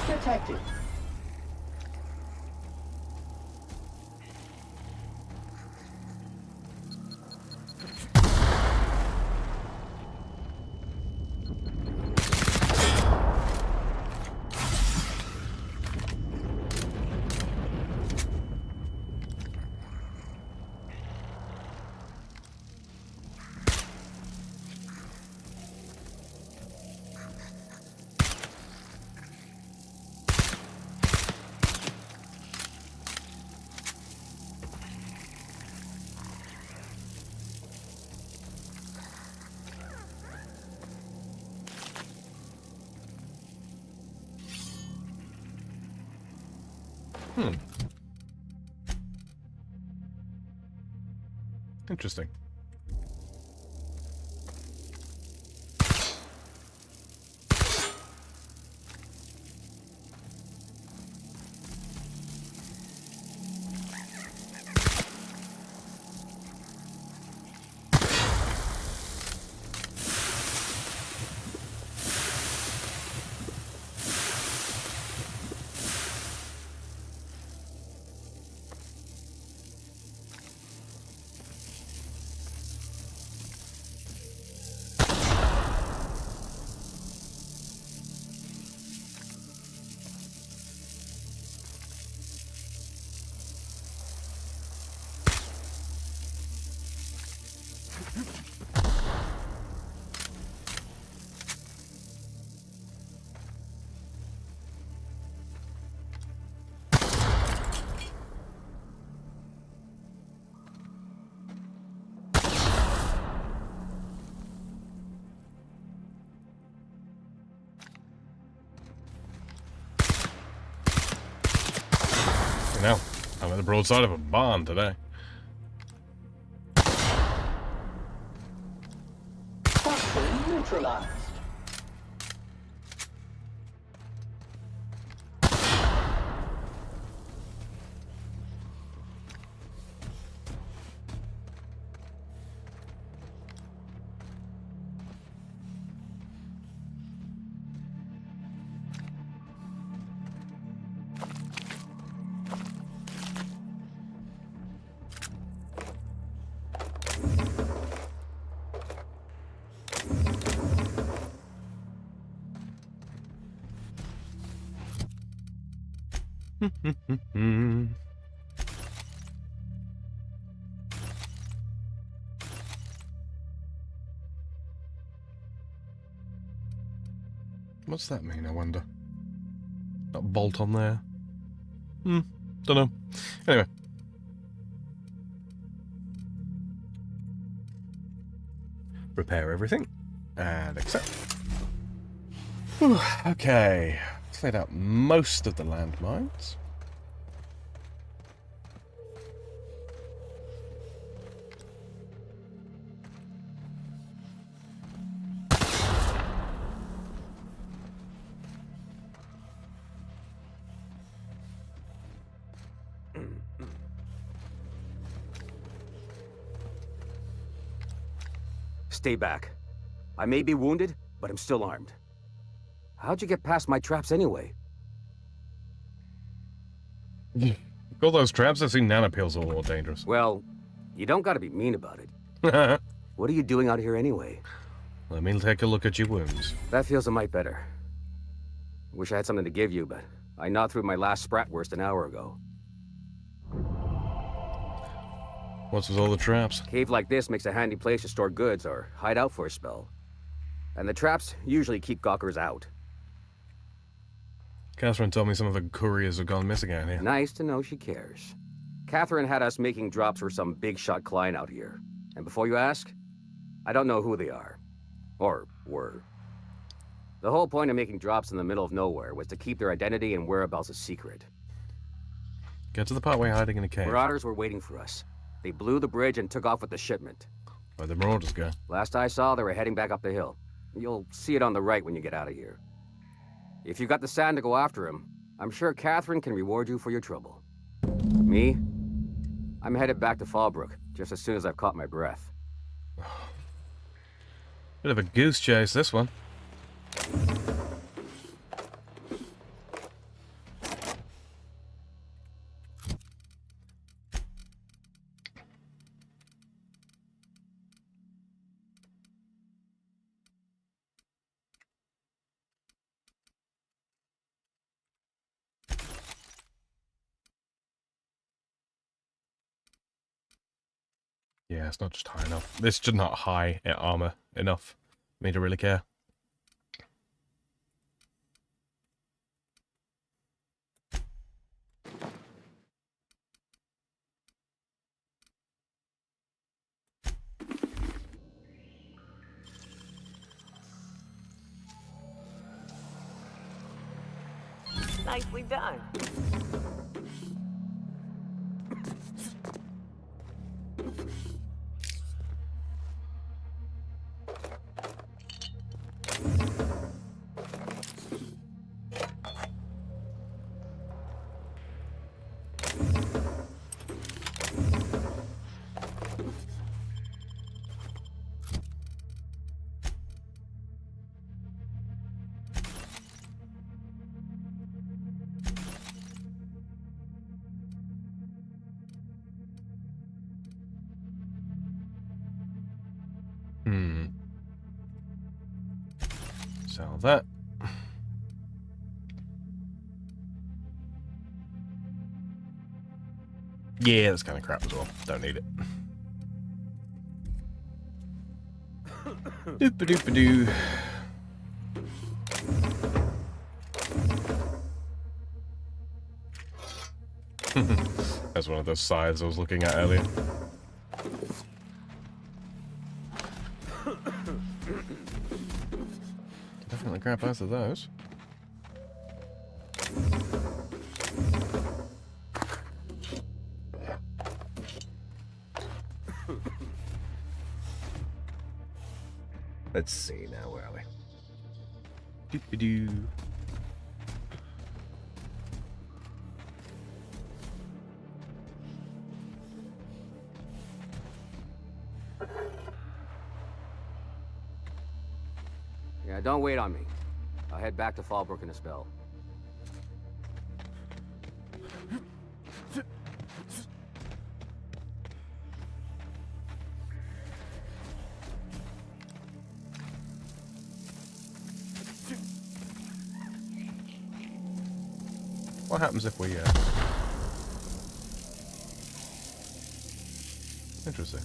Detected. Interesting. like the broadside of a barn today. Toxin neutralized. What's that mean, I wonder? That bolt on there? Don't know. Anyway. Repair everything. And accept. Whew, okay. Cleared out most of the landmines. Stay back. I may be wounded, but I'm still armed. How'd you get past my traps anyway? All those traps, I've seen nanopeels are all dangerous. Well, you don't gotta be mean about it. What are you doing out here anyway? Let me take a look at your wounds. That feels a mite better. Wish I had something to give you, but I gnawed through my last Spratwurst an hour ago. What's with all the traps? Cave like this makes a handy place to store goods or hide out for a spell. And the traps usually keep gawkers out. Catherine told me some of the couriers have gone missing out here. Nice to know she cares. Catherine had us making drops for some big shot client out here. And before you ask, I don't know who they are. Or were. The whole point of making drops in the middle of nowhere was to keep their identity and whereabouts a secret. Get to the part where you're hiding in a cave. Marauders were waiting for us. They blew the bridge and took off with the shipment. Where'd the Marauders go? Last I saw, they were heading back up the hill. You'll see it on the right when you get out of here. If you got the sand to go after him, I'm sure Catherine can reward you for your trouble. Me? I'm headed back to Fallbrook, just as soon as I've caught my breath. Bit of a goose chase, this one. Yeah, it's not just high enough. This is just not high armor enough for me to really care. Nicely done. Sell that. Yeah, that's kind of crap as well. Don't need it. Doop-a-doop-a-doo. That's one of those scythes I was looking at earlier. Definitely grab both of those. Let's see now, where are we? Doo-doo-doo. Yeah, don't wait on me. I'll head back to Fallbrook in a spell. What happens if we, Interesting.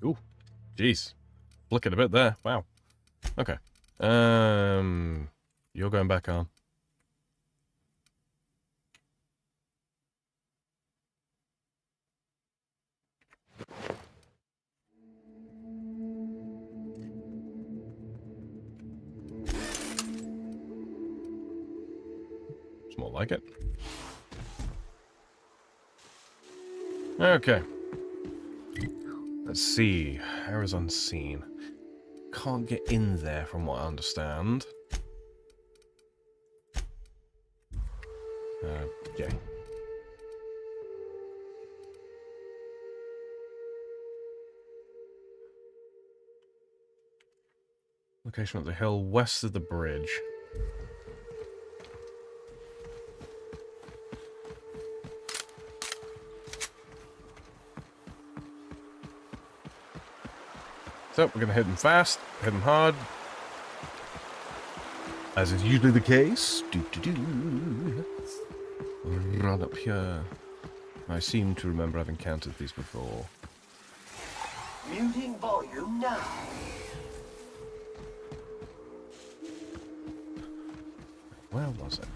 Ooh, jeez. Flickered a bit there. Wow. Okay. You're going back on. It's more like it. Okay. Let's see. Errors unseen. Can't get in there from what I understand. Okay. Location at the hill west of the bridge. So, we're going to hit them fast, hit them hard. As is usually the case. Run up here. I seem to remember having encountered these before. Muting volume now. Where was it?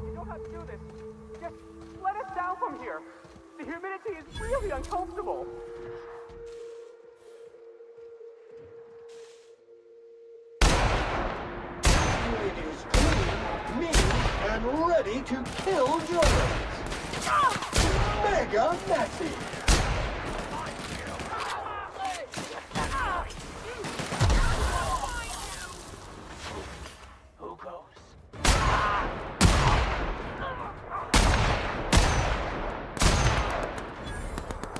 You don't have to do this. Just let us down from here. The humidity is really uncomfortable. It is clean, mean, and ready to kill droids. Mega Maxi. Who goes?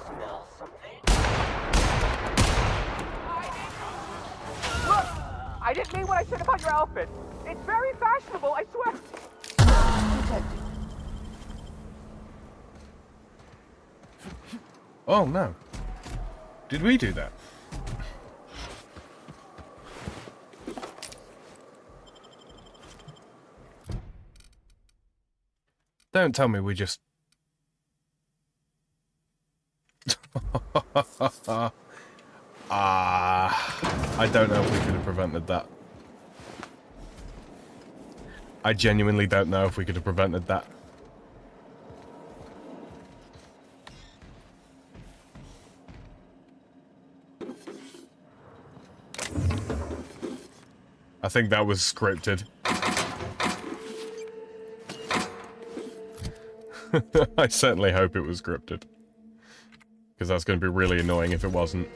Smell something? Look! I didn't mean what I said about your outfit. It's very fashionable, I swear. Oh no. Did we do that? Don't tell me we just... I don't know if we could have prevented that. I genuinely don't know if we could have prevented that. I think that was scripted. I certainly hope it was scripted. Because that's going to be really annoying if it wasn't.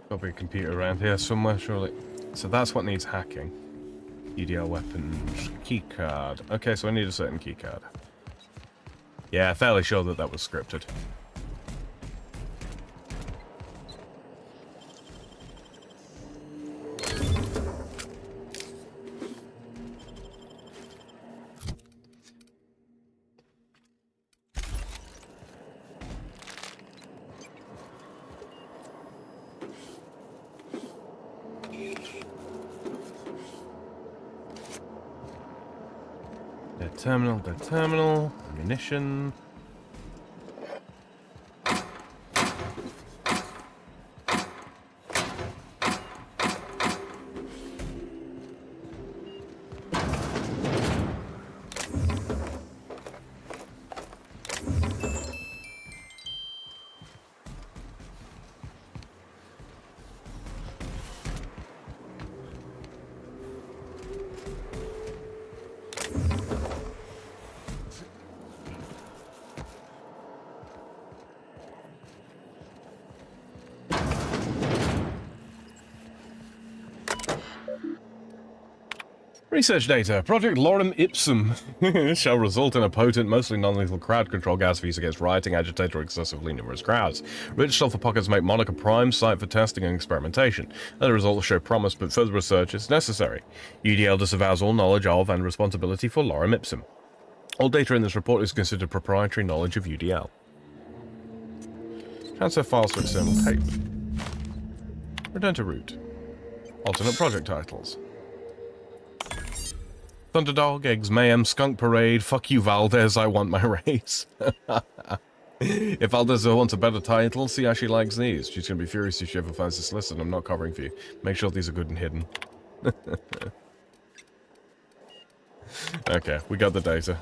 Got to be a computer around here somewhere, surely. So that's what needs hacking. EDL weapons, keycard. Okay, so I need a certain keycard. Yeah, fairly sure that that was scripted. Dead terminal. Ammunition. Research data. Project Lorem Ipsum shall result in a potent, mostly non-lethal crowd control gas for use against rioting, agitate, or excessively numerous crowds. Rich sulfur pockets make Monica prime site for testing and experimentation. The results show promise, but further research is necessary. UDL disavows all knowledge of and responsibility for Lorem Ipsum. All data in this report is considered proprietary knowledge of UDL. Transfer files to external tape. Return to root. Alternate project titles. Thunderdog, Eggs Mayhem, Skunk Parade, Fuck You Valdez, I Want My Race. If Valdez wants a better title, see how she likes these. She's going to be furious if she ever finds this list, and I'm not covering for you. Make sure these are good and hidden. Okay, we got the data.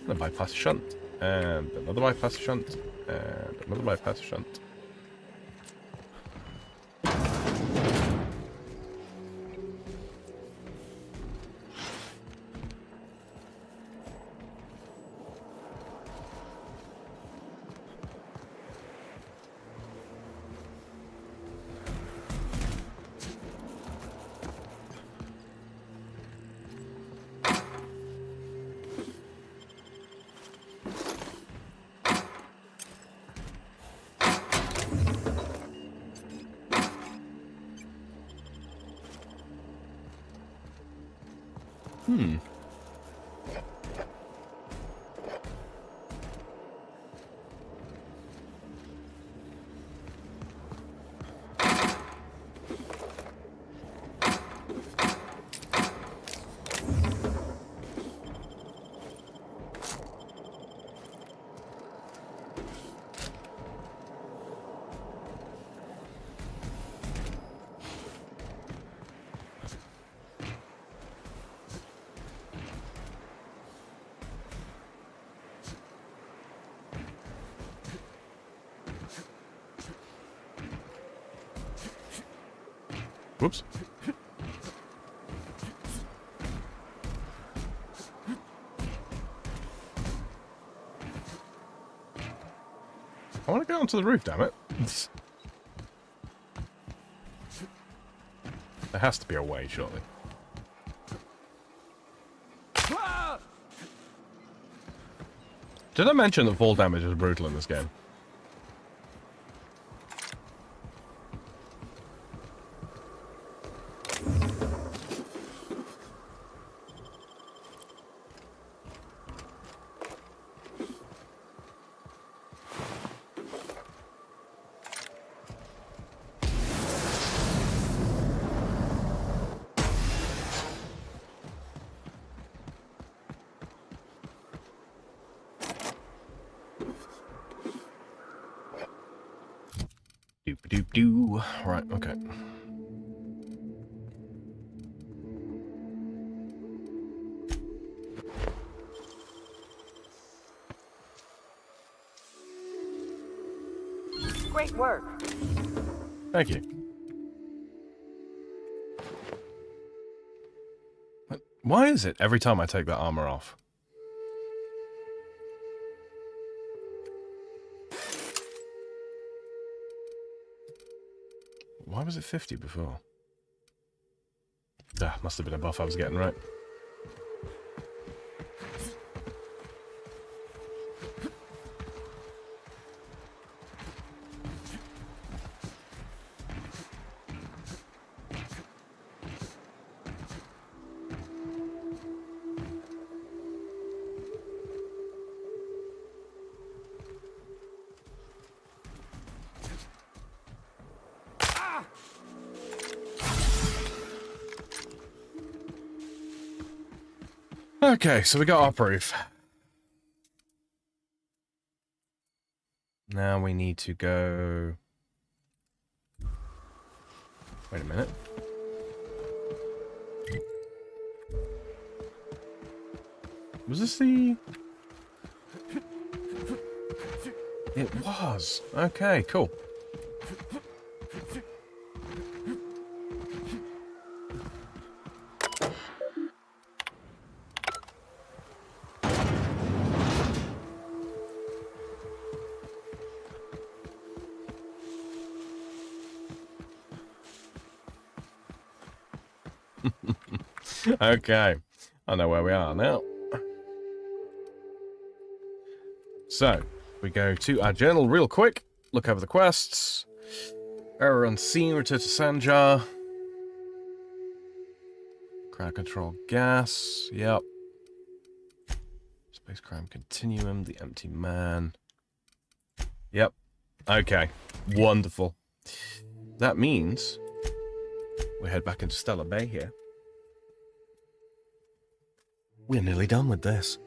A bypass shunt, and another bypass shunt, and another bypass shunt. Whoops. I want to go onto the roof, damn it. There has to be a way, surely. Did I mention that fall damage is brutal in this game? Doop-a-doop-doo. Right, okay. Great work. Thank you. Why is it every time I take that armor off? Why was it 50 before? Ah, must have been a buff I was getting right. Okay, so we got our proof. Now we need to go... Wait a minute. Was this the... It was. Okay, cool. Okay, I know where we are now. So, we go to our journal real quick, look over the quests. Error unseen, return to Sanjar. Crowd control gas, yep. Space crime continuum, the empty man. Yep, okay, wonderful. That means we head back into Stellar Bay here. We're nearly done with this.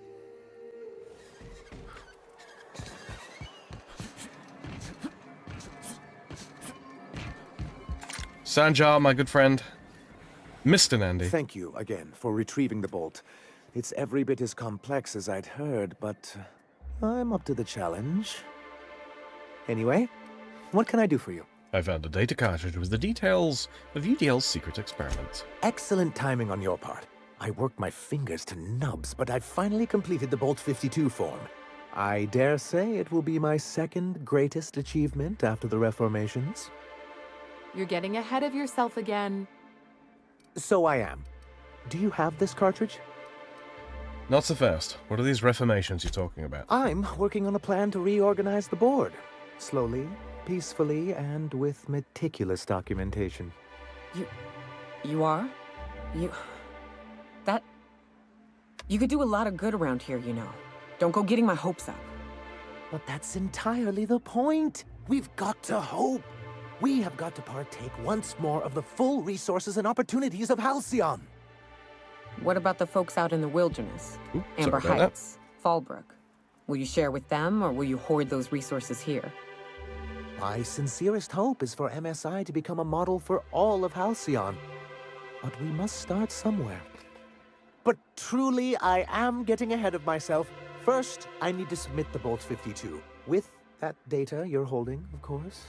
Sanjar, my good friend. Mr. Nandi. Thank you again for retrieving the bolt. It's every bit as complex as I'd heard, but I'm up to the challenge. Anyway, what can I do for you? I found a data cartridge with the details of UDL's secret experiment. Excellent timing on your part. I worked my fingers to nubs, but I've finally completed the Bolt 52 form. I dare say it will be my second greatest achievement after the reformations. You're getting ahead of yourself again. So I am. Do you have this cartridge? Not so fast. What are these reformations you're talking about? I'm working on a plan to reorganize the board. Slowly, peacefully, and with meticulous documentation. You are? You could do a lot of good around here, you know. Don't go getting my hopes up. But that's entirely the point. We've got to hope. We have got to partake once more of the full resources and opportunities of Halcyon. What about the folks out in the wilderness? Ooh, Amber sorry about Heights, Fallbrook. Will you share with them, or will you hoard those resources here? My sincerest hope is for MSI to become a model for all of Halcyon. But we must start somewhere. But truly, I am getting ahead of myself. First, I need to submit the Bolt 52. With that data you're holding, of course.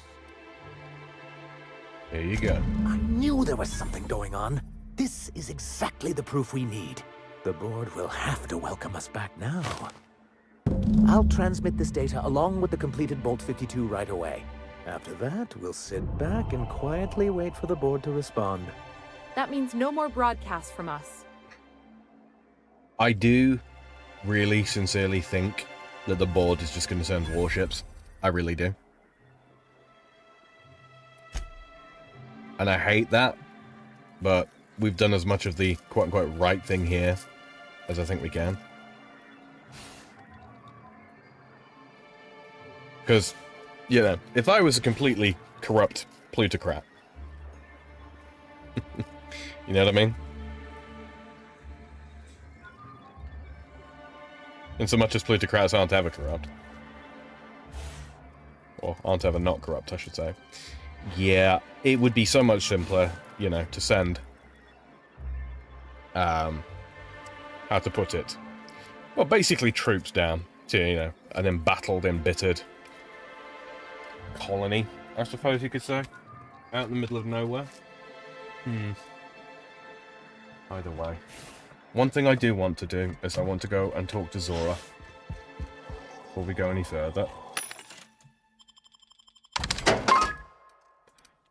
Here you go. I knew there was something going on. This is exactly the proof we need. The board will have to welcome us back now. I'll transmit this data along with the completed Bolt 52 right away. After that, we'll sit back and quietly wait for the board to respond. That means no more broadcasts from us. I do really sincerely think that the board is just going to send warships. I really do. And I hate that, but we've done as much of the quote-unquote right thing here as I think we can. Because, you know, if I was a completely corrupt plutocrat, you know what I mean? In so much as plutocrats aren't ever corrupt. Or aren't ever not corrupt, I should say. Yeah, it would be so much simpler, you know, to send... how to put it? Well, basically troops down to, you know, an embattled, embittered colony, I suppose you could say. Out in the middle of nowhere. Either way. One thing I do want to do is I want to go and talk to Zora before we go any further.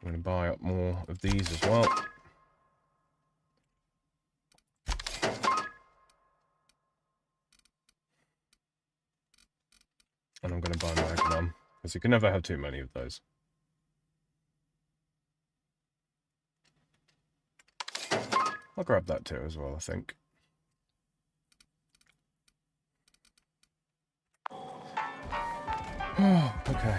I'm going to buy up more of these as well. And I'm going to buy Magnum, because you can never have too many of those. I'll grab that too as well, I think. Oh, okay.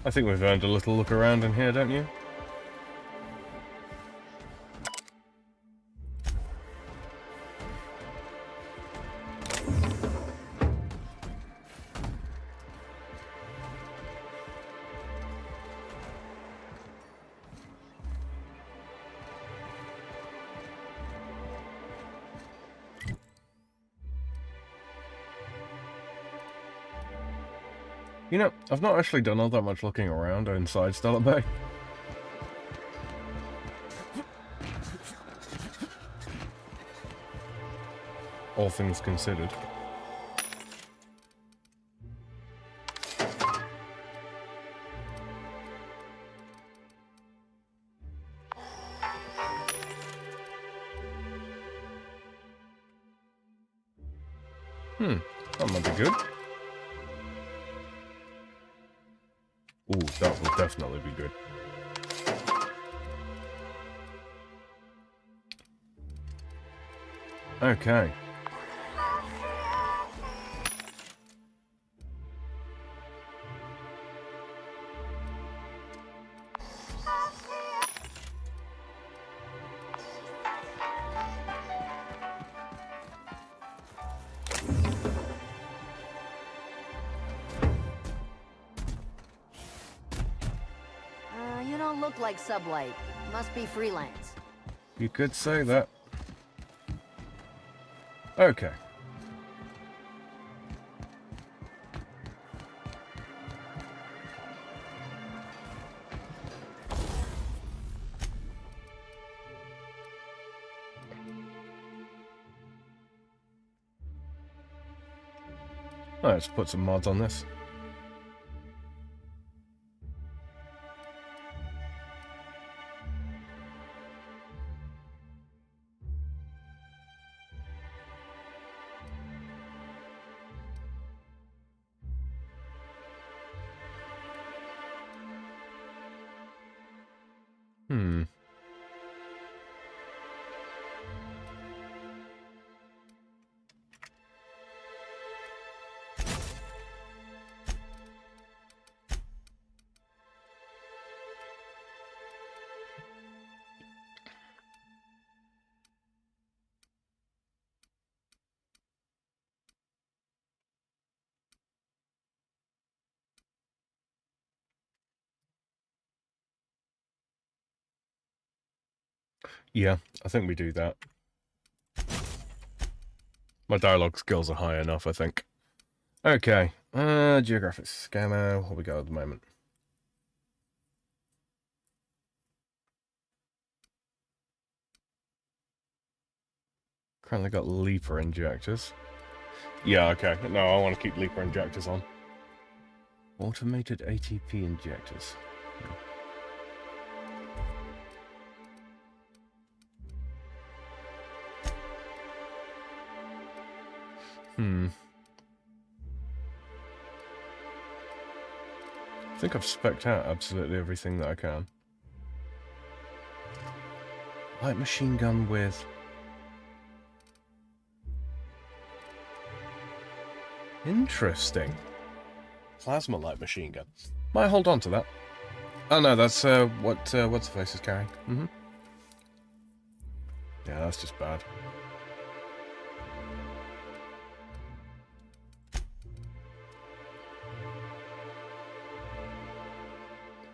I think we've earned a little look around in here, don't you? You know, I've not actually done all that much looking around inside Stardate Bay. All things considered. That might be good. Ooh, that will definitely be good. Okay. You don't look like Sublight. Must be freelance. You could say that. Okay. Let's put some mods on this. Yeah, I think we do that. My dialogue skills are high enough, I think. Okay, geographic scammer, what we got at the moment? Currently got leaper injectors. Yeah, okay. No, I want to keep leaper injectors on. Automated ATP injectors. I think I've spec'd out absolutely everything that I can. Light machine gun with... Interesting. Plasma light machine gun. Might hold on to that. Oh no, that's what's the face is carrying. Yeah, that's just bad.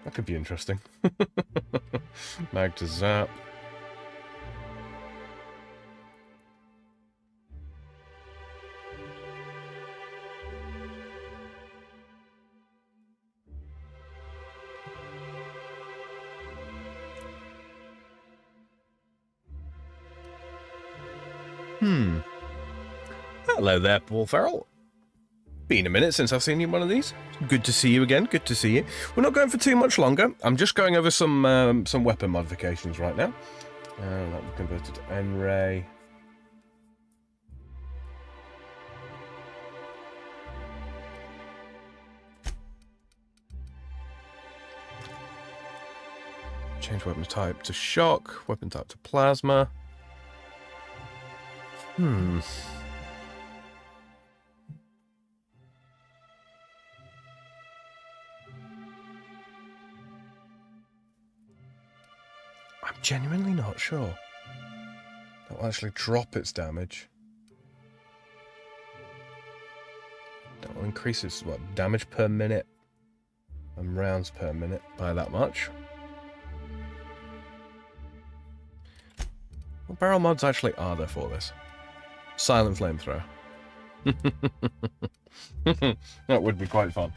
That could be interesting. Mag to zap. Hello there, Paul Farrell. Been a minute since I've seen you in one of these. Good to see you again. Good to see you. We're not going for too much longer. I'm just going over some weapon modifications right now. That we converted to N-ray. Change weapon type to shock. Weapon type to plasma. I'm genuinely not sure. That will actually drop its damage. That will increase its, what, damage per minute and rounds per minute by that much. What barrel mods actually are there for this? Silent flamethrower. That would be quite fun.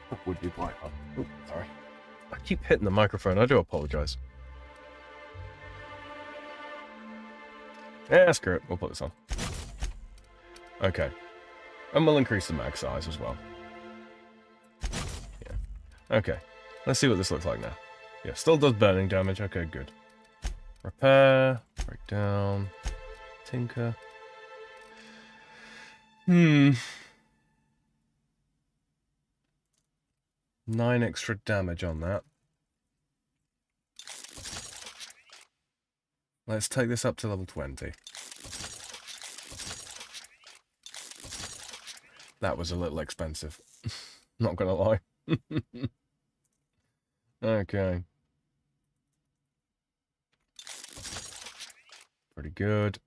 That would be quite fun. Oops, sorry. I keep hitting the microphone. I do apologize. Yeah, screw it. We'll put this on. Okay. And we'll increase the mag size as well. Yeah. Okay. Let's see what this looks like now. Yeah, still does burning damage. Okay, good. Repair. Break down. Tinker. 9 extra damage on that. Let's take this up to level 20. That was a little expensive. Not gonna lie. Okay. Pretty good.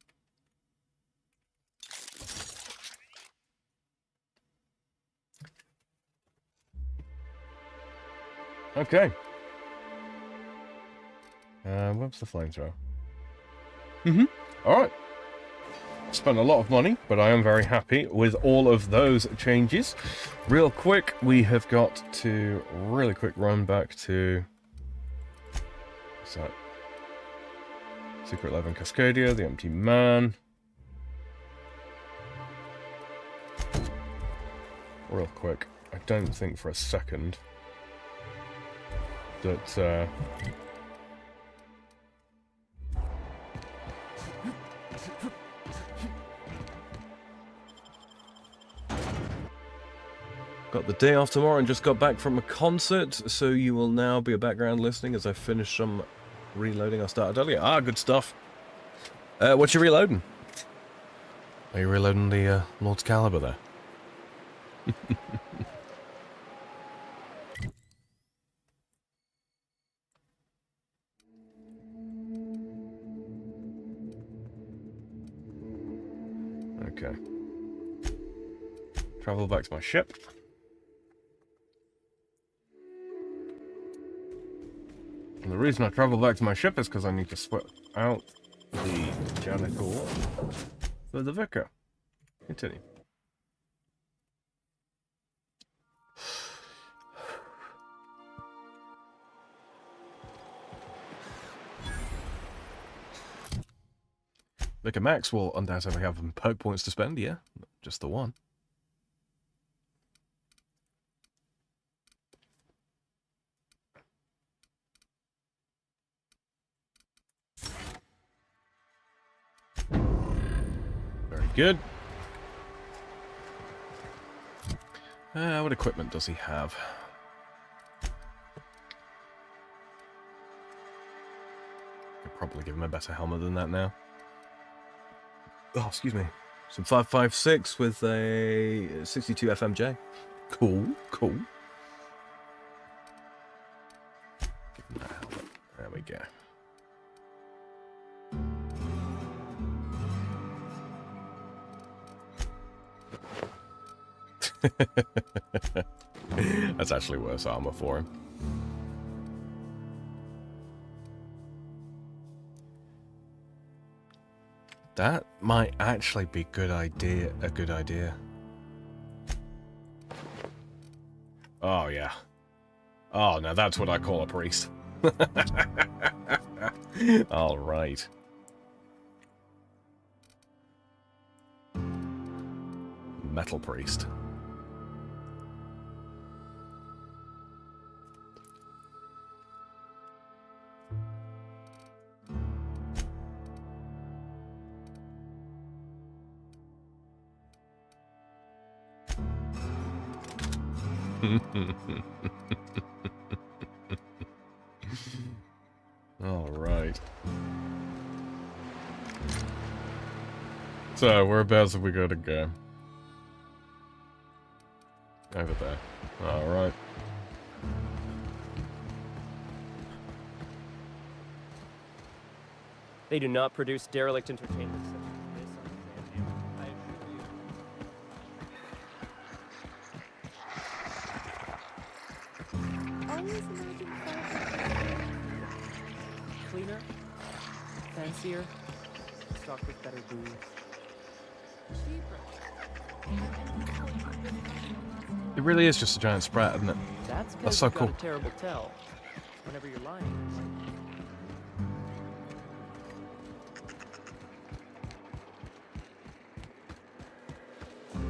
Okay. What's the flamethrower? Alright. Spent a lot of money, but I am very happy with all of those changes. Real quick, we have got to really quick run back to... What's that? Secret Lab and Cascadia, the Empty Man. Real quick. I don't think for a second that got the day off tomorrow and just got back from a concert, so you will now be a background listening as I finish some reloading I started earlier. Ah, good stuff. What you reloading? Are you reloading the Lord's Caliber there? Okay. Travel back to my ship. And the reason I travel back to my ship is because I need to swap out the janicle for the Vicar. Continue. Vicar Max will undoubtedly have some perk points to spend, yeah. Just the one. Very good. What equipment does he have? Could probably give him a better helmet than that now. Oh, excuse me. Some 5.56 with a 62 FMJ. Cool, cool. Give him that helmet. There we go. That's actually worse armor for him. That might actually be a good idea. Oh, yeah. Oh, now that's what I call a priest. All right. Metal priest. All right. So, whereabouts have we got to go? Over there. All right. They do not produce derelict entertainment such as this on Exam Hammer. I assure you. Cleaner, fancier, stocked with better booze. It really is just a giant sprat, isn't it? That's so you've cool. got a terrible tell. Whenever you're lying.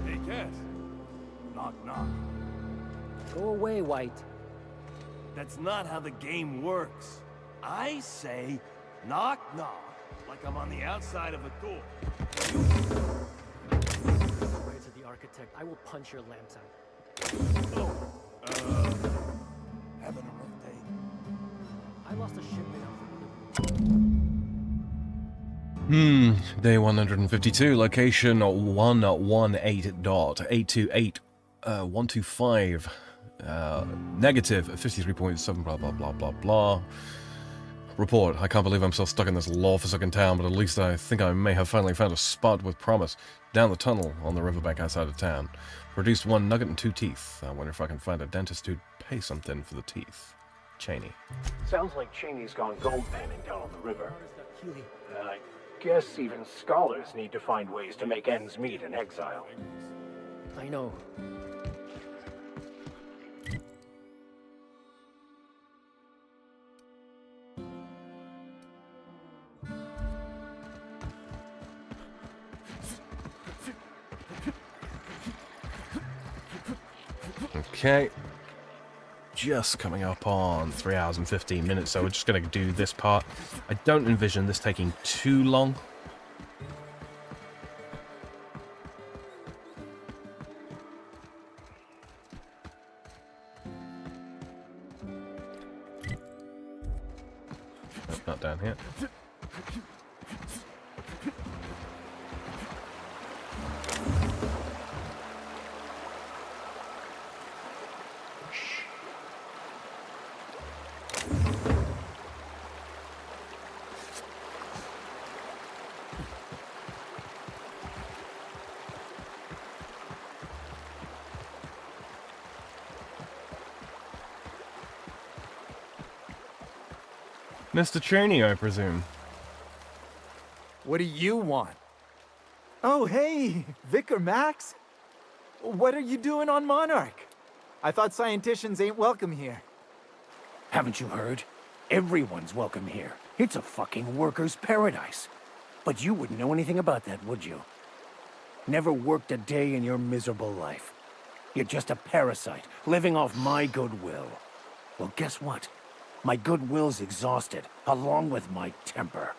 Hey, Cass. Knock, knock. Go away, White. That's not how the game works. I say, knock, knock, like I'm on the outside of a door. Words of the architect, I will punch your lamps out. Oh, having a rough day. I lost a shipment out. Day 152, location 118.828.125, negative 53.7, blah, blah, blah, blah, blah. Report, I can't believe I'm still stuck in this law-forsaken town, but at least I think I may have finally found a spot with promise. Down the tunnel on the riverbank outside of town. Produced 1 nugget and 2 teeth. I wonder if I can find a dentist who'd pay something for the teeth. Cheney. Sounds like Cheney's gone gold panning down on the river. I guess even scholars need to find ways to make ends meet in exile. I know. Okay. Just coming up on 3 hours and 15 minutes, so we're just going to do this part. I don't envision this taking too long. Nope, not down here. Mr. Cheney, I presume. What do you want? Oh, hey, Vicar Max. What are you doing on Monarch? I thought scienticians ain't welcome here. Haven't you heard? Everyone's welcome here. It's a fucking worker's paradise. But you wouldn't know anything about that, would you? Never worked a day in your miserable life. You're just a parasite, living off my goodwill. Well, guess what? My goodwill's exhausted, along with my temper.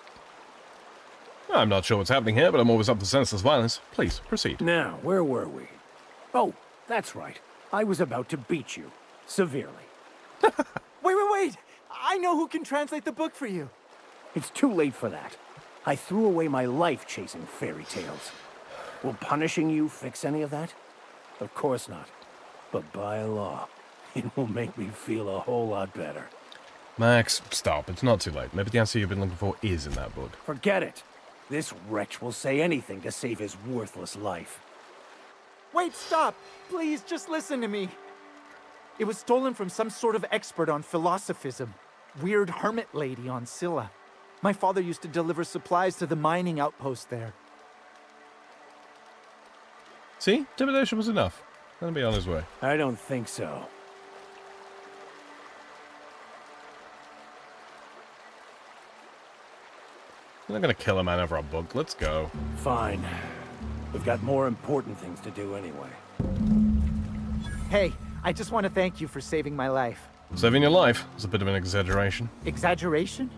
I'm not sure what's happening here, but I'm always up for senseless violence. Please, proceed. Now, where were we? Oh, that's right. I was about to beat you. Severely. Wait! I know who can translate the book for you. It's too late for that. I threw away my life chasing fairy tales. Will punishing you fix any of that? Of course not. But by law, it will make me feel a whole lot better. Max, stop. It's not too late. Maybe the answer you've been looking for is in that book. Forget it. This wretch will say anything to save his worthless life. Wait, stop! Please, just listen to me. It was stolen from some sort of expert on philosophism. Weird hermit lady on Scylla. My father used to deliver supplies to the mining outpost there. See? Intimidation was enough. Let him be on his way. I don't think so. We're not gonna kill a man over a book. Let's go. Fine. We've got more important things to do anyway. Hey, I just want to thank you for saving my life. Saving your life is a bit of an exaggeration. Exaggeration?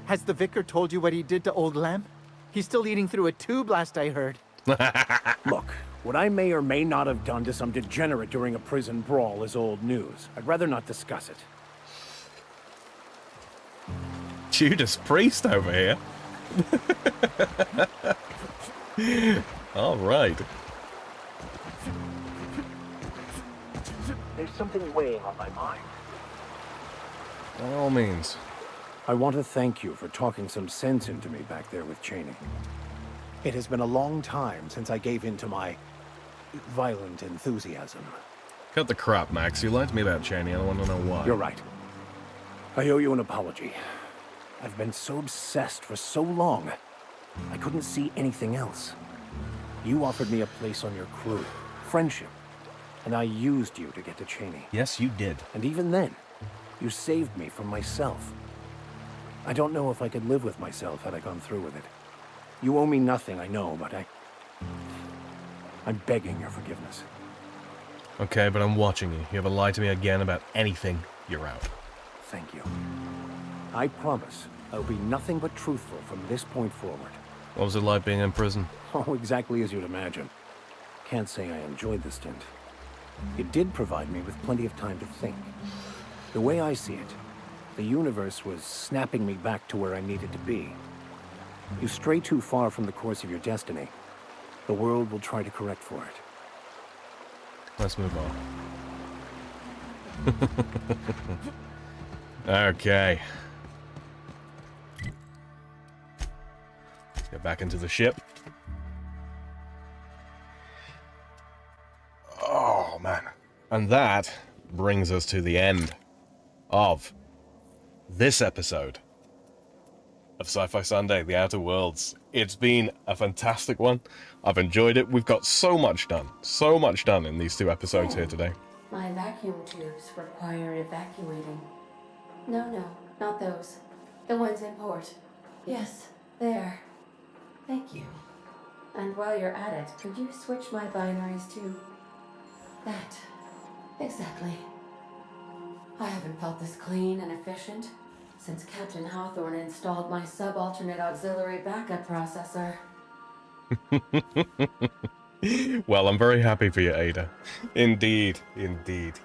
Has the vicar told you what he did to old Lem? He's still eating through a tube, last I heard. Look, what I may or may not have done to some degenerate during a prison brawl is old news. I'd rather not discuss it. Judas Priest over here. All right. There's something weighing on my mind. By all means. I want to thank you for talking some sense into me back there with Cheney. It has been a long time since I gave in to my violent enthusiasm. Cut the crap, Max. You lied to me about Cheney. I don't want to know why. You're right. I owe you an apology. I've been so obsessed for so long, I couldn't see anything else. You offered me a place on your crew, friendship, and I used you to get to Cheney. Yes, you did. And even then, you saved me from myself. I don't know if I could live with myself had I gone through with it. You owe me nothing, I know, but I'm begging your forgiveness. Okay, but I'm watching you. You ever lie to me again about anything, you're out. Thank you. I promise I'll be nothing but truthful from this point forward. What was it like being in prison? Oh, exactly as you'd imagine. Can't say I enjoyed the stint. It did provide me with plenty of time to think. The way I see it, the universe was snapping me back to where I needed to be. You stray too far from the course of your destiny, the world will try to correct for it. Let's move on. Okay. Let's get back into the ship. Oh, man. And that brings us to the end of this episode of Sci-Fi Sunday, The Outer Worlds. It's been a fantastic one. I've enjoyed it. We've got so much done in these 2 episodes here today. My vacuum tubes require evacuating. No, not those. The ones in port. Yes, there. Thank you. And while you're at it, could you switch my binaries to that? Exactly. I haven't felt this clean and efficient since Captain Hawthorne installed my subalternate auxiliary backup processor. Well, I'm very happy for you, Ada. Indeed.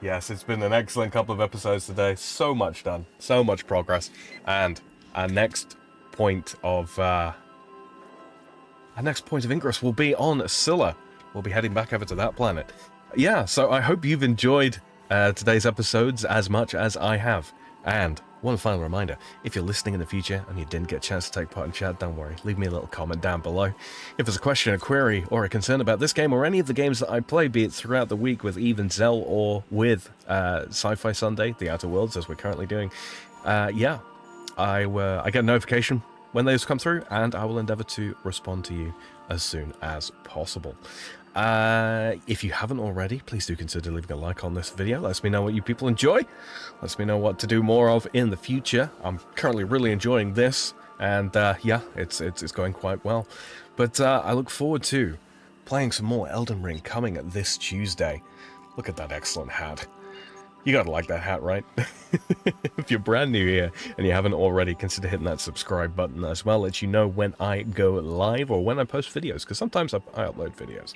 Yes, it's been an excellent couple of episodes today. So much done, so much progress, and our next point of ingress will be on Scylla. We'll be heading back over to that planet. Yeah, so I hope you've enjoyed today's episodes as much as I have. And one final reminder, if you're listening in the future and you didn't get a chance to take part in chat, don't worry, leave me a little comment down below. If there's a question, a query, or a concern about this game or any of the games that I play, be it throughout the week with Eve and Zell or with Sci-Fi Sunday, The Outer Worlds, as we're currently doing, I get a notification when those come through, and I will endeavor to respond to you as soon as possible. If you haven't already, please do consider leaving a like on this video. Lets me know what you people enjoy. Lets me know what to do more of in the future. I'm currently really enjoying this, and yeah, it's going quite well. But I look forward to playing some more Elden Ring coming this Tuesday. Look at that excellent hat. You gotta like that hat, right? If you're brand new here and you haven't already, consider hitting that subscribe button as well. Lets you know when I go live or when I post videos, because sometimes I upload videos.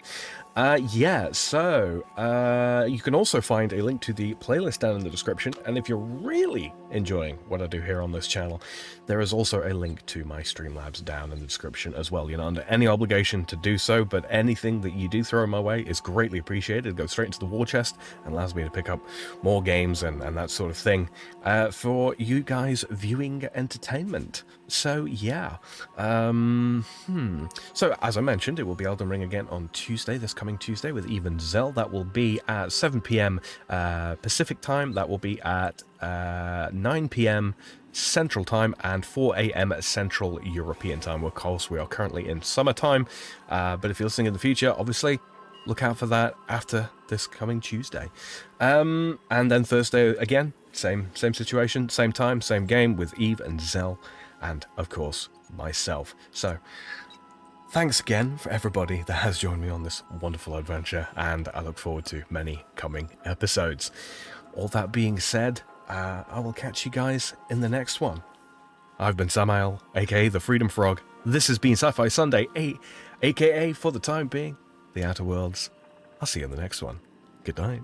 You can also find a link to the playlist down in the description, and if you're really enjoying what I do here on this channel, there is also a link to my StreamLabs down in the description as well. You're not under any obligation to do so, but anything that you do throw my way is greatly appreciated. It goes straight into the war chest and allows me to pick up more games and that sort of thing for you guys viewing entertainment. So yeah, so as I mentioned, it will be Elden Ring again on Tuesday, this coming Tuesday, with Eve and Zell. That will be at 7 p.m. Pacific time. That will be at 9 p.m. Central Time and 4 a.m. Central European Time. Of course, we are currently in summertime, but if you're listening in the future, obviously, look out for that after this coming Tuesday. And then Thursday again, same situation, same time, same game with Eve and Zell, and of course myself. So thanks again for everybody that has joined me on this wonderful adventure, and I look forward to many coming episodes. All that being said, I will catch you guys in the next one. I've been Samael, aka the Freedom Frog. This has been Sci-Fi Sunday, aka, for the time being, The Outer Worlds. I'll see you in the next one. Good night.